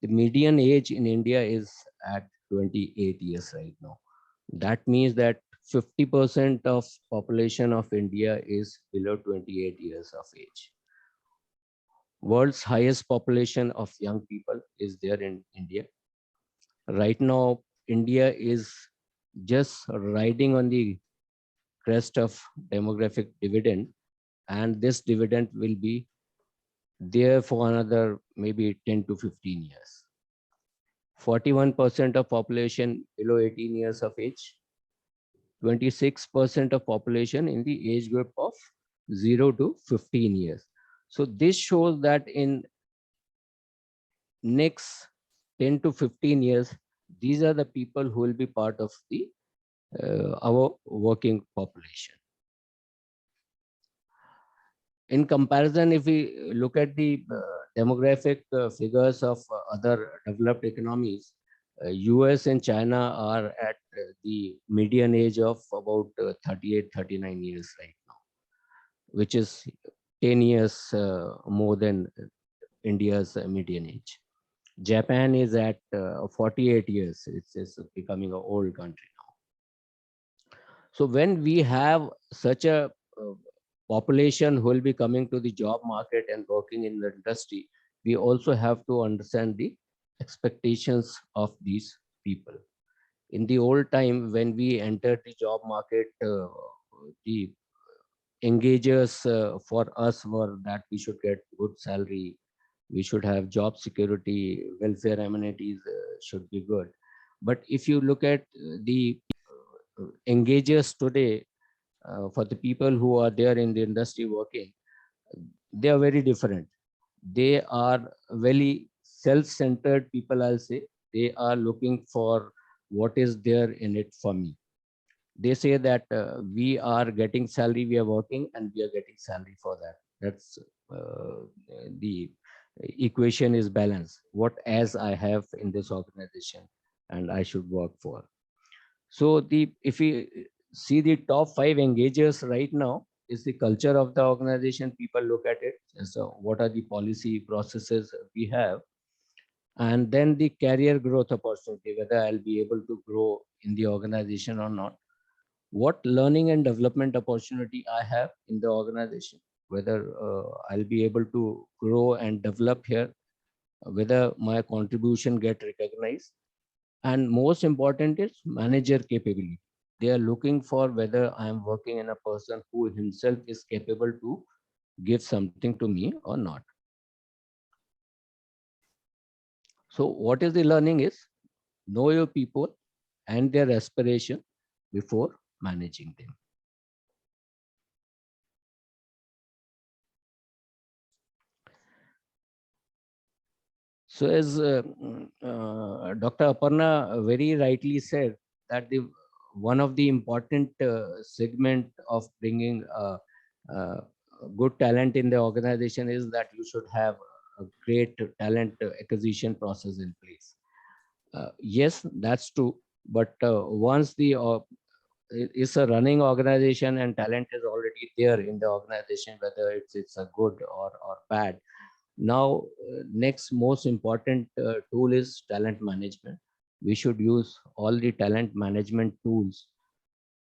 The median age in India is at 28 years right now. That means that 50% of population of India is below 28 years of age. World's highest population of young people is there in India. Right now, India is just riding on the crest of demographic dividend, and this dividend will be there for another maybe 10 to 15 years. 41% of population below 18 years of age, 26% of population in the age group of 0 to 15 years. So this shows that in next 10 to 15 years, these are the people who will be part of the our working population. In comparison, if we look at the demographic figures of other developed economies, US and China are at the median age of about 38, 39 years right now, which is 10 years more than India's median age. Japan is at 48 years. It's becoming an old country now. So when we have such a population who will be coming to the job market and working in the industry, we also have to understand the expectations of these people. In the old time, when we entered the job market, the engagers for us were that we should get good salary, we should have job security, welfare amenities should be good. But if you look at the engagers today, for the people who are there in the industry working, they are very different. They are very self-centered people, I'll say. They are looking for what is there in it for me. They say that we are getting salary, we are working, and we are getting salary for that. That's the equation is balanced. What as I have in this organization, and I should work for. So if we see the top 5 engagers right now, is the culture of the organization. People look at it. So what are the policy processes we have? And then the career growth opportunity, whether I'll be able to grow in the organization or not. What learning and development opportunity I have in the organization, whether I'll be able to grow and develop here, whether my contribution get recognized. And most important is manager capability. They are looking for whether I am working in a person who himself is capable to give something to me or not. So what is the learning is, know your people and their aspiration before managing them. So as Dr. Aparna very rightly said, that one of the important segment of bringing good talent in the organization is that you should have a great talent acquisition process in place. Yes, that's true. But once it's a running organization and talent is already there in the organization, whether it's a good or bad. Now, next most important tool is talent management. We should use all the talent management tools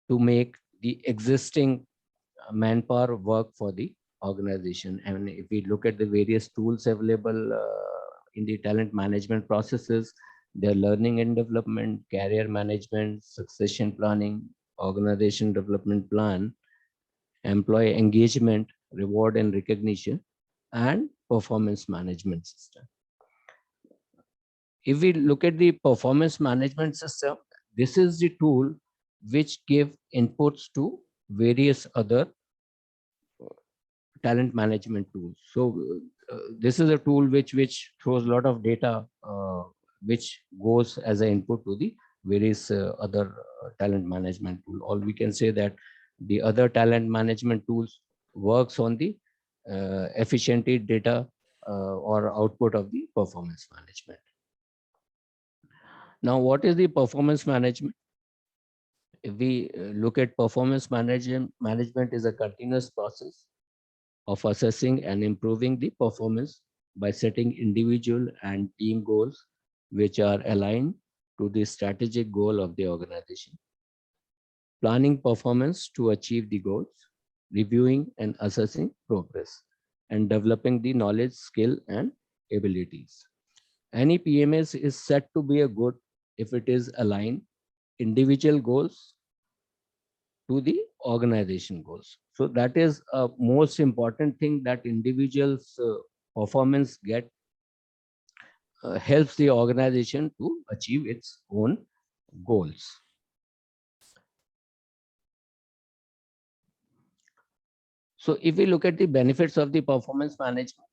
to make the existing manpower work for the organization. And if we look at the various tools available in the talent management processes, their learning and development, career management, succession planning, organization development plan, employee engagement, reward and recognition, and performance management system. If we look at the performance management system, this is the tool which give inputs to various other talent management tools. So this is a tool which throws a lot of data which goes as an input to the various other talent management tool. Or we can say that the other talent management tools works on the efficiency data or output of the performance management. Now, what is the performance management? If we look at performance management is a continuous process of assessing and improving the performance by setting individual and team goals which are aligned to the strategic goal of the organization. Planning performance to achieve the goals, reviewing and assessing progress, and developing the knowledge, skill, and abilities. Any PMS is set to be a good if it is aligned individual goals to the organization goals. So that is a most important thing, that individuals performance helps the organization to achieve its own goals. So if we look at the benefits of the performance management,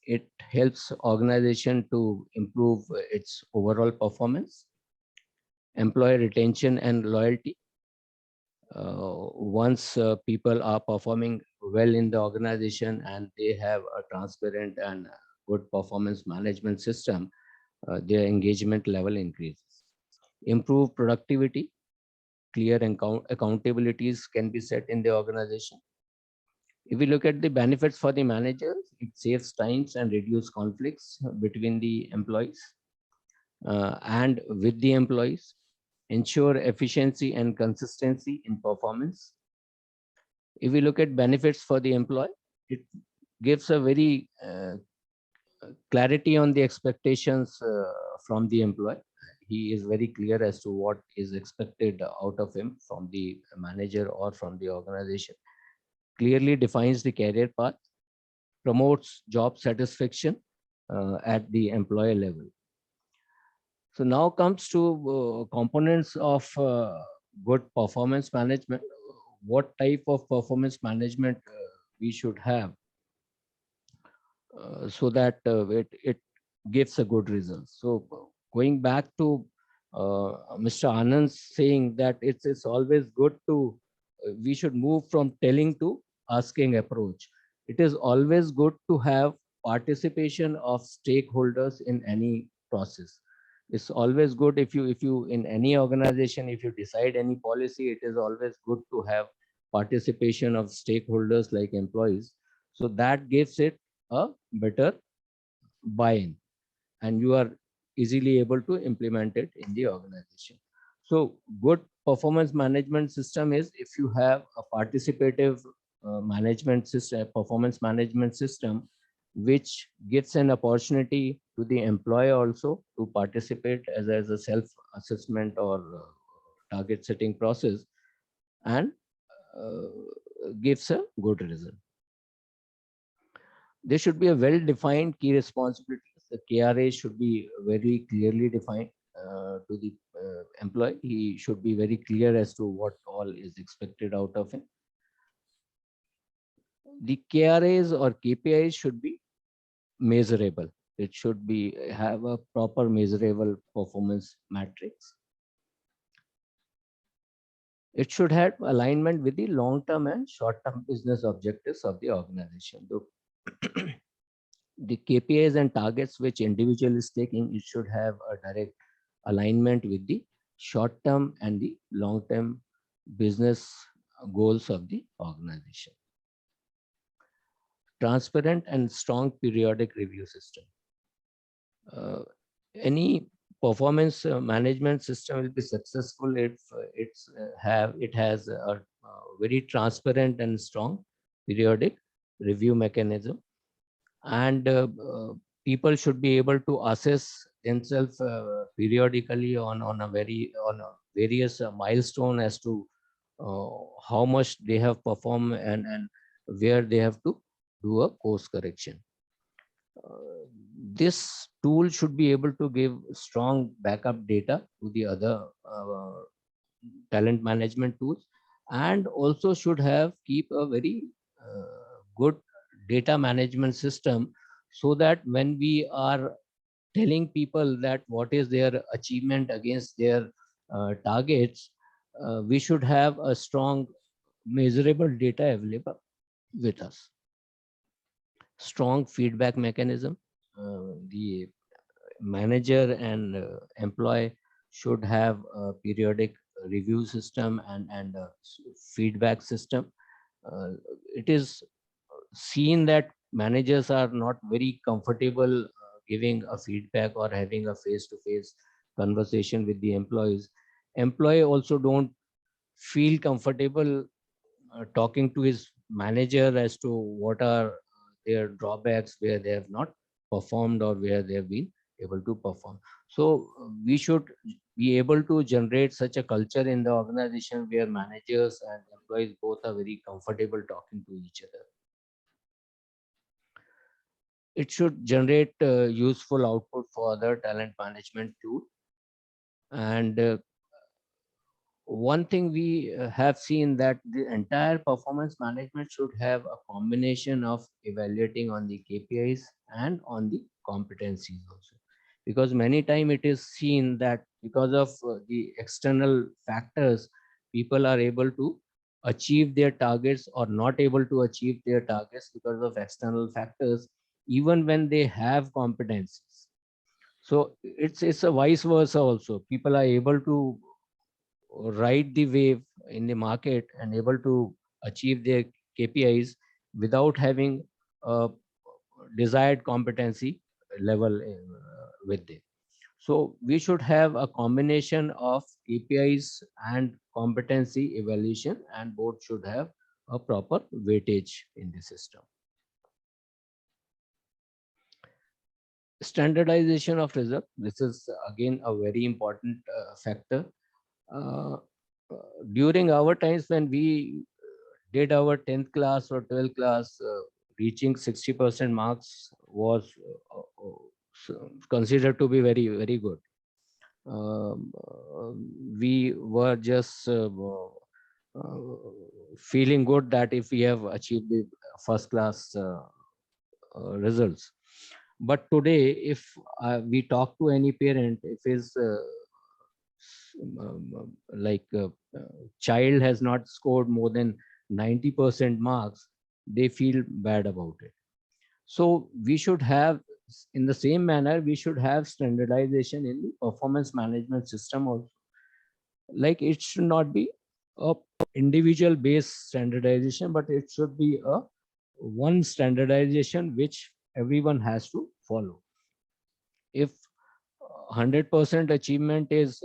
it helps organization to improve its overall performance, employee retention and loyalty. Once people are performing well in the organization and they have a transparent and good performance management system, their engagement level increases. Improve productivity, clear accountabilities can be set in the organization. If we look at the benefits for the managers, it saves times and reduce conflicts between the employees and with the employees, ensure efficiency and consistency in performance. If we look at benefits for the employee, it gives a very clarity on the expectations from the employee. He is very clear as to what is expected out of him from the manager or from the organization. Clearly defines the career path, promotes job satisfaction at the employer level. So now comes to components of good performance management. What type of performance management we should have so that it gives a good result. So going back to Mr. Anand saying that it's always good to, we should move from telling to asking approach. It is always good to have participation of stakeholders in any process. It's always good if you in any organization, if you decide any policy, it is always good to have participation of stakeholders like employees. So that gives it a better buy-in and you are easily able to implement it in the organization. So good performance management system is if you have a participative management system, performance management system, which gives an opportunity to the employee also to participate as a self-assessment or target setting process and gives a good result. There should be a well-defined key responsibilities. The KRA should be very clearly defined to the employee. He should be very clear as to what all is expected out of him. The KRAs or KPIs should be measurable. It should be have a proper measurable performance matrix. It should have alignment with the long-term and short-term business objectives of the organization. The KPIs and targets which individual is taking, it should have a direct alignment with the short-term and the long-term business goals of the organization. Transparent and strong periodic review system. Any performance management system will be successful if it has a very transparent and strong periodic review mechanism, and people should be able to assess themselves periodically on various milestone as to how much they have performed and where they have to do a course correction. This tool should be able to give strong backup data to the other talent management tools, and also should have keep a very good data management system, so that when we are telling people that what is their achievement against their targets, we should have a strong measurable data available with us. Strong feedback mechanism. The manager and employee should have a periodic review system and a feedback system. It is seen that managers are not very comfortable giving a feedback or having a face-to-face conversation with the employees. Employee also don't feel comfortable talking to his manager as to what are their drawbacks, where they have not performed or where they have been able to perform. So we should be able to generate such a culture in the organization where managers and employees both are very comfortable talking to each other. it should generate useful output for other talent management tool. And one thing we have seen that the entire performance management should have a combination of evaluating on the KPIs and on the competencies also, because many time it is seen that because of the external factors, people are able to achieve their targets or not able to achieve their targets because of external factors, even when they have competencies. So it's a vice versa also. People are able to ride the wave in the market and able to achieve their KPIs without having a desired competency level with them. So we should have a combination of KPIs and competency evaluation, and both should have a proper weightage in the system. Standardization of result. This is again a very important factor. Uh, During our times when we did our 10th class or 12th class, reaching 60% marks was considered to be very, very good. We were just feeling good that if we have achieved the first class results. But today, if we talk to any parent, if his child has not scored more than 90% marks, they feel bad about it. So we should have, in the same manner, we should have standardization in the performance management system also. Like it should not be a individual based standardization, but it should be a one standardization which everyone has to follow. If 100% achievement is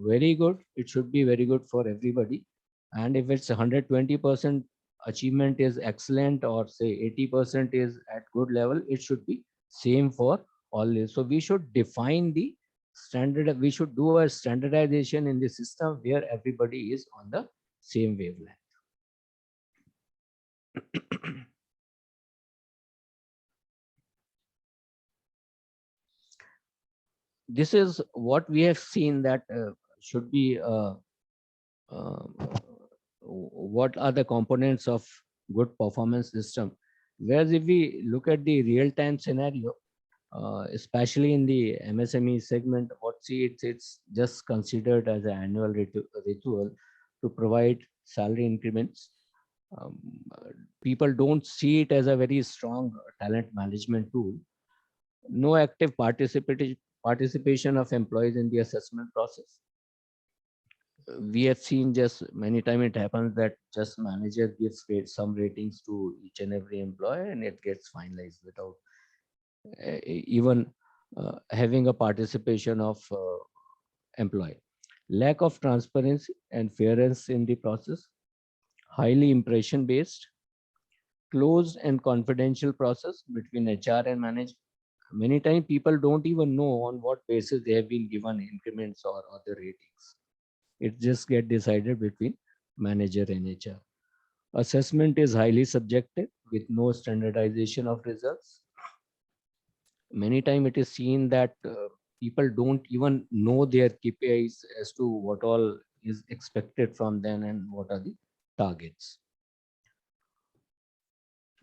very good, it should be very good for everybody. And if it's 120% achievement is excellent, or say 80% is at good level, it should be same for all. So we should define the standard, we should do a standardization in the system where everybody is on the same wavelength. This is what we have seen that should be what are the components of good performance system. Whereas if we look at the real-time scenario, especially in the MSME segment, it's just considered as an annual ritual to provide salary increments. People don't see it as a very strong talent management tool. No active participation of employees in the assessment process. We have seen just many times it happens that just manager gives some ratings to each and every employee, and it gets finalized without even having a participation of employee. Lack of transparency and fairness in the process, highly impression based, closed and confidential process between HR and management. Many times people don't even know on what basis they have been given increments or other ratings. It just gets decided between manager and HR. Assessment is highly subjective with no standardization of results. Many times it is seen that people don't even know their KPIs as to what all is expected from them and what are the targets.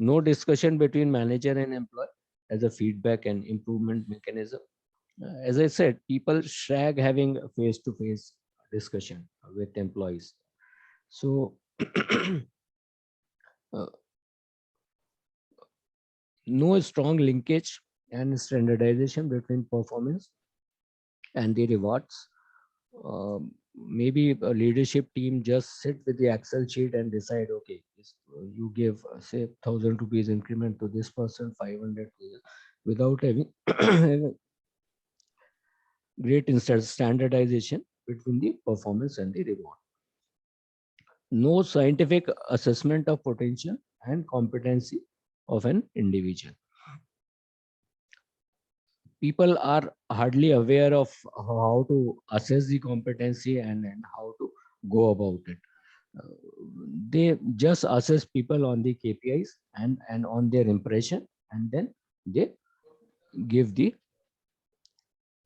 No discussion between manager and employee as a feedback and improvement mechanism. As I said, people shrag having a face-to-face discussion with employees. So no strong linkage and standardization between performance and the rewards. Maybe a leadership team just sit with the Excel sheet and decide, okay, you give say 1,000 rupees increment to this person, 500 without having great standardization between the performance and the reward. No scientific assessment of potential and competency of an individual. People are hardly aware of how to assess the competency and how to go about it. They just assess people on the KPIs and on their impression, and then they give the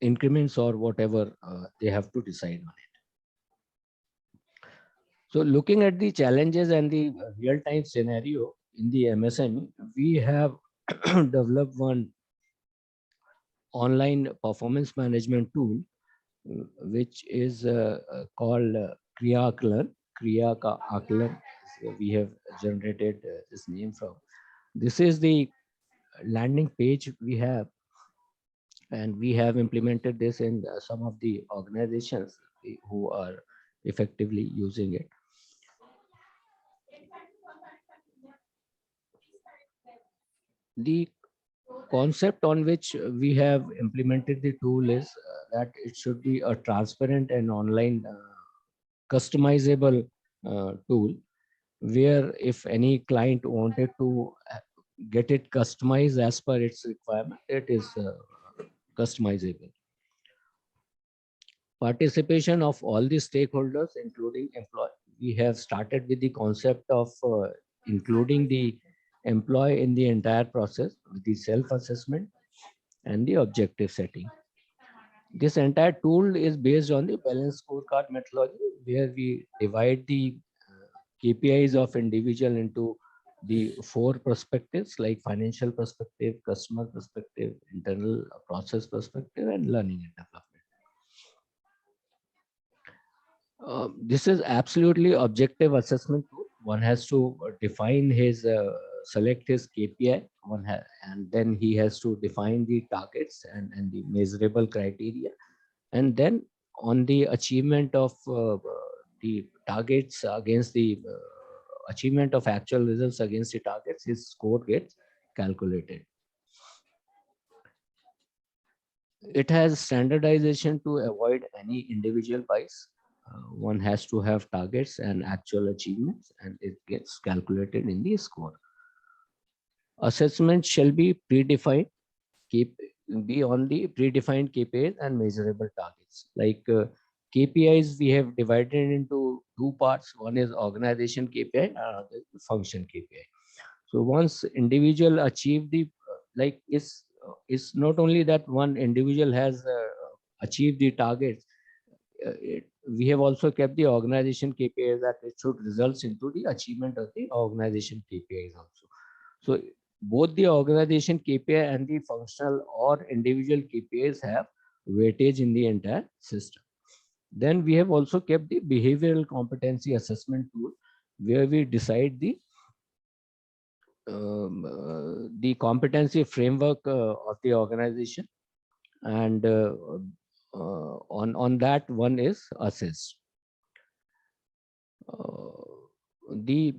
increments or whatever they have to decide on it. So looking at the challenges and the real-time scenario in the MSME, we have developed one online performance management tool, which is called Kriya Aklan. Kriya Ka Aklan, we have generated this name from. This is the landing page we have, and we have implemented this in some of the organizations who are effectively using it. The concept on which we have implemented the tool is that it should be a transparent and online customizable tool, where if any client wanted to get it customized as per its requirement, it is customizable. Participation of all the stakeholders, including employee. We have started with the concept of including the employee in the entire process, with the self-assessment and the objective setting. This entire tool is based on the balanced scorecard methodology, where we divide the KPIs of individual into the 4 perspectives, like financial perspective, customer perspective, internal process perspective, and learning and development. This is absolutely objective assessment tool. One has to define his, select his KPI, and then he has to define the targets and the measurable criteria. And then on the achievement of the targets against the achievement of actual results against the targets, his score gets calculated. It has standardization to avoid any individual bias. One has to have targets and actual achievements, and it gets calculated in the score. Assessment shall be predefined, be on the predefined KPIs and measurable targets. Like KPIs, we have divided into 2 parts. One is organization KPI, another is function KPI. So once individual achieve the, like it's not only that one individual has achieved the targets, we have also kept the organization KPIs that it should result into the achievement of the organization KPIs also. So both the organization KPI and the functional or individual KPIs have weightage in the entire system. Then we have also kept the behavioral competency assessment tool, where we decide the competency framework of the organization, and on that one is assessed. The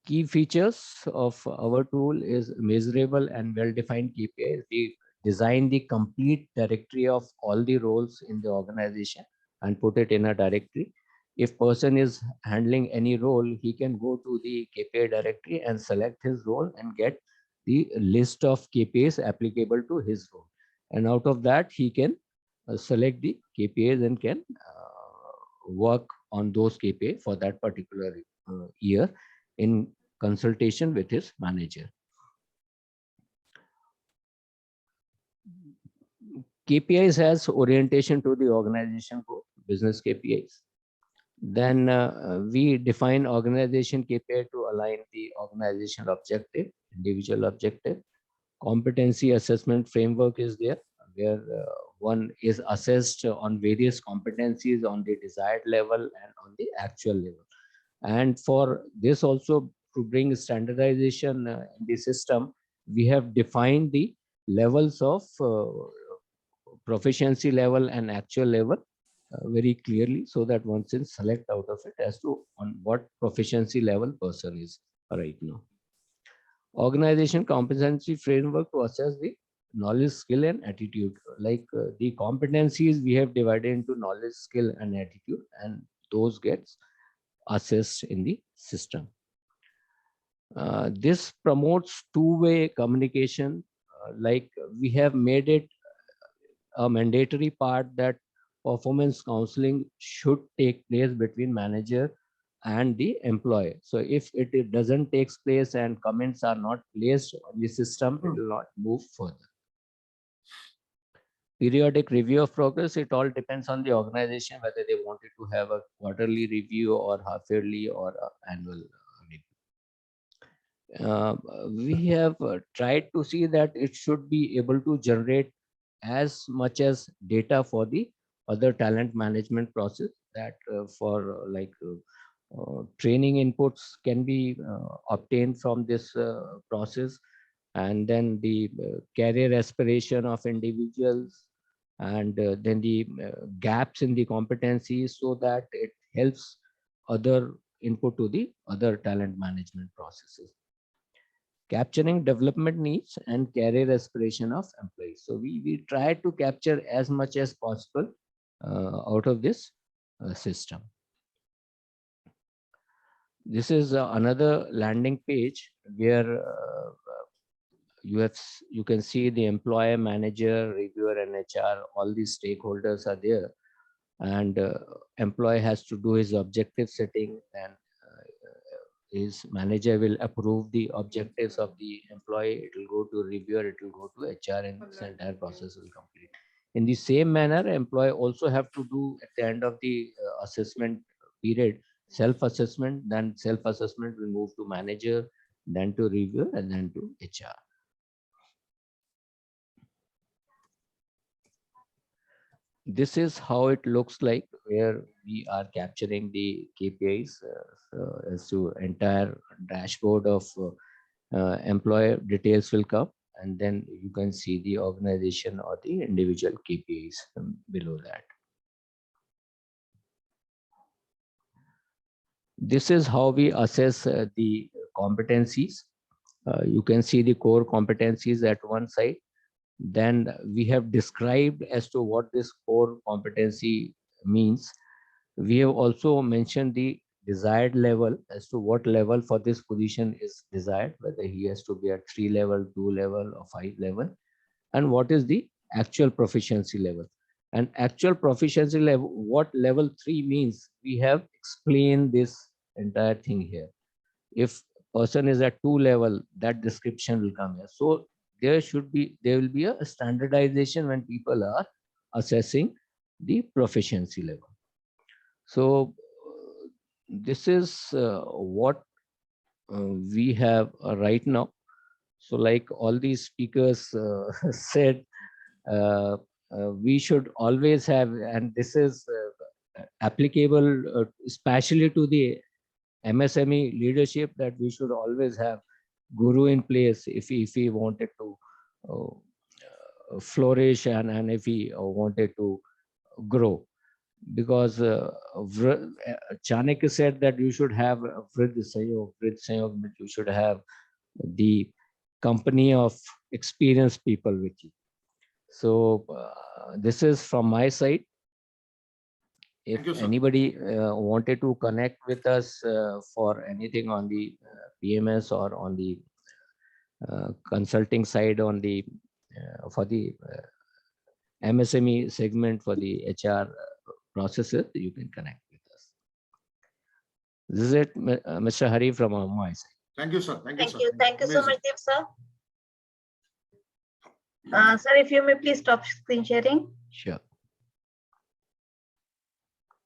key features of our tool is measurable and well-defined KPIs. We design the complete directory of all the roles in the organization and put it in a directory. If person is handling any role, he can go to the KPI directory and select his role and get the list of KPIs applicable to his role. And out of that, he can select the KPIs and can work on those KPIs for that particular year in consultation with his manager. KPIs has orientation to the organization goal, business KPIs. Then we define organization KPI to align the organizational objective, individual objective. Competency assessment framework is there, where one is assessed on various competencies on the desired level and on the actual level. And for this also, to bring standardization in the system, we have defined the levels of proficiency level and actual level very clearly, so that one can select out of it as to on what proficiency level person is right now. Organization competency framework to assess the knowledge, skill, and attitude. Like the competencies we have divided into knowledge, skill, and attitude, and those gets assessed in the system. This promotes two-way communication. Like we have made it a mandatory part that performance counseling should take place between manager and the employee. So if it doesn't take place and comments are not placed on the system, it will not move further. Periodic review of progress, it all depends on the organization whether they wanted to have a quarterly review or half yearly or annual review. We have tried to see that it should be able to generate as much as data for the other talent management process, that for training inputs can be obtained from this process, and then the career aspiration of individuals, and then the gaps in the competencies, so that it helps other input to the other talent management processes. Capturing development needs and career aspiration of employees. So we try to capture as much as possible out of this system. This is another landing page where you can see the employer, manager, reviewer, and HR. All these stakeholders are there, and employee has to do his objective setting, and his manager will approve the objectives of the employee. It will go to reviewer, it will go to HR, and this entire process will complete. In the same manner, employee also have to do at the end of the assessment period self-assessment. Then self-assessment will move to manager, then to reviewer, and then to HR. This is how it looks like, where we are capturing the KPIs as to entire dashboard of employer details will come, and then you can see the organization or the individual KPIs below that. This is how we assess the competencies. You can see the core competencies at one side. Then we have described as to what this core competency means. We have also mentioned the desired level, as to what level for this position is desired, whether he has to be at 3 level, 2 level, or 5 level, and what is the actual proficiency level. And actual proficiency level, what level 3 means, we have explained this entire thing here. If person is at 2 level, that description will come here. So there will be a standardization when people are assessing the proficiency level. So this is what we have right now. So like all these speakers said, we should always have, and this is applicable especially to the MSME leadership, that we should always have guru in place if he wanted to flourish, and if he wanted to grow. Because Chanakya said that you should have Vrid Sahayog, you should have the company of experienced people with you. So this is from my side. If anybody wanted to connect with us for anything on the PMS or on the consulting side, on the for the MSME segment for the HR processes, you can connect with us. This is it, Mr. Hari from my side. Thank you, sir. Thank you. Thank you so much, Dev sir. Sir, if you may please stop screen sharing. Sure.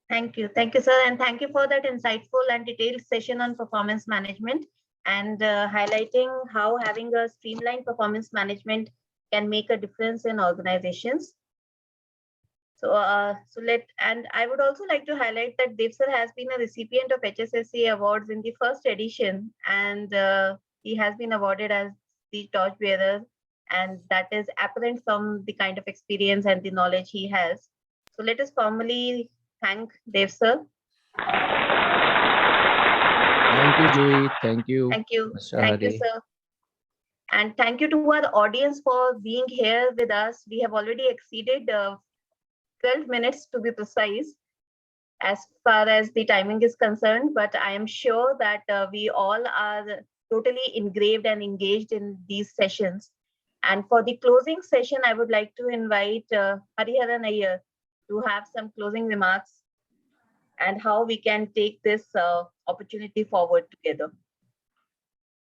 Thank you. Thank you, sir. And thank you for that insightful and detailed session on performance management, and highlighting how having a streamlined performance management can make a difference in organizations. So, and I would also like to highlight that Dev sir has been a recipient of HSSC awards in the first edition, and he has been awarded as the torchbearer, and that is apparent from the kind of experience and the knowledge he has. So let us formally thank Dev sir. Thank you, Joey. Thank you. Thank you. Mr. Thank you, Hari. sir. And thank you to our audience for being here with us. We have already exceeded 12 minutes to be precise, as far as the timing is concerned, but I am sure that we all are totally engraved and engaged in these sessions. And for the closing session, I would like to invite Hariharan Iyer to have some closing remarks. and how we can take this opportunity forward together.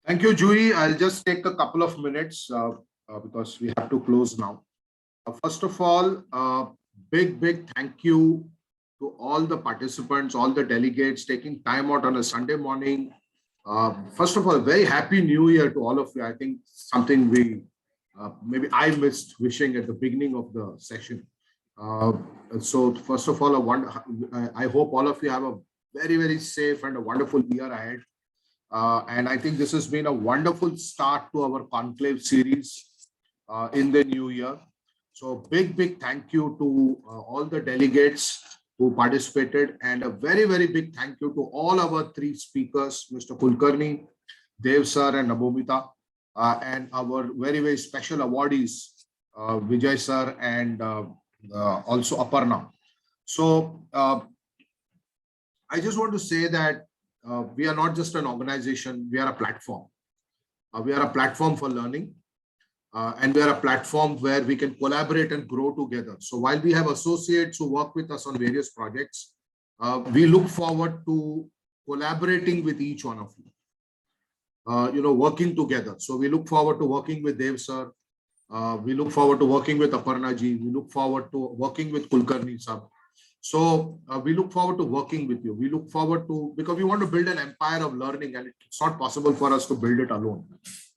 Thank you, Juhi. I'll just take a couple of minutes because we have to close now. First of all, big thank you to all the participants, all the delegates taking time out on a Sunday morning. First of all, very happy New Year to all of you. I think something maybe I missed wishing at the beginning of the session. So first of all, I hope all of you have a very safe and a wonderful year ahead. And I think this has been a wonderful start to our conclave series in the new year. So big thank you to all the delegates who participated, and a very big thank you to all our three speakers, Mr. Kulkarni, Dev sir and Nabomita, and our very special awardees, Vijay sir and also Aparna. So I just want to say that we are not just an organization, we are a platform. We are a platform for learning. And we are a platform where we can collaborate and grow together. So while we have associates who work with us on various projects, we look forward to collaborating with each one of you, working together. So we look forward to working with Dev sir. We look forward to working with Aparna ji. We look forward to working with Kulkarni sir. So we look forward to working with you. We look forward to, because we want to build an empire of learning, and it's not possible for us to build it alone.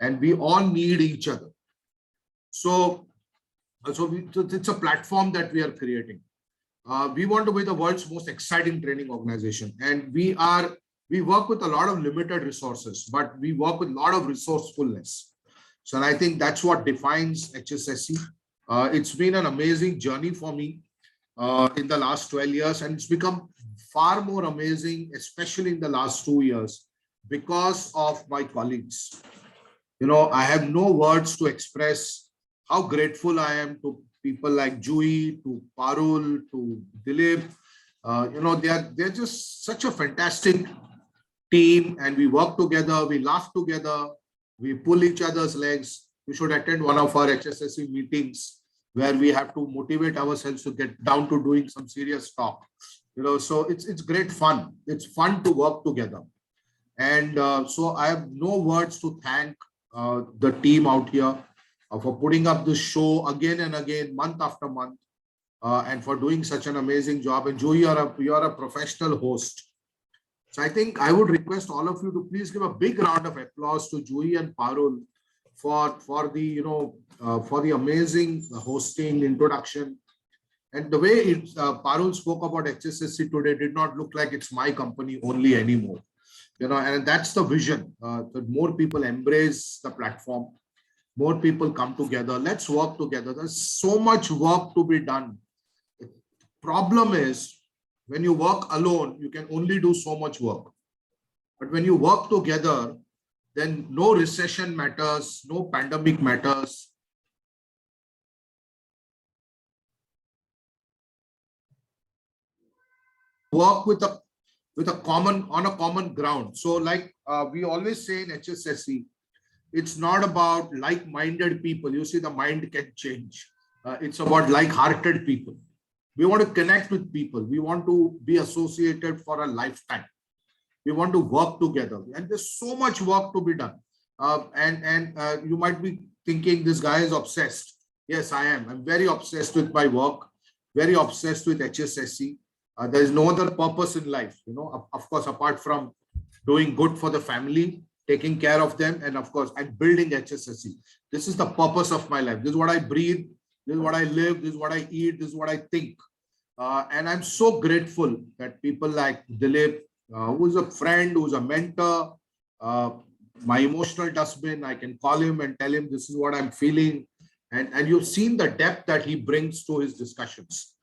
And we all need each other. So it's a platform that we are creating. We want to be the world's most exciting training organization, and we work with a lot of limited resources, but we work with a lot of resourcefulness. So and I think that's what defines HSSC. It's been an amazing journey for me in the last 12 years, and it's become far more amazing, especially in the last 2 years, because of my colleagues. I have no words to express how grateful I am to people like Juhi, to Parul, to Dilip. They're just such a fantastic team, and we work together, we laugh together, we pull each other's legs. We should attend one of our HSSC meetings where we have to motivate ourselves to get down to doing some serious talk. So it's great fun. It's fun to work together. And so I have no words to thank the team out here for putting up this show again and again, month after month, and for doing such an amazing job. And Joey, you're a professional host. So I think I would request all of you to please give a big round of applause to Joey and Parul for the amazing hosting, introduction. And the way Parul spoke about HSSC today did not look like it's my company only anymore. And that's the vision, that more people embrace the platform. More people come together. Let's work together. There's so much work to be done. The problem is, when you work alone, you can only do so much work. But when you work together, then no recession matters, no pandemic matters. Work on a common ground. So like we always say in HSSC, it's not about like-minded people. You see, the mind can change. It's about like-hearted people. We want to connect with people. We want to be associated for a lifetime. We want to work together. And there's so much work to be done. And you might be thinking this guy is obsessed. Yes, I am. I'm very obsessed with my work, very obsessed with HSSC. There is no other purpose in life, of course, apart from doing good for the family, taking care of them, and of course, and building HSSC. This is the purpose of my life. This is what I breathe. This is what I live. This is what I eat. This is what I think. And I'm so grateful that people like Dilip, who's a friend, who's a mentor, my emotional dustbin, I can call him and tell him this is what I'm feeling. And you've seen the depth that he brings to his discussions.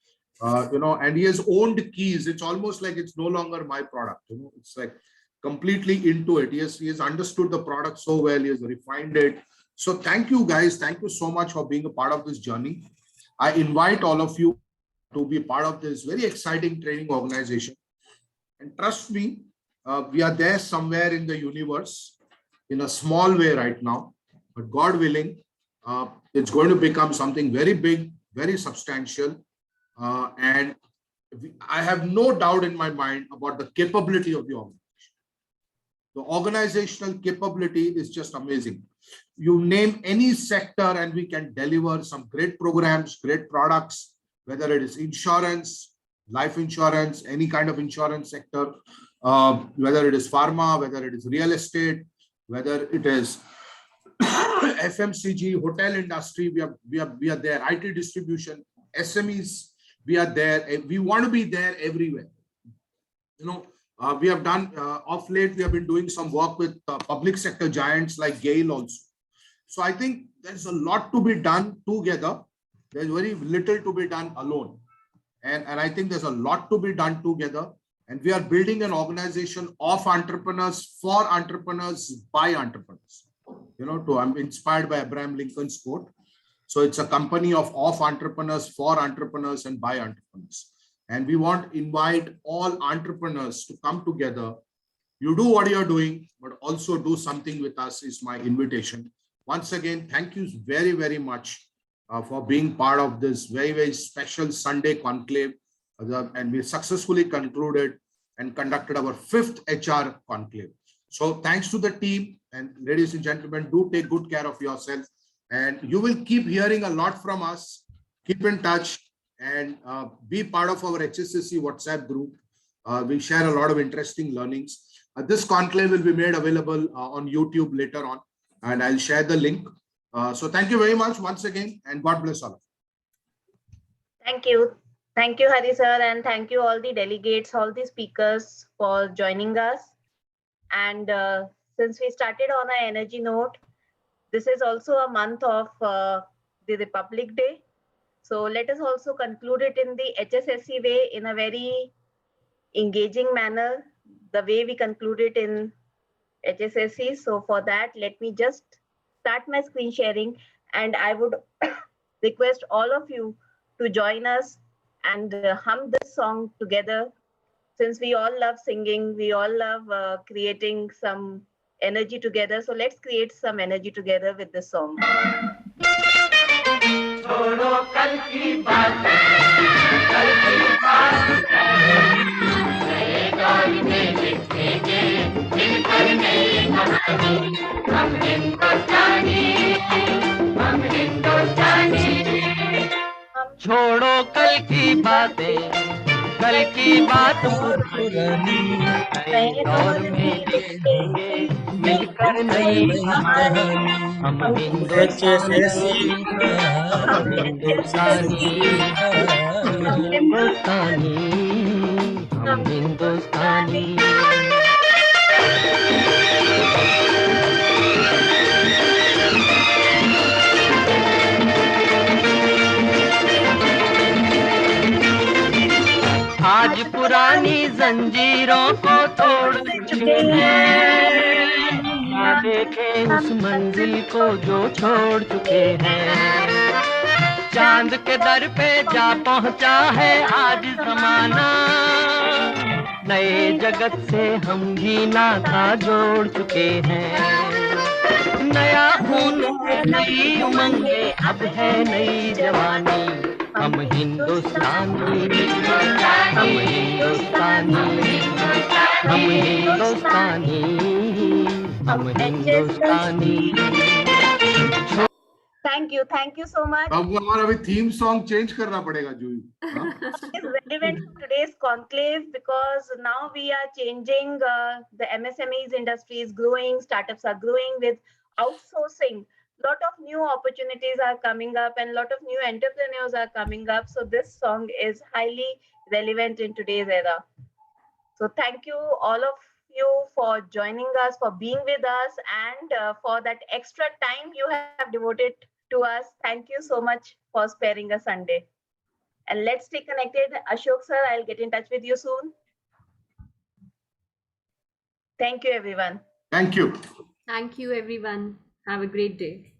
And he has owned keys. It's almost like it's no longer my product. It's like completely into it. He has understood the product so well. He has refined it. So thank you guys. Thank you so much for being a part of this journey. I invite all of you to be part of this very exciting training organization. And trust me, we are there somewhere in the universe in a small way right now, but God willing, it's going to become something very big, very substantial. And I have no doubt in my mind about the capability of the organization. The organizational capability is just amazing. You name any sector and we can deliver some great programs, great products, whether it is insurance, life insurance, any kind of insurance sector, whether it is pharma, whether it is real estate, whether it is FMCG, hotel industry, we are there, IT distribution, SMEs, we are there. We want to be there everywhere. You know, we have done of late, we have been doing some work with public sector giants like Gale also. So I think there's a lot to be done together. There's very little to be done alone. And I think there's a lot to be done together. And we are building an organization of entrepreneurs for entrepreneurs by entrepreneurs. You know, I'm inspired by Abraham Lincoln's quote. So it's a company of entrepreneurs for entrepreneurs and by entrepreneurs. And we want to invite all entrepreneurs to come together. You do what you're doing, but also do something with us is my invitation. Once again, thank you very, very much for being part of this very, very special Sunday conclave. And we successfully concluded and conducted our 5th HR conclave. So thanks to the team, and ladies and gentlemen, do take good care of yourself. And you will keep hearing a lot from us. Keep in touch and be part of our HSSC WhatsApp group. We share a lot of interesting learnings. This conclave will be made available on YouTube later on, and I'll share the link. So thank you very much once again, and God bless all of you. Thank you. Thank you, Hari sir, and thank you all the delegates, all the speakers for joining us. And since we started on an energy note, this is also a month of the Republic Day. So let us also conclude it in the HSSC way, in a very engaging manner, the way we conclude it in HSSC. So for that, let me just start my screen sharing, and I would request all of you to join us and hum this song together. Since we all love singing, we all love creating some energy together. So let's create some energy together with this song. छोड़ो कल की बातें, कल की बात नए दौर में लिखेंगे मिलकर नई कहानी। हम हिंदुस्तानी, हम हिंदुस्तानी। छोड़ो कल की बातें, कल की बात पुरानी, नए दौर में लिखेंगे मिलकर नई कहानी। हम हिंदुस्तानी, हम हिंदुस्तानी, हम हिंदुस्तानी, हम हिंदुस्तानी। आज पुरानी जंजीरों को तोड़ चुके हैं, ना देखे उस मंजिल को जो छोड़ चुके हैं। चांद के दर पे जा पहुंचा है आज जमाना, नए जगत से हम भी नाता जोड़ चुके हैं। नया खून है, नई उमंगे, अब है नई जवानी। हम हिंदुस्तानी, हम हिंदुस्तानी, हम हिंदुस्तानी, हम हिंदुस्तानी। Thank you so much. अब हमारा अभी थीम सॉन्ग चेंज करना पड़ेगा जूही। It's relevant to today's conclave because now we are changing. The MSMEs industry is growing, startups are growing with outsourcing. Lot of new opportunities are coming up and lot of new entrepreneurs are coming up. So this song is highly relevant in today's era. So thank you all of you for joining us, for being with us, and for that extra time you have devoted to us. Thank you so much for sparing a Sunday. And let's stay connected. Ashok sir, I'll get in touch with you soon. Thank you, everyone. Thank you. Thank you, everyone. Have a great day.